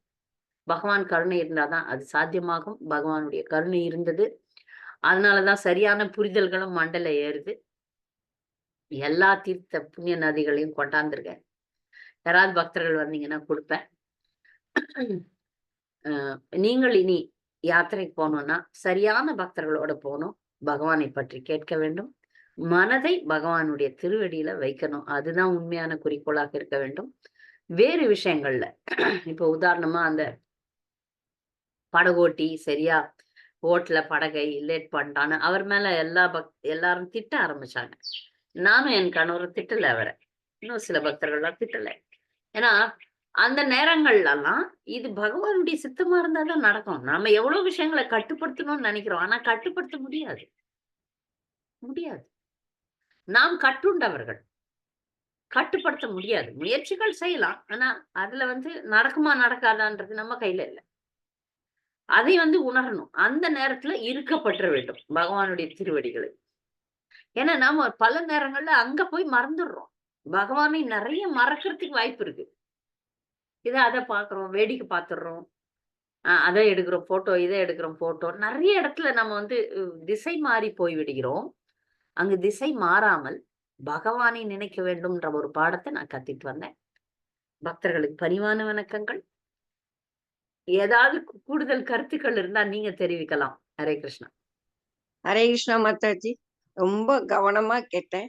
பகவான் கருணை இருந்தா தான் அது சாத்தியமாகும். பகவானுடைய கருணை இருந்தது. அதனால தான் சரியான புரிதல்களும் மண்டையில ஏறுது. எல்லா தீர்த்த புண்ணிய நதிகளையும் கொண்டாந்துருக்கேன். யாராவது பக்தர்கள் வந்தீங்கன்னா குடுப்பேன். அ நீங்கள் இனி யாத்திரைக்கு போணும்னா, சரியான பக்தர்களோட போணும். பகவானை பற்றி கேட்க வேண்டும். மனதை பகவானுடைய திருவடியில வைக்கணும். அதுதான் உண்மையான குறிக்கோளாக இருக்க வேண்டும். வேறு விஷயங்கள்ல இப்போ உதாரணமா அந்த படகோட்டி சரியா ஓட்டல படகை லேட் பண்ணிட்டான்னு அவர் மேல எல்லாரும் திட்ட ஆரம்பிச்சாங்க. நானும் என் கணவரும் திட்டல அவர. இன்னும் சில பக்தர்கள்லாம் திட்டல. ஏன்னா, அந்த நேரங்கள்லலாம் இது பகவானுடைய சித்தமா இருந்தா தான் நடக்கும். நாம எவ்வளவு விஷயங்கள கட்டுப்படுத்தணும்னு நெனைக்கிறோம். ஆனா கட்டுப்படுத்த முடியாது. முடியாது. நாம் கட்டுண்டவர்கள். கட்டுப்படுத்த முடியாது. முயற்சிகள் செய்யலாம். ஆனா, அதுல வந்து நடக்குமா, நடக்காதான்றது நம்ம கையில இல்ல. அதை வந்து உணரணும். அந்த நேரத்துல இருக்கப்பற்ற வேண்டும். பகவானுடைய திருவடிகளை. ஏன்னா, நாம பல நேரங்கள்ல அங்க போய் மறந்துடுறோம். பகவானை நெறைய மறக்கறதுக்கு வாய்ப்பு இருக்கு. அத பார்க்குறோம், வேடிக்கை பார்த்துடுறோம். அத எடுக்கிறோம் ஃபோட்டோ, இத எடுக்கிறோம் ஃபோட்டோ. நெறைய இடத்துல நம்ம வந்து திசை மாறி போய் விடுகிறோம். அங்கு திசை மாறாமல், பகவானை நினைக்க வேண்டும்ன்ற ஒரு பாடத்த நான் கத்துட்டு வந்தேன். பக்தர்களுக்கு பணிவான வணக்கங்கள். ஏதாவது கூடுதல் கருத்துக்கள் இருந்தா நீங்க தெரிவிக்கலாம். ஹரே கிருஷ்ணா. ஹரே கிருஷ்ணா மாதாஜி. ரொம்ப கவனமா கேட்டேன்.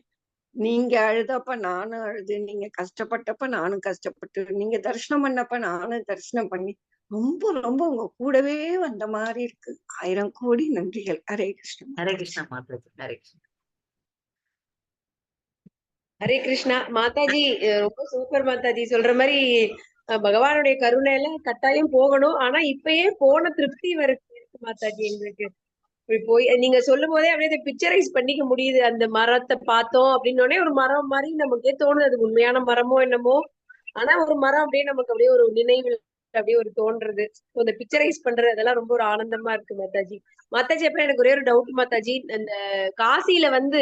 நீங்க அழுதப்ப நானும் அழுது, நீங்க கஷ்டப்பட்டப்ப நானும் கஷ்டப்பட்டு, நீங்க தரிசனம் பண்ணப்ப நானும் தரிசனம் பண்ணி, ரொம்ப ரொம்ப உங்க கூடவே வந்த மாரி இருக்கு. 1000 கோடி நன்றிகள். ஹரே கிருஷ்ணா ஹரே மாதாஜி. கிருஷ்ணா மாதாஜி. ஹரே கிருஷ்ணா. ஹரே கிருஷ்ணா மாதாஜி. ரொம்ப சூப்பர் மாதாஜி. சொல்ற மாதிரி பகவானுடைய கருணையில கட்டாயம் போகணும். ஆனா இப்பயே போன திருப்தி இருக்கு மாதாஜி எங்களுக்கு. இப்படி போய் நீங்க சொல்லும் போதே அப்படியே பிக்சரைஸ் பண்ணிக்க முடியுது. அந்த மரத்தை பார்த்தோம் அப்படின்னோடனே ஒரு மரம் மாதிரி நமக்கே தோணுது. அது உண்மையான மரமோ என்னமோ, ஆனா ஒரு மரம் அப்படியே நமக்கு அப்படியே ஒரு நினைவில் அப்படியே ஒரு தோன்றது. இந்த பிக்சரைஸ் பண்றது அதெல்லாம் ரொம்ப ஒரு ஆனந்தமா இருக்கு மாதாஜி. மாதாஜி அப்புறம் எனக்கு ஒரே ஒரு டவுட் மாதாஜி. இந்த காசியில வந்து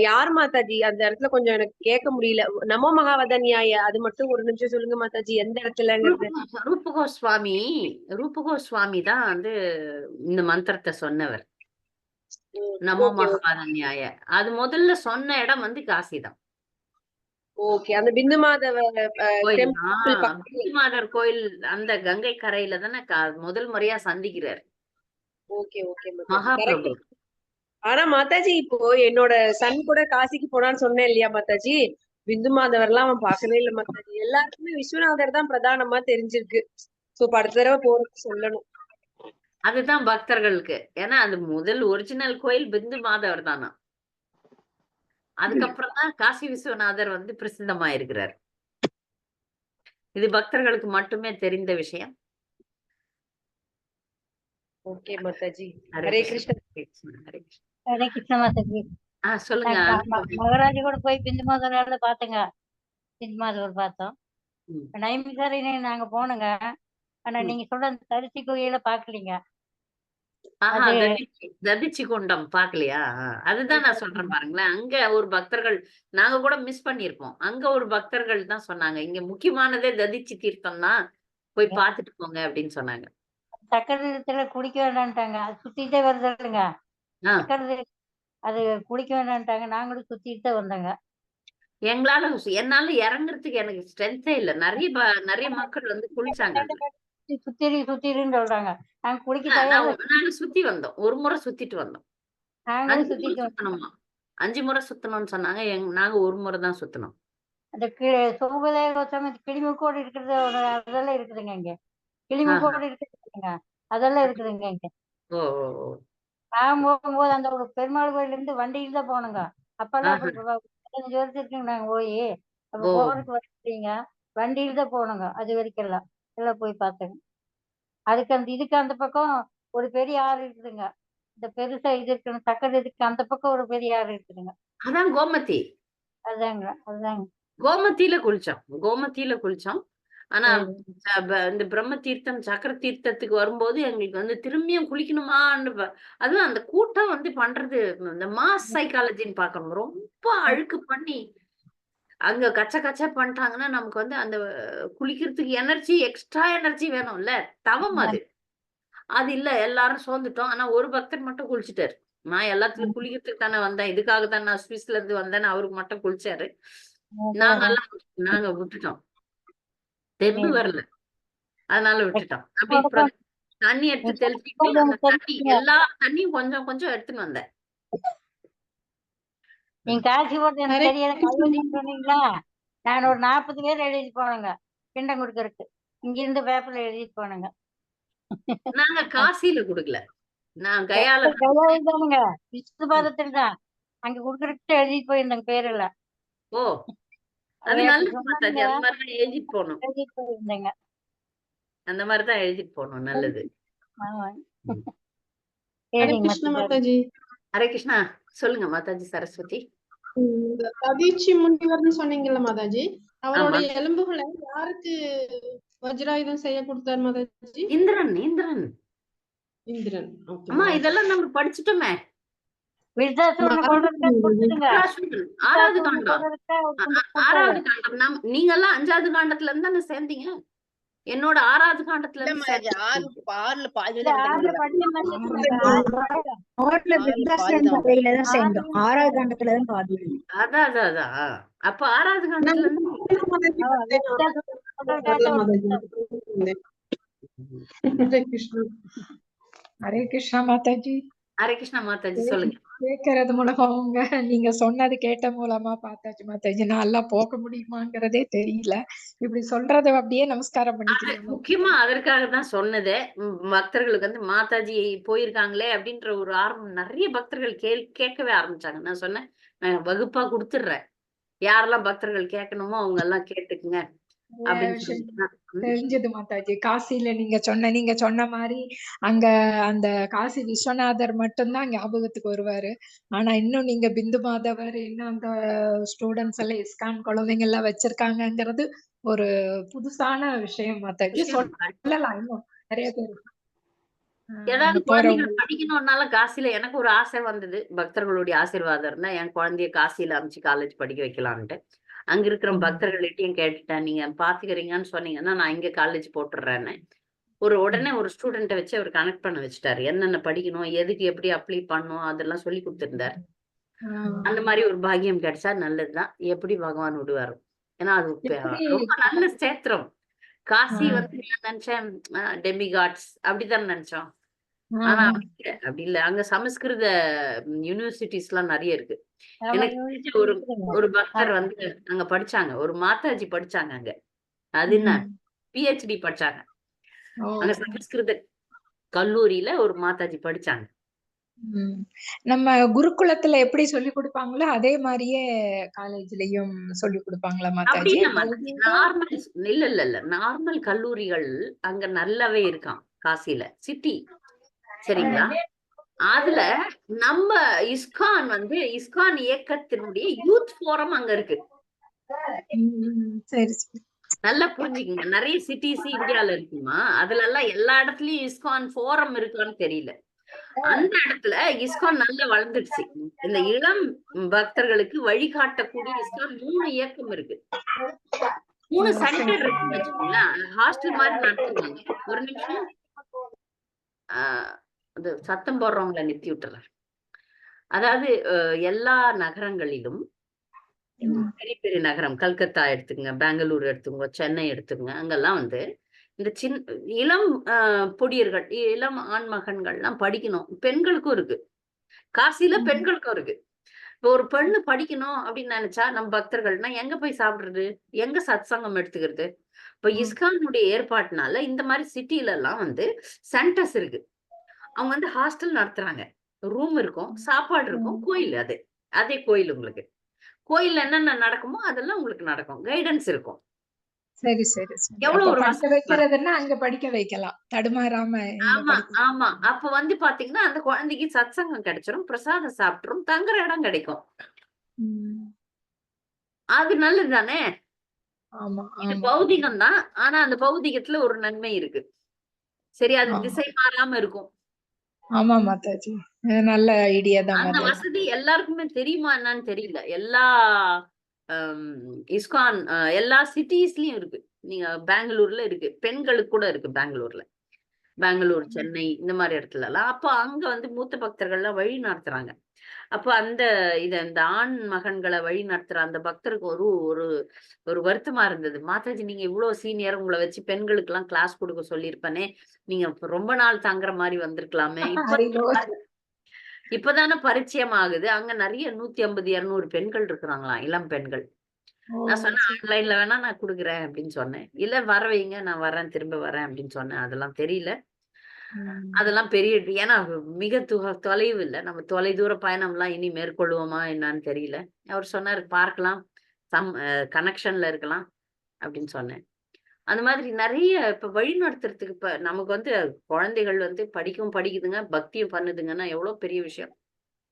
யார் மாதாஜி அந்த இடத்துல கொஞ்சம் எனக்கு கேட்க முடியல. நமோ மகாவதன்யாய அது மட்டும் ஒரு நிமிஷம் சொல்லுங்க மாதாஜி, எந்த இடத்துலங்கிறது. ரூப கோஸ்வாமி ரூப கோஸ்வாமி தான் வந்து இந்த மந்திரத்த சொன்னவர். நமோ ஓகே மகாவதன்யாய. அது முதல்ல சொன்ன இடம் வந்து காசி தான். ஓகே. அந்த பிந்து மாதவ கோயில். டெம்பிள் பக்கத்துல. பிந்துமாதர் கோயில் அந்த கங்கை கரையில தானே முதல் முறையா சந்திக்கிறார் okay okay Mataji, Mahaprabhu. Correct. ஆனா மாதாஜி இப்போ என்னோட சன் கூட காசிக்கு போனான்னு சொன்னேன் இல்லையா மாதாஜி, பிந்து மாதவர்லாம் அவன் பார்க்கவே இல்லை மாதாஜி. எல்லாருக்குமே விஸ்வநாதர் தான் பிரதானமா தெரிஞ்சிருக்கு. சோ அடுத்த தடவை போறது சொல்லணும். அதுதான் பக்தர்களுக்கு. ஏன்னா அது முதல் ஒரிஜினல் கோயில் பிந்து மாதவர் தானா. அதுக்கப்புறம் தான் காசி விஸ்வநாதர் வந்து பிரசித்தமாயிருக்கிறார். இது பக்தர்களுக்கு மட்டுமே தெரிந்த விஷயம். ஓகே மாதாஜி. ஹரே ஹரே கிருஷ்ணா. கிருஷ்ணா. ஹரே கிருஷ்ணா. ஹரே கிருஷ்ண மாதாஜி. சொல்லுங்க. மகராஜி கூட போய் பிந்து மாதவரோட பாத்தேங்க. பிந்து மாதவர் பார்த்தோம். ம். நைமிசாரண்ய நாங்க போனோங்க. ஆனா ம். நீங்க சொல்ற அந்த தரிசி கோயில பாக்கலீங்க. ஆஹா, அது ததிச்சி குண்டம் பாக்கலையா? அதுதான் நான் சொல்றேன் பாருங்களேன். அங்க ஒரு பக்தர்கள் நாங்க கூட மிஸ் பண்ணியிருப்போம். அங்க ஒரு பக்தர்கள் தான் சொன்னாங்க. இங்க முக்கியமானதே ததிச்சி தீர்த்தம் தான். போய் பார்த்துட்டு போங்க அப்படின்னு சொன்னாங்க. சக்கரத்துல குளிக்க வேண்டான்ட்டாங்க. அது சுத்திட்டே வருது இல்லைங்க. ஆ, சக்கர அது குளிக்க வேண்டான்ட்டாங்க. நாங்களும் சுத்திட்டு தான் வந்தோங்க. என்னால இறங்குறதுக்கு எனக்கு ஸ்ட்ரென்த்தே இல்ல. நெறைய மக்கள் வந்து குளிச்சாங்க அதுல. சுத்திருன்னு சொல்றாங்க. நாங்க குளிக்க நாங்க தயாரா நாங்க சுத்தி வந்தோம். ஒரு முறை சுத்திட்டு வந்தோம். நாங்களும் 5 முறை சுத்திட்டு வந்தோம். சுத்தணுமா? 5 முறை சுத்தணும்னு சொன்னாங்க. நாங்க ஒரு முறை தான் சுத்துனோம். அந்த சோபதேவ சமயத்து கிளிமுக்கோடு இருக்கிறது அதெல்லாம் இருக்குதுங்க இங்க. ஆஹா. கிளிமுக்கோடு இருக்குதுங்க. அதெல்லாம் இருக்குதுங்க இங்க. ஓ! ஓ! ஓ! நான் போகும்போது அந்த ஒரு பெருமாள் கோயில்ல இருந்து வண்டியில தான் போனோங்க. அப்பெல்லாம் ஆஹா. அப்படி 15 வருஷம் இருக்குங்க நாங்க போய். அப்ப ஓ! போறதுக்கு வண்டிங்க. வண்டியில தான் போனோங்க. அது வரைக்கும் எல்லாம் போய் பார்த்தேங்க. அதுக்கு இதுக்கு அந்த பக்கம் ஒரு பெரிய ஆறு இருக்குதுங்க. இந்த பெருசா இது இருக்குன்னு சக்கரை இதுக்கு அந்த பக்கம் ஒரு பெரிய ஆறு இருக்குதுங்க. அதான் கோமதி. அதுதாங்க. கோமதியில குளிச்சோம். ஆனா சரி. இந்த பிரம்ம தீர்த்தம், சக்கர தீர்த்தத்துக்கு வரும்போது எங்களுக்கு வந்து திரும்பியும் குளிக்கணுமான்னு அதுவும் அந்த கூட்டம் வந்து பண்றது இந்த மாஸ் சைக்காலஜின்னு பார்க்கணும். ரொம்ப அழுக்கு பண்ணி அங்க கச்ச கச்ச பண்ணிட்டாங்கன்னா, நமக்கு வந்து அந்த குளிக்கிறதுக்கு எக்ஸ்ட்ரா எனர்ஜி வேணும்ல. தவம் அது. அது இல்ல எல்லாரும் சோர்ந்துட்டோம். ஆனா ஒரு பக்தர் மட்டும் குளிச்சுட்டாரு. நான் எல்லாத்துலயும் குளிக்கிறதுக்கு தானே வந்தேன். இதுக்காக தான் நான் சுவிஸ்ல இருந்து வந்தேன்னு அவருக்கு மட்டும் குளிச்சாரு. நாங்க விட்டுட்டோம். தெம்பு வரல. அதனால விட்டுட்டோம். அப்படியே தண்ணி எடுத்து தெளிச்சுட்டு அந்த எல்லா தண்ணியும் கொஞ்சம் கொஞ்சம் எடுத்துன்னு வந்தேன். நீங்க காட்சி போட்டு எனக்கு தெரியல. கைவலின்னு சொன்னீங்களா? நான் ஒரு 40 பேர் எழுதிட்டு போனேங்க. பிண்டம் கொடுக்கறதுக்கு. இங்கிருந்து பேப்பர்ல எழுதிட்டு போனேங்க. நாங்க காசியில குடுக்கல. நான் கயால தானுங்க. விஷ்ணு பாதத்தில் தான். அங்க குடுக்கறதுக்கு எழுதிட்டு போயிருந்தேங்க பேரெல்லாம். ஓ! அது அப்படி நல்லது சொன்னாங்க. மாதாஜி. அந்த மாதிரி தான் எழுதிட்டு போணும். எழுதிட்டு போயிருந்தேங்க. அந்த மாதிரி தான் எழுதிட்டு போணும். நல்லது. ஆமாங்க. ம். ஹரே சரிங்க கிருஷ்ண மாதாஜி. மாதாஜி. ஹரே கிருஷ்ணா. சொல்லுங்க மாதாஜி சரஸ்வதி. இந்த ததீச்சி முனிவர்னு சொன்னீங்கல்ல மாதாஜி, ஆமா. அவருடைய எலும்புகளை யாருக்கு வஜ்ராயுதம் செய்ய கொடுத்தார் மாதாஜி? இந்திரன். இந்திரன். ஓகே அம்மா மாதாஜி. இதெல்லாம் நம்ம படிச்சுட்டோமே. விருத்தாசுரனை கொல்றதுக்காக கொடுத்துடுங்க. விருத்தாசுரன். 6வது விருத்தாசுரனை காண்டம். கொல்றதுக்காக அவர் கொடுத்தாரு. 6வது காண்டம். நீங்கெல்லாம் 5வது காண்டத்துல இருந்து தானே சேர்ந்தீங்க. என்னோட 6வது காண்டத்துல இல்ல இருந்து மாதாஜி, சேர்ந்தீங்க. ஆறுல பாதியில இல்ல, ஆறுல விட்டீங்களா? படிச்ச மாதிரி ஆறுல விருத்தாசன் பாதிதான். கதையில தான் சேர்ந்தோம். 6வது காண்டத்துல தான் பாதி. அதான். அப்ப 6வது காண்டத்துல இருந்து மாதாஜி வரல மாதாஜி. ஹரே கிருஷ்ணா. ஹரே கிருஷ்ணா மாதாஜி. ஹரே கிருஷ்ணா மாதாஜி சொல்லுங்க. கேட்கறது மூலமா நீங்க சொன்னது கேட்ட மூலமா பார்த்தாச்சு மாதாஜி. நான் எல்லாம் போக முடியுமாங்கிறதே தெரியல. இப்படி சொல்றத அப்படியே நமஸ்காரம் பண்ணிக்கிறேன். முக்கியமா அதற்காக தான் சொன்னதே. பக்தர்களுக்கு வந்து மாதாஜி போயிருக்காங்களே அப்படின்ற ஒரு ஆர்வம் நிறைய பக்தர்கள் கேட்கவே ஆரம்பிச்சாங்க. நான் சொன்னேன் நான் வகுப்பா கொடுத்துடுறேன். யாரெல்லாம் பக்தர்கள் கேட்கணுமோ அவங்க எல்லாம் கேட்டுக்குங்க அப்படின்னு சொல்லிட்டு. தெரிஞ்சது மாதாஜி. காசியில நீங்க சொன்ன மாதிரி அங்க அந்த காசி விஸ்வநாதர் மட்டும்தான் ஞாபகத்துக்கு வருவாரு. ஆனா இன்னும் நீங்க பிந்து மாதவர் இன்னும் அந்த ஸ்டூடெண்ட்ஸ் எல்லாம் இஸ்கான் குழந்தைங்க எல்லாம் வச்சிருக்காங்கங்கிறது ஒரு புதுசான விஷயம் மாதாஜி. சொல்லலாம் இன்னும் நிறைய பேர் ஏதாவது குழந்தைகள் படிக்கணும்னால காசில எனக்கு ஒரு ஆசை வந்தது. பக்தர்களுடைய ஆசீர்வாதம் இருந்தா என் குழந்தைய காசியில அமைச்சு காலேஜ் படிக்க வைக்கலான்ட்டு. அங்க இருக்கிற பக்தர்கள்ட்டையும் கேட்டுட்டேன். நீங்க பாத்துக்கிறீங்கன்னு சொன்னீங்கன்னா நான் இங்க காலேஜ் போட்டுடுறேன்னு. உடனே ஒரு ஸ்டூடெண்ட்டை வச்சு அவர் கனெக்ட் பண்ண வச்சுட்டாரு. என்னென்ன படிக்கணும், எதுக்கு எப்படி அப்ளை பண்ணணும் அதெல்லாம் சொல்லி கொடுத்திருந்தாரு. அந்த மாதிரி ஒரு பாக்கியம் கிடைச்சா நல்லதுதான். எப்படி பகவான் விடுவாரு. ஏன்னா அது ரொம்ப நல்ல சேத்திரம். காசி வந்து நான் நினைச்சேன் டெமிகாட்ஸ் அப்படிதான் நினைச்சோம். ஆனா அப்படி இல்ல. அங்க சமஸ்கிருத யூனிவர்சிட்டிஸ் எல்லாம் நிறைய இருக்கு. எனக்கு தெரிஞ்ச ஒரு பக்தர் வந்து அங்க படிச்சாங்க. ஒரு மாதாஜி படிச்சாங்க அங்க. அது என்ன PhD படிச்சாங்க. அங்க சமஸ்கிருத கல்லூரியில ஒரு மாதாஜி படிச்சாங்க. நம்ம குருகுலத்துல எப்படி சொல்லி கொடுப்பாங்களோ அதே மாதிரியே காலேஜ்லயும் சொல்லி கொடுப்பாங்களா அப்படி மாதாஜி? இல்ல மாதாஜி. நார்மல் இல்ல நார்மல் கல்லூரிகள் அங்க நல்லாவே இருக்கான் காசில சிட்டி. சரிங்களா? அதுல நம்ம இஸ்கான் இயக்கத்தினுடைய யூத் போரம் அங்க இருக்கு. சரி. நல்லா புரிஞ்சுக்கங்க. நிறைய சிட்டிஸ் இந்தியால இருக்குமா, அதுல எல்லாம் எல்லா இடத்துலயும் இஸ்கான் ஃபோரம் இருக்கான்னு தெரியல. அந்த இடத்துல இஸ்கான் நல்லா வளர்ந்துடுச்சு. இந்த இளம் பக்தர்களுக்கு வழிகாட்டக்கூடிய இஸ்கான் 3 இயக்கம் இருக்கு. 3 சென்டர் இருக்குன்னு வச்சுக்கோங்களேன். ஹாஸ்டல் மாதிரி நடத்துவாங்க. ஒரு நிமிஷம். அது சத்தம் போடுறவங்களை நிறுத்தி விட்டுறேன். அதாவது எல்லா நகரங்களிலும் பெரிய பெரிய நகரம், கல்கத்தா எடுத்துங்க, பெங்களூர் எடுத்துங்க, சென்னை எடுத்துங்க, அங்கெல்லாம் வந்து இந்த இளம் பொடியர்கள், இளம் ஆண் மகன்கள்லாம் படிக்கணும். பெண்களுக்கும் இருக்கு. காசியில பெண்களுக்கும் இருக்கு. இப்போ ஒரு பெண்ணு படிக்கணும் அப்படின்னு நினைச்சா நம்ம பக்தர்கள்னா எங்க போய் சாப்பிடுறது, எங்க சத்சங்கம் எடுத்துக்கிறது? இப்போ இஸ்கானுடைய ஏற்பாட்டுனால இந்த மாதிரி சிட்டில எல்லாம் வந்து சென்டர்ஸ் இருக்கு. அவங்க வந்து ஹாஸ்டல் நடத்துறாங்க. ரூம் இருக்கும், சாப்பாடு இருக்கும், கோயில். அதே கோயில். உங்களுக்கு கோயில்ல என்னென்ன நடக்குமோ அதெல்லாம் உங்களுக்கு நடக்கும். கைடன்ஸ் இருக்கும். சரி சரி சரி. எவ்வளவு அப்ப ஒரு படிக்க வசதி. வைக்கிறதுன்னா அங்க படிக்க வைக்கலாம், தடுமாறாம இங்க ஆமா படிக்க. ஆமா. அப்ப வந்து பாத்தீங்கன்னா அந்த குழந்தைக்கு சத்சங்கம் கிடைச்சிரும், பிரசாதம் சாப்பிட்டுரும், தங்குற இடம் கிடைக்கும். ம். அது நல்லது தானே. ஆமா இது ஆமா பௌதிகம் தான். ஆனா அந்த பௌதிகத்துல ஒரு நன்மை இருக்கு. சரி, அது ஆமா திசை மாறாம இருக்கும். ஆமா மாதாஜி, இது நல்ல ஐடியா தான் அந்த மாதாஜி. வசதி எல்லாருக்குமே தெரியுமா என்னன்னு தெரியல. எல்லா இஸ்கான் எல்லா சிட்டிஸ்லயும் இருக்கு. நீங்க பெங்களூர்ல இருக்கு, பெண்களுக்கு கூட இருக்கு. பெங்களூர், சென்னை இந்த மாதிரி இடத்துல எல்லாம். அப்போ அங்க வந்து மூத்த பக்தர்கள்லாம் வழி நடத்துறாங்க. அப்போ இந்த ஆண் மகன்களை வழி நடத்துற அந்த பக்தருக்கு ஒரு ஒரு ஒரு வருத்தமா இருந்தது. மாதாஜி, நீங்க இவ்வளவு சீனியர், உங்களை வச்சு பெண்களுக்கு எல்லாம் கிளாஸ் கொடுக்க சொல்லியிருப்பனே, நீங்க ரொம்ப நாள் தங்குற மாதிரி வந்திருக்கலாமே. ஹரிலோ. இப்பதானே பரிச்சயம் ஆகுது. அங்க நிறைய 150, 200 பெண்கள் இருக்கிறாங்களாம், இளம் பெண்கள். ஓ நான் சொன்னேன், சரி. ஆன்லைன்ல வேணா நான் கொடுக்குறேன் அப்படின்னு சொன்னேன். இல்ல வர வைங்க, நான் வரேன், திரும்ப வரேன் அப்படின்னு சொன்னேன். அதெல்லாம் தெரியல. அதெல்லாம் பெரிய ஏன்னா மிக தொலைவு இல்ல. நம்ம தொலை தூர பயணம்லாம் இனி மேற்கொள்வோமா என்னன்னு தெரியல. அவர் சொன்னாரு, பார்க்கலாம், கனெக்ஷன்ல இருக்கலாம் அப்படின்னு சொன்னேன். அந்த மாதிரி நிறைய இப்ப வழி நடத்துறதுக்கு இப்ப நமக்கு வந்து குழந்தைகள் வந்து படிக்குதுங்க, பக்தியும் பண்ணுதுங்கன்னா எவ்வளவு பெரிய விஷயம்.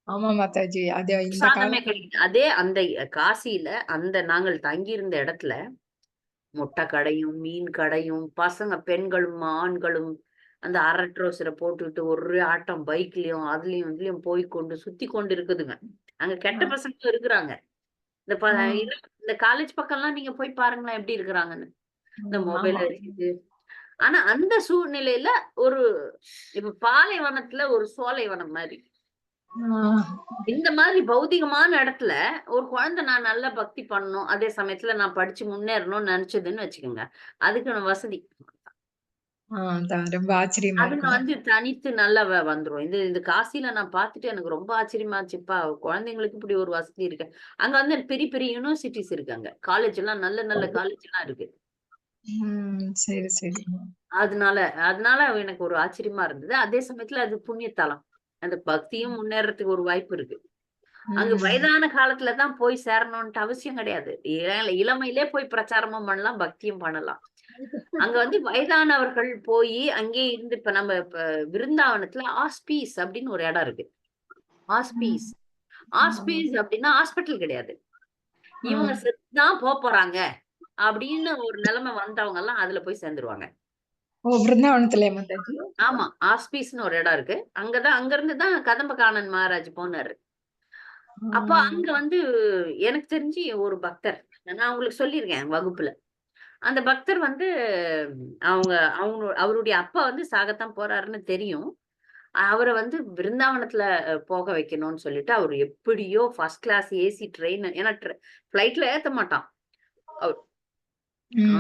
ஆமா மாதாஜி, அது இந்த சாதமே காலம். கிடைக்குது. அதே அந்த காசியில நாங்கள் தங்கியிருந்த இடத்துல முட்டை கடையும், மீன் கடையும், பசங்க பெண்களும் ஆண்களும் அந்த அரை ட்ரௌசரை போட்டுட்டு ஒரே ஆட்டம், பைக்லயும் அதுலயும் இதுலயும் போய் கொண்டு சுத்தி கொண்டு இருக்குதுங்க. அங்க கெட்ட பசங்களும் இருக்கிறாங்க. இந்த காலேஜ் பக்கம்லாம் நீங்க போய் பாருங்களேன் எப்படி இருக்கிறாங்கன்னு. இந்த மொபைல் ஆமா வச்சுட்டு. ஆனா அந்த சூழ்நிலையில ஒரு இப்ப பாலைவனத்துல ஒரு சோலைவனம் மாதிரி, இந்த மாதிரி பௌதிகமான இடத்துல ஒரு குழந்தை நான் நல்லா பக்தி பண்ணணும், அதே சமயத்துல நான் படிச்சு முன்னேறணும்னு நினைச்சதுன்னு வச்சுக்கோங்க, அதுக்கு வசதி. ரொம்ப ஆச்சரியமா அதுங்க இருக்கு. வந்து தனித்து நல்லா வந்துரும். இந்த காசில நான் பார்த்துட்டு எனக்கு ரொம்ப ஆச்சரியமா இருந்துச்சுப்பா. குழந்தைங்களுக்கு இப்படி ஒரு வசதி இருக்கு. அங்க வந்து பெரிய பெரிய யூனிவர்சிட்டிஸ் இருக்கு. அங்க காலேஜ் எல்லாம் நல்ல நல்ல காலேஜ் எல்லாம் இருக்கு. சரி சரி. அதனால அதனால எனக்கு ஒரு ஆச்சரியமா இருந்தது. அதே சமயத்துல அது புண்ணியத்தலம். அந்த பக்தியும் முன்னேறதுக்கு ஒரு வாய்ப்பு இருக்கு. அங்க வயதான காலத்துல தான் போய் சேரணும்ட்டு அவசியம் கிடையாது. இளமையிலே போய் பிரச்சாரமும் பண்ணலாம், பக்தியும் பண்ணலாம். அங்க வந்து வயதானவர்கள் போய் அங்கே இருந்து இப்ப விருந்தாவனத்துல ஆஸ்பீஸ் அப்படின்னு ஒரு இடம் இருக்கு. ஆஸ்பீஸ் அப்படின்னா ஹாஸ்பிட்டல் கிடையாது. இவங்க செத்துதான் போறாங்க அப்படின்னு ஒரு நிலைமை வந்தவங்க எல்லாம் அதுல போய் சேர்ந்துருவாங்க. ஓ, பிருந்தாவனத்துல மாதாஜி. ஆமா, ஆஸ்பீஸ்னு ஒரு இடம் இருக்கு. அங்க இருந்துதான் கதம்பகானன் மகாராஜ் போனாரு. அப்ப அங்க வந்து எனக்கு தெரிஞ்சு ஒரு பக்தர், நான் உங்களுக்கு சொல்லியிருக்கேன் வகுப்புல. அந்த பக்தர் வந்து அவருடைய அப்பா வந்து சாகத்தான் போறாருன்னு தெரியும். அவரை வந்து பிருந்தாவனத்துல போக வைக்கணும்னு சொல்லிட்டு அவர் எப்படியோ ஃபர்ஸ்ட் கிளாஸ் ஏசி ட்ரெயின், ஏன்னா பிளைட்ல ஏத்த மாட்டான். அவர்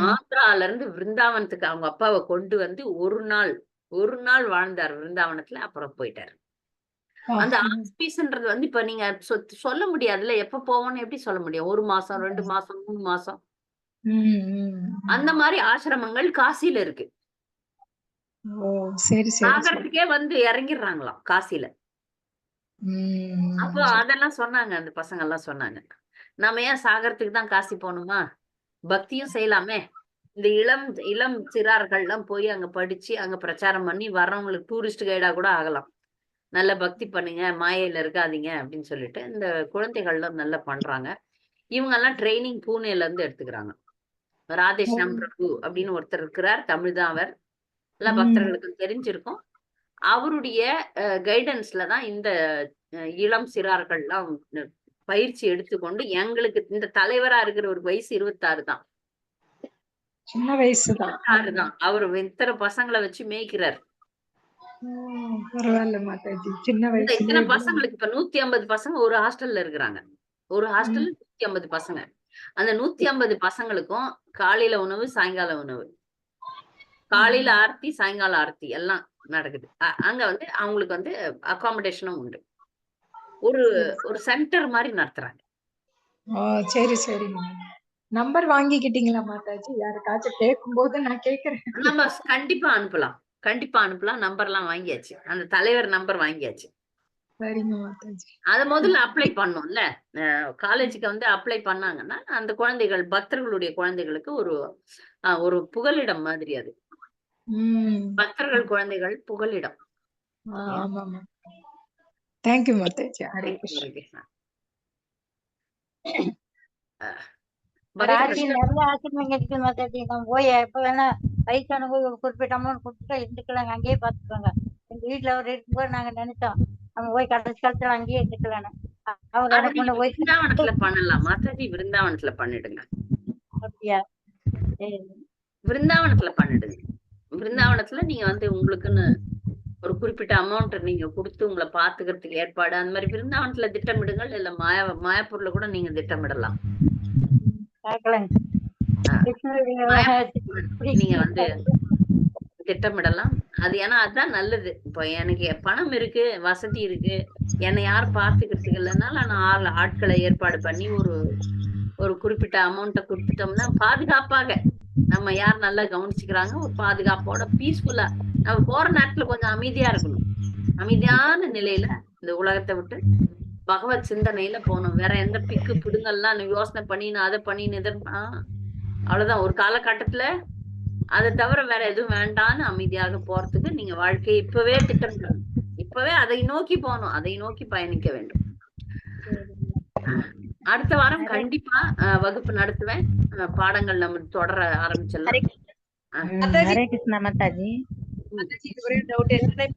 ஆந்திரால இருந்து பிருந்தாவனத்துக்கு அவங்க அப்பாவை கொண்டு வந்து ஒரு நாள் வாழ்ந்தார் பிருந்தாவனத்துல, அப்புறம் போயிட்டாரு. அந்த ஆஸ்பீஸ்ன்றது வந்து இப்ப நீங்க சொல்ல முடியாதுல்ல, எப்ப போவோம்னு எப்படி சொல்ல முடியும்? 1 மாசம், 2 மாசம், 3 மாசம். அந்த மாதிரி ஆசிரமங்கள் காசில இருக்கு. ஓ சரி சரி. சாகரத்துக்கே வந்து இறங்கிடுறாங்களாம் காசில. அப்போ அதெல்லாம் சொன்னாங்க, அந்த பசங்க எல்லாம் சொன்னாங்க, நம்ம ஏன் சாகரத்துக்கு தான் காசி போகணுமா, பக்தியும் செய்யலாமே. இந்த இளம் சிறார்கள் எல்லாம் போய் அங்க படிச்சு அங்க பிரச்சாரம் பண்ணி வர்றவங்களுக்கு டூரிஸ்ட் கைடா கூட ஆகலாம். நல்ல பக்தி பண்ணுங்க, மாயையில இருக்காதீங்க அப்படின்னு சொல்லிட்டு இந்த குழந்தைகள் எல்லாம் நல்லா பண்றாங்க. இவங்க எல்லாம் ட்ரைனிங் பூனேல இருந்து எடுத்துக்கிறாங்க. ராதேஷ்யாம் பிரபு அப்படின்னு ஒருத்தர் இருக்கிறார். தமிழ் தான் அவர். எல்லா ம். பக்தர்களுக்கும் தெரிஞ்சிருக்கும். அவருடைய கைடன்ஸ்ல தான் இந்த இளம் சிறார்கள்லாம் பயிற்சி எடுத்துக்கொண்டு எங்களுக்கு இந்த தலைவரா இருக்கிற ஒரு வயசு 26 தான். சின்ன வயசுதான். 26 தான். அவரு இத்தனை பசங்களை வச்சு மேய்க்கிறார். பரவாயில்ல மாதாஜி, சின்ன இந்த வயசுல இத்தனை பசங்களுக்கு இப்ப 150 பசங்க ஒரு ஹாஸ்டல்ல இருக்கிறாங்க. ஒரு ஹாஸ்டல் 150 பசங்க. அந்த 150 பசங்களுக்கும் காலையில உணவு, சாயங்கால உணவு, காலையில ஆர்த்தி, சாயங்கால ஆர்த்தி எல்லாம் நடக்குது. அங்க வந்து அவங்களுக்கு வந்து அகாமடேஷனும் உண்டு. ஒரு சென்டர் மாதிரி நடத்துறாங்க. சரி சரிங்க. நம்பர் வாங்கிக்கிட்டீங்களா மாதாஜி? யாருக்காச்சும் கேட்கும்போது நான் கேக்குறேன். நம்ம கண்டிப்பா அனுப்பலாம். நம்பர் எல்லாம் வாங்கியாச்சு. அந்த தலைவர் நம்பர் வாங்கியாச்சு. சரிங்க மாதாஜி. அத முதல்ல அப்ளை பண்ணோம்ல. காலேஜுக்கு வந்து அப்ளை பண்ணாங்கன்னா அந்த குழந்தைகள், பக்தர்களுடைய குழந்தைகளுக்கு ஒரு புகலிடம் மாதிரி அது. பக்தர்கள் குழந்தைகள் புகலிடம். ஆமாமா. தேங்க்யூ மாதாஜி. ஹரே கிருஷ்ணா. ராசி நிறைய ஆசிரமம் இருக்கு மாதாஜி. நம்ம போய் எப்ப வேணா வயசானவங்க ஒரு குறிப்பிட்ட அமௌண்ட் கொடுத்துட்டா இருந்துக்கலாங்க, அங்கேயே பாத்துக்கோங்க. எங்க வீட்டுல அவர் இருக்கும்போது நாங்க நினைச்சோம் நம்ம போய் கடைசி காலத்துல அங்கேயே இருந்துக்கலான்னு. அவரோட பொண்ணு போய் விருந்தாவனத்துல பண்ணலாம் மாதாஜி. விருந்தாவனத்துல பண்ணிடுங்க. அப்படியா? விருந்தாவனத்துல பண்ணிடுங்க. விருந்தாவனத்துல நீங்க வந்து உங்களுக்குன்னு ஒரு குறிப்பிட்ட அமௌண்ட் நீங்க கொடுத்து உங்களை பாத்துக்கிறதுக்கு ஏற்பாடு அந்த மாதிரி விருந்தாவனத்துல திட்டமிடுங்கள். இல்ல மாயாப்பூர்ல கூட நீங்க திட்டமிடலாம். நீங்க வந்து திட்டமிடலாம். அது ஏன்னா அதுதான் நல்லது. இப்போ எனக்கு பணம் இருக்கு, வசதி இருக்கு, என்னை யாரும் பாத்துக்கிறதுக்கு இல்லைனால நான் ஆட்களை ஏற்பாடு பண்ணி ஒரு குறிப்பிட்ட அமௌண்ட்டை கொடுத்துட்டோம்னா பாதுகாப்பாக நம்ம யார் நல்லா கவனிச்சுக்கிறாங்க, ஒரு பாதுகாப்போட பீஸ்ஃபுல்லா நம்ம போற நேரத்துல கொஞ்சம் அமைதியா இருக்கணும். அமைதியான நிலையில இந்த உலகத்தை விட்டு பகவத் சிந்தனையில போகணும். வேற எந்த பிக்கு பிடுங்கல்லாம் யோசனை பண்ணின்னு அதை பண்ணின்னு அவ்வளவுதான். ஒரு காலகட்டத்துல அதை தவிர வேற எதுவும் வேண்டான்னு அமைதியாக போறதுக்கு நீங்க வாழ்க்கையை இப்பவே திட்டமிடணும். இப்பவே அதை நோக்கி போகணும், அதை நோக்கி பயணிக்க வேண்டும். அடுத்த வாரம் கண்டிப்பா வகுப்பு நடத்துவேன். பாடங்கள் நம்ம தொடர ஆரம்பிச்சிடலாம். ஹரே கிருஷ்ணா மாதாஜி. ஒரே டவுட் என்னன்னா,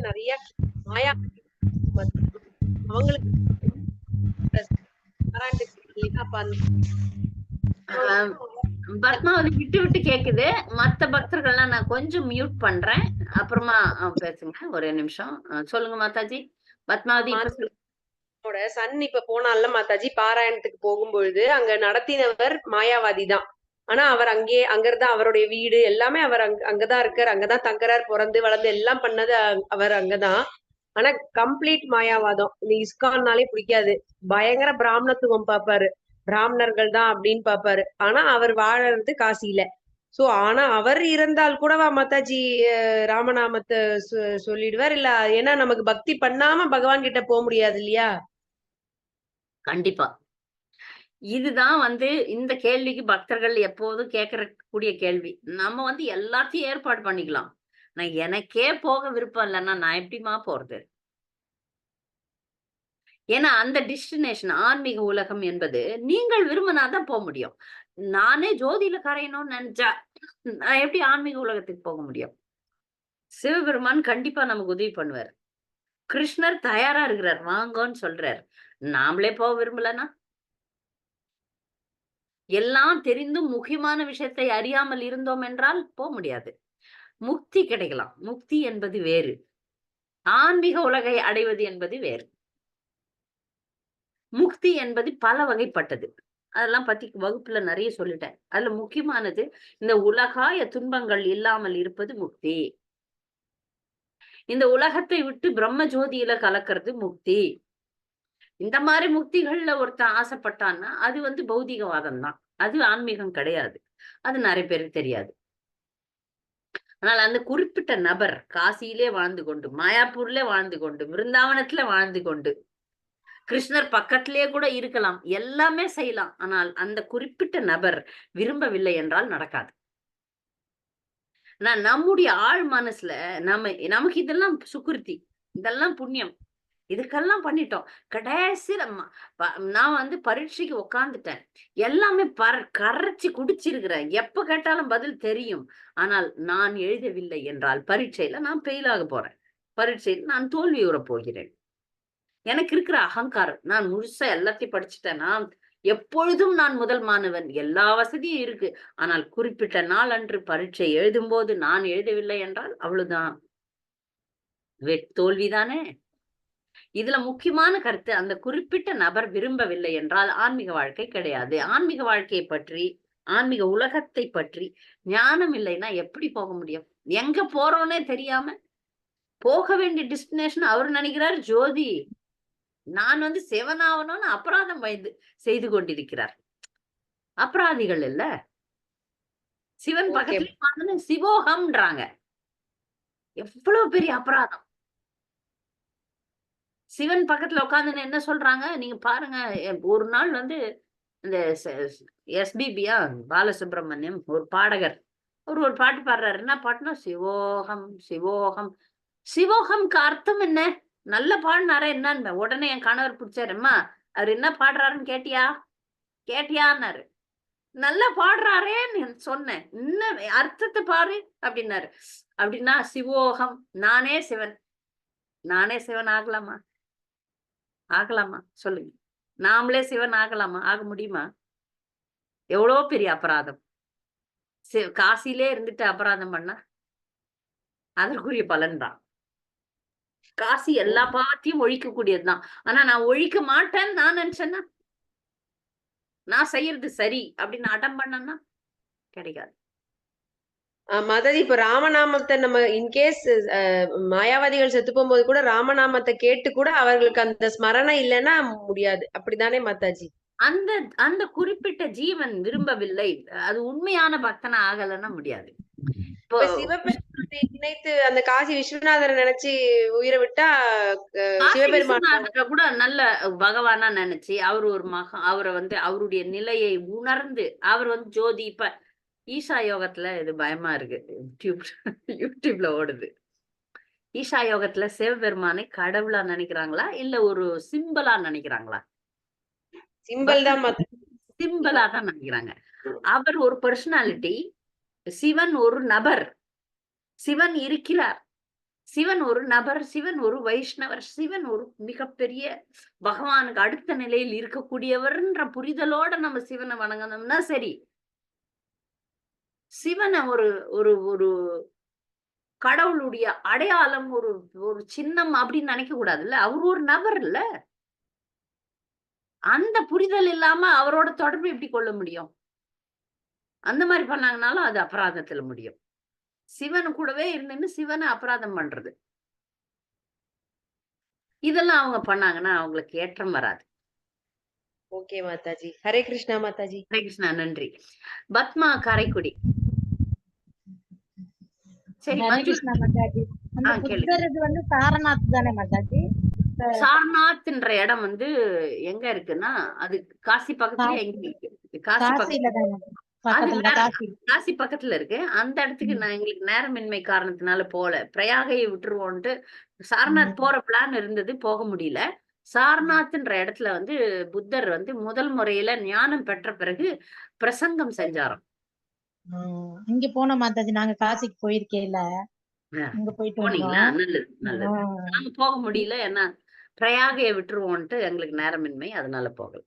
நிறைய மாயா அவங்களுக்கு பத்மாவதி விட்டு விட்டு கேக்குது. மத்த பக்தர்கள்லாம் நான் கொஞ்சம் மியூட் பண்றேன், அப்புறமா பேசுங்க. ஒரே நிமிஷம். சொல்லுங்க மாதாஜி. பத்மாவதி சன் இப்ப போனால மாதாஜி பாராயணத்துக்கு போகும்பொழுது அங்க நடத்தினவர் மாயாவாதி தான். ஆனா அவர் அங்கதான் அவருடைய வீடு எல்லாமே அவர் அங்கதான் இருக்கார், அங்கதான் தங்குறார், பிறந்து வளர்ந்து எல்லாம் பண்ணது அவர் அங்கதான். ஆனா கம்ப்ளீட் மாயாவாதம். இந்த இஸ்கான்னாலே பிடிக்காது. பயங்கர பிராமணத்துவம் பாப்பாரு, பிராமணர்கள் தான் அப்படின்னு பாப்பாரு. ஆனா அவர் வாழறது காசியில. சோ ஆனா அவர் இருந்தால் கூடவா மாதாஜி ராமநாமத்தை சொல்லிடுவார் இல்ல? ஏன்னா நமக்கு பக்தி பண்ணாம பகவான் கிட்ட போக முடியாது இல்லையா? கண்டிப்பா. இதுதான் வந்து இந்த கேள்விக்கு பக்தர்கள் எப்போதும் கேட்கக்கூடிய கேள்வி. நம்ம வந்து எல்லாத்தையும் ஏற்பாடு பண்ணிக்கலாம். நான் எனக்கே போக விருப்பம் இல்லைன்னா நான் எப்படிமா போறது? ஏன்னா அந்த டெஸ்டினேஷன் ஆன்மீக உலகம் என்பது நீங்கள் விரும்பினாதான் போக முடியும். நானே ஜோதியில கரையணும்னு நினைச்சா நான் எப்படி ஆன்மீக உலகத்துக்கு போக முடியும்? சிவபெருமான் கண்டிப்பா நமக்கு உதவி பண்ணுவார். கிருஷ்ணர் தயாரா இருக்கிறார், வாங்கன்னு சொல்றார். நாமளே போக விரும்பலன்னா? எல்லாம் தெரிந்தும் முக்கியமான விஷயத்தை அறியாமல் இருந்தோம் என்றால் போக முடியாது. முக்தி கிடைக்கலாம். முக்தி என்பது வேறு, ஆன்மீக உலகை அடைவது என்பது வேறு. முக்தி என்பது பல வகைப்பட்டது. அதெல்லாம் பத்தி வகுப்புல நிறைய சொல்லிட்டேன். அதுல முக்கியமானது இந்த உலகாய துன்பங்கள் இல்லாமல் இருப்பது முக்தி. இந்த உலகத்தை விட்டு பிரம்ம ஜோதியில கலக்கிறது முக்தி. இந்த மாதிரி முக்திகள்ல ஒருத்தன் ஆசைப்பட்டான்னா அது வந்து பௌதிகவாதம் தான், அது ஆன்மீகம் கிடையாது. அது நிறைய பேருக்கு தெரியாது. ஆனால் அந்த குறிப்பிட்ட நபர் காசியிலே வாழ்ந்து கொண்டு, மாயாப்பூர்ல வாழ்ந்து கொண்டு, விருந்தாவனத்துல வாழ்ந்து கொண்டு, கிருஷ்ணர் பக்கத்திலே கூட இருக்கலாம், எல்லாமே செய்யலாம். ஆனால் அந்த குறிப்பிட்ட நபர் விரும்பவில்லை என்றால் நடக்காது. நம்முடைய ஆழ் மனசுல நமக்கு இதெல்லாம் சுக்கிருத்தி, இதெல்லாம் புண்ணியம், இதுக்கெல்லாம் பண்ணிட்டோம். கடைசியில நான் வந்து பரீட்சைக்கு உட்கார்ந்துட்டேன். எல்லாமே கரைச்சு குடிச்சிருக்கிறேன். எப்ப கேட்டாலும் பதில் தெரியும். ஆனால் நான் எழுதவில்லை என்றால் பரீட்சையில நான் ஃபெயில் ஆக போறேன். பரீட்சையில் நான் தோல்வியுற போகிறேன். எனக்கு இருக்கிற அகங்காரம், நான் முழுசா எல்லாத்தையும் படிச்சுட்டேன். எப்பொழுதும் நான் முதல் மாணவன், எல்லா வசதியும் இருக்கு. ஆனால் குறிப்பிட்ட நாள் அன்று பரீட்சை எழுதும் போது நான் எழுதவில்லை என்றால் அவ்வளவுதான், தோல்விதானே. இதுல முக்கியமான கருத்து, அந்த குறிப்பிட்ட நபர் விரும்பவில்லை என்றால் ஆன்மீக வாழ்க்கை கிடையாது. ஆன்மீக வாழ்க்கையை பற்றி, ஆன்மீக உலகத்தை பற்றி ஞானம் இல்லைன்னா எப்படி போக முடியும்? எங்க போறோன்னே தெரியாம போக வேண்டிய டெஸ்டினேஷன் அவர் நினைக்கிறார் ஜோதி. நான் வந்து சிவனாவணும்னு அபராதம் செய்து கொண்டிருக்கிறார். அபராதிகள் இல்ல, சிவன் பக்கத்துல சிவோகம்ன்றாங்க. எவ்வளவு பெரிய அபராதம். சிவன் பக்கத்துல உட்காந்து என்ன சொல்றாங்க நீங்க பாருங்க. ஒரு நாள் வந்து இந்த எஸ்பிபியா பாலசுப்ரமணியம் ஒரு பாடகர், ஒரு பாட்டு பாடுறாரு. என்ன பாட்டுனா சிவோகம் சிவோகம். சிவோகம்க்கு அர்த்தம் என்ன? நல்ல பாடினாரா என்னன்னு உடனே என் கணவர் பிடிச்சாருமா, அவர் என்ன பாடுறாருன்னு கேட்டியான்னாரு. நல்லா பாடுறாரேன்னு சொன்னேன், இன்னும் அர்த்தத்தை பாரு அப்படின்னாரு. அப்படின்னா சிவோகம், நானே சிவன் ஆகலாமா சொல்லுங்க. நாமளே சிவன் ஆகலாமா? ஆக முடியுமா? எவ்வளவு பெரிய அபராதம். காசிலே இருந்துட்டு அபராதம் பண்ணா அதற்குரிய பலன் தான். காசி எல்லா பாவத்தையும் ஒழிக்கக்கூடியதுதான். ஆனா நான் ஒழிக்க மாட்டேன்னு நான் நினைச்சேன்னா, நான் செய்யறது சரி அப்படின்னு அடம் பண்ணனா கிடைக்காது. மாதாஜி, இப்ப ராமநாமத்தை நம்ம இன்கேஸ் மாயாவாதிகள் செத்து போகும்போது கூட ராமநாமத்தை கேட்டு கூட அவர்களுக்கு அந்த ஸ்மரணை இல்லைன்னா முடியாது, அப்படித்தானே மாதாஜி? அந்த அந்த குறிப்பிட்ட ஜீவன் விரும்பவில்லை, அது உண்மையான பக்தனா ஆகலன்னா முடியாது. இப்ப சிவபெருமானை நினைத்து அந்த காசி விஸ்வநாதரை நினைச்சு உயிரை விட்டா சிவபெருமான கூட நல்ல பகவானா நினைச்சு அவர் ஒரு அவரை வந்து அவருடைய நிலையை உணர்ந்து அவர் வந்து ஜோதி. இப்ப ஈஷா யோகத்துல இது பயமா இருக்கு, யூடியூப்ல ஓடுது. ஈஷா யோகத்துல சிவபெருமானை கடவுளா நினைக்கிறாங்களா இல்ல ஒரு சிம்பிளா நினைக்கிறாங்களா? சிம்பிளா தான் நினைக்கிறாங்க. அவர் ஒரு பர்சனாலிட்டி, சிவன் ஒரு நபர். சிவன் இருக்கிறார், சிவன் ஒரு நபர், சிவன் ஒரு வைஷ்ணவர், சிவன் ஒரு மிகப்பெரிய பகவானுக்கு அடுத்த நிலையில் இருக்கக்கூடியவர்ன்ற புரிதலோட நம்ம சிவனை வணங்கணும்னா சரி. சிவனை ஒரு ஒரு ஒரு கடவுளுடைய அடையாளம், ஒரு ஒரு சின்னம் அப்படின்னு நினைக்க கூடாதுல்ல. அவர் ஒரு நபர் இல்ல. அந்த புரிதல் இல்லாம அவரோட தொடர்பு எப்படி கொள்ள முடியும்? அந்த மாதிரி பண்ணாங்கனாலும் அது அபராதத்துல முடியும். சிவன் கூடவே இருந்துன்னு சிவனை அபராதம் பண்றது, இதெல்லாம் அவங்க பண்ணாங்கன்னா அவங்களுக்கு ஏற்றம் வராது. ஓகே மாதாஜி. ஹரே கிருஷ்ணா மாதாஜி. ஹரே கிருஷ்ணா. நன்றி. பத்மா காரைக்குடி. சரி, வந்து சாரநாத் தானே மாதாஜி? சாரநாத்ன்ற இடம் வந்து எங்க இருக்குன்னா அது காசி பக்கத்துல எங்க இருக்கு? காசி பக்கத்துல இருக்கு. அந்த இடத்துக்கு நான் எங்களுக்கு நேரமின்மை காரணத்தினால போல, பிரயாகையை விட்டுருவோன்ட்டு சாரநாத் போற பிளான் இருந்தது, போக முடியல. சாரநாத்ன்ற இடத்துல வந்து புத்தர் வந்து முதல் முறையில ஞானம் பெற்ற பிறகு பிரசங்கம் செஞ்சாராம். இங்க போன மாதாஜி, நாங்க காசிக்கு போயிருக்கேல, அங்க போயிட்டு போனீங்களா? நல்லது நல்லது. நாங்க போக முடியல, ஏன்னா பிரயாகையை விட்டுருவோன்ட்டு எங்களுக்கு நேரமின்மை, அதனால போகல.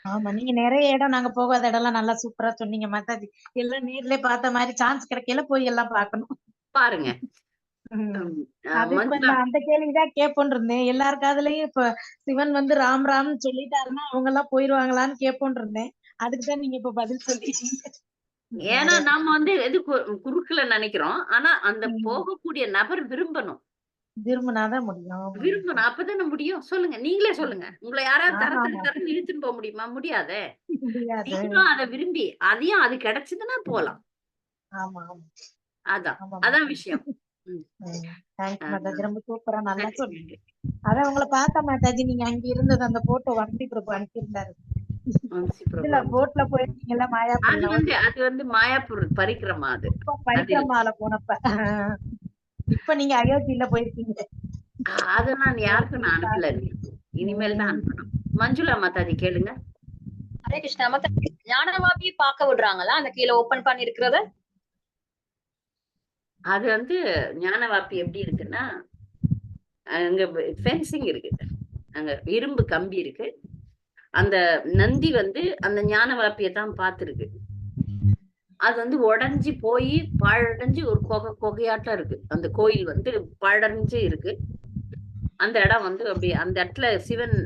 ஆமா, நீங்க நிறைய இடம் நாங்க போகாத இடம்லாம் நல்லா சூப்பரா சொன்னீங்க மாதாஜி. எல்லாம் நேர்ல பார்த்த மாதிரி சான்ஸ் கிடைக்கல, போய் எல்லாம் பார்க்கணும். பாருங்க. அந்த கேள்விதான் கேட்போன் இருந்தேன். எல்லார் காதுலயும் இப்ப சிவன் வந்து ராம் ராம்னு சொல்லிட்டாருன்னா அவங்க எல்லாம் போயிருவாங்களான்னு கேட்போன் இருந்தேன். அதுக்குதான் நீங்க இப்ப பதில் சொல்லிட்டீங்க. ஏன்னா நாம வந்து எது குறுக்குல நினைக்கிறோம், ஆனா அந்த போகக்கூடிய நபர் விரும்பணும். விரும்பினாதான் முடியும். விரும்பணும், அப்பதானே முடியும். சொல்லுங்க, நீங்களே சொல்லுங்க. உங்களை யாராவது தரன்னு இழுத்துன்னு போக முடியுமா? முடியாதே. நீங்களும் அதை விரும்பி அதையும் அது கிடைச்சதுன்னா போலாம். அதான் விஷயம். ரொம்ப சூப்பரா நல்லா சொன்னீங்க. அதான் உங்களை பார்த்த மாதாஜி, நீங்க அங்க இருந்தது அந்த போட்டோ வண்டி பிரபு அனுப்பியிருந்தாரு. போட்ல போயிருக்கீங்கல்ல மாயாப்பூர். அது வந்து மாயாப்பூர் பரிக்கிரமா, அது பரிக்கிரமால போனப்ப. இப்ப நீங்க அயோத்தியில போயிருக்கீங்க. அதை நான் யாருக்கும் நான் அனுப்பல. இனிமேல் தான் அனுப்பணும். மஞ்சுளா மாதாஜி கேளுங்க. ஹரே கிருஷ்ணா. ஞானவாபி பார்க்க விடுறாங்களா அந்த கீழே ஓபன் பண்ணி இருக்கிறத? அது வந்து ஞானவாப்பி எப்படி இருக்குன்னா, அங்க ஃபென்சிங் இருக்கு, அங்க இரும்பு கம்பி இருக்கு. அந்த நந்தி வந்து அந்த ஞானவாப்பியை தான் பார்த்துருக்கு. அது வந்து உடஞ்சி போய் பழடைஞ்சு ஒரு கொகையாட்டம் இருக்கு. அந்த கோயில் வந்து பழடைஞ்சு இருக்கு. அந்த இடம் வந்து அப்படி அந்த இடத்துல சிவன்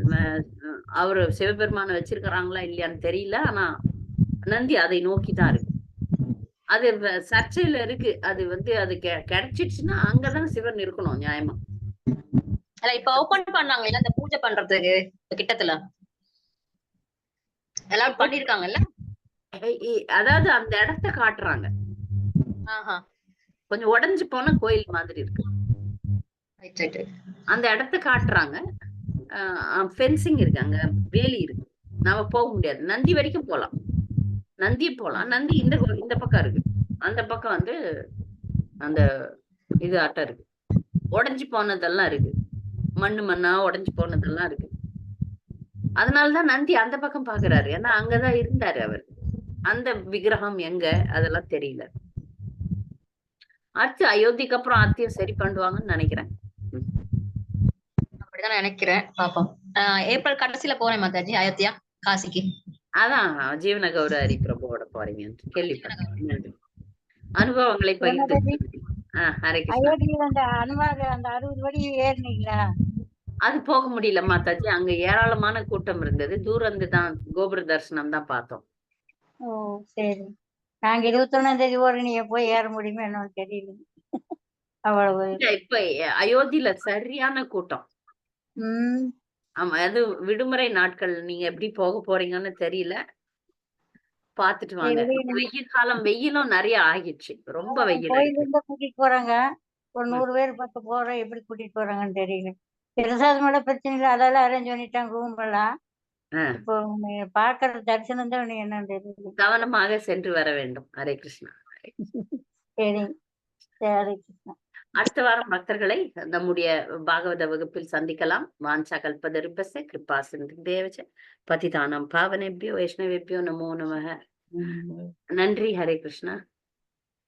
அவரு சிவபெருமான வச்சிருக்கிறாங்களா இல்லையான்னு தெரியல. ஆனா நந்தி அதை நோக்கிதான் இருக்கு. அது சர்ச்சையில இருக்கு. அது வந்து அது கிடைச்சிடுச்சுன்னா அங்கதான் சிவன் இருக்கணும் நியாயமா. இப்ப ஓபன் பண்ணாங்க இல்ல அந்த பூஜை பண்றதுக்கு கிட்டத்துல எல்லாம் பண்ணிருக்காங்கல்ல. அதாவது அந்த இடத்த காட்டுறாங்க. கொஞ்சம் உடைஞ்சு போன கோயில் மாதிரி இருக்கு. அந்த இடத்த காட்டுறாங்க. ஃபென்சிங் இருக்கு, அங்க வேலி இருக்கு. நாம போக முடியாது. நந்தி வரைக்கும் போலாம், நந்தி போலாம். நந்தி இந்த பக்கம் இருக்கு. அந்த பக்கம் வந்து அந்த இது ஆட்டம் இருக்கு. உடைஞ்சு போனதெல்லாம் இருக்கு, மண்ணா உடைஞ்சு போனதெல்லாம் இருக்கு. அதனாலதான் நந்தி அந்த பக்கம் பாக்குறாரு. ஏன்னா அங்கதான் இருந்தாரு அவர். அந்த விக்கிரகம் எங்க அதெல்லாம் தெரியல. அடுத்து அயோத்திக்கு அப்புறம் ஆத்தியம் சரி பண்ணுவாங்கன்னு நினைக்கிறேன். அப்படிதான் நினைக்கிறேன். பாப்போம். ஏப்ரல் கடைசியில போறேன் மாதாஜி அயோத்தியா காசிக்கு. அதான் ஜீவன கௌரஹரி பிரபுவோட போறீங்க கேள்விப்பட்டேன். அனுபவங்களை பகிர்ந்து. ஹரே கிருஷ்ணா. அயோத்தியில அந்த அனுமார் அந்த 60 படி ஏறினீங்களா? அது போக முடியல மாதாஜி. அங்க ஏராளமான கூட்டம் இருந்தது. தூரந்து தான் கோபுர தரிசனம் தான் பார்த்தோம். ஓ சரி. நாங்க 21ஆம் தேதி நீங்க போய் ஏற முடியுமா என்னன்னு தெரியல. அவ்வளவு இப்ப அயோத்தியில சரியான கூட்டம். ஆமா, அது விடுமுறை நாட்கள். நீங்க எப்படி போக போறீங்கன்னு தெரியல, பாத்துட்டு வாங்க. வெயில் காலம், வெயிலும் நிறைய ஆகிடுச்சு. ரொம்ப வெயில். கோயில இருந்து கூட்டிட்டு போறாங்க. ஒரு 100 பேர் பக்கம் போறோம். எப்படி கூட்டிட்டு போறாங்கன்னு தெரியல. பிரசாதம் எல்லாம் பிரச்சனை இல்லை, அதெல்லாம் அரேஞ்ச் பண்ணிட்டாங்க ரூம் எல்லாம். இப்போ பாக்குற தரிசனம் தான் என்னன்னு தெரியல. கவனமாக சென்று வர வேண்டும். ஹரே கிருஷ்ணா. சரி, ஹரே கிருஷ்ணா. அடுத்த வாரம் பக்தர்களை நம்முடைய பாகவத வகுப்பில் சந்திக்கலாம். வாஞ்சா கல்பதருபஸ்ய கிருபா சிந்து தேவச பதிதானம் பாவனேபியோ வைஷ்ணவேபியோ நமோ நமः. நன்றி. ஹரே கிருஷ்ணா.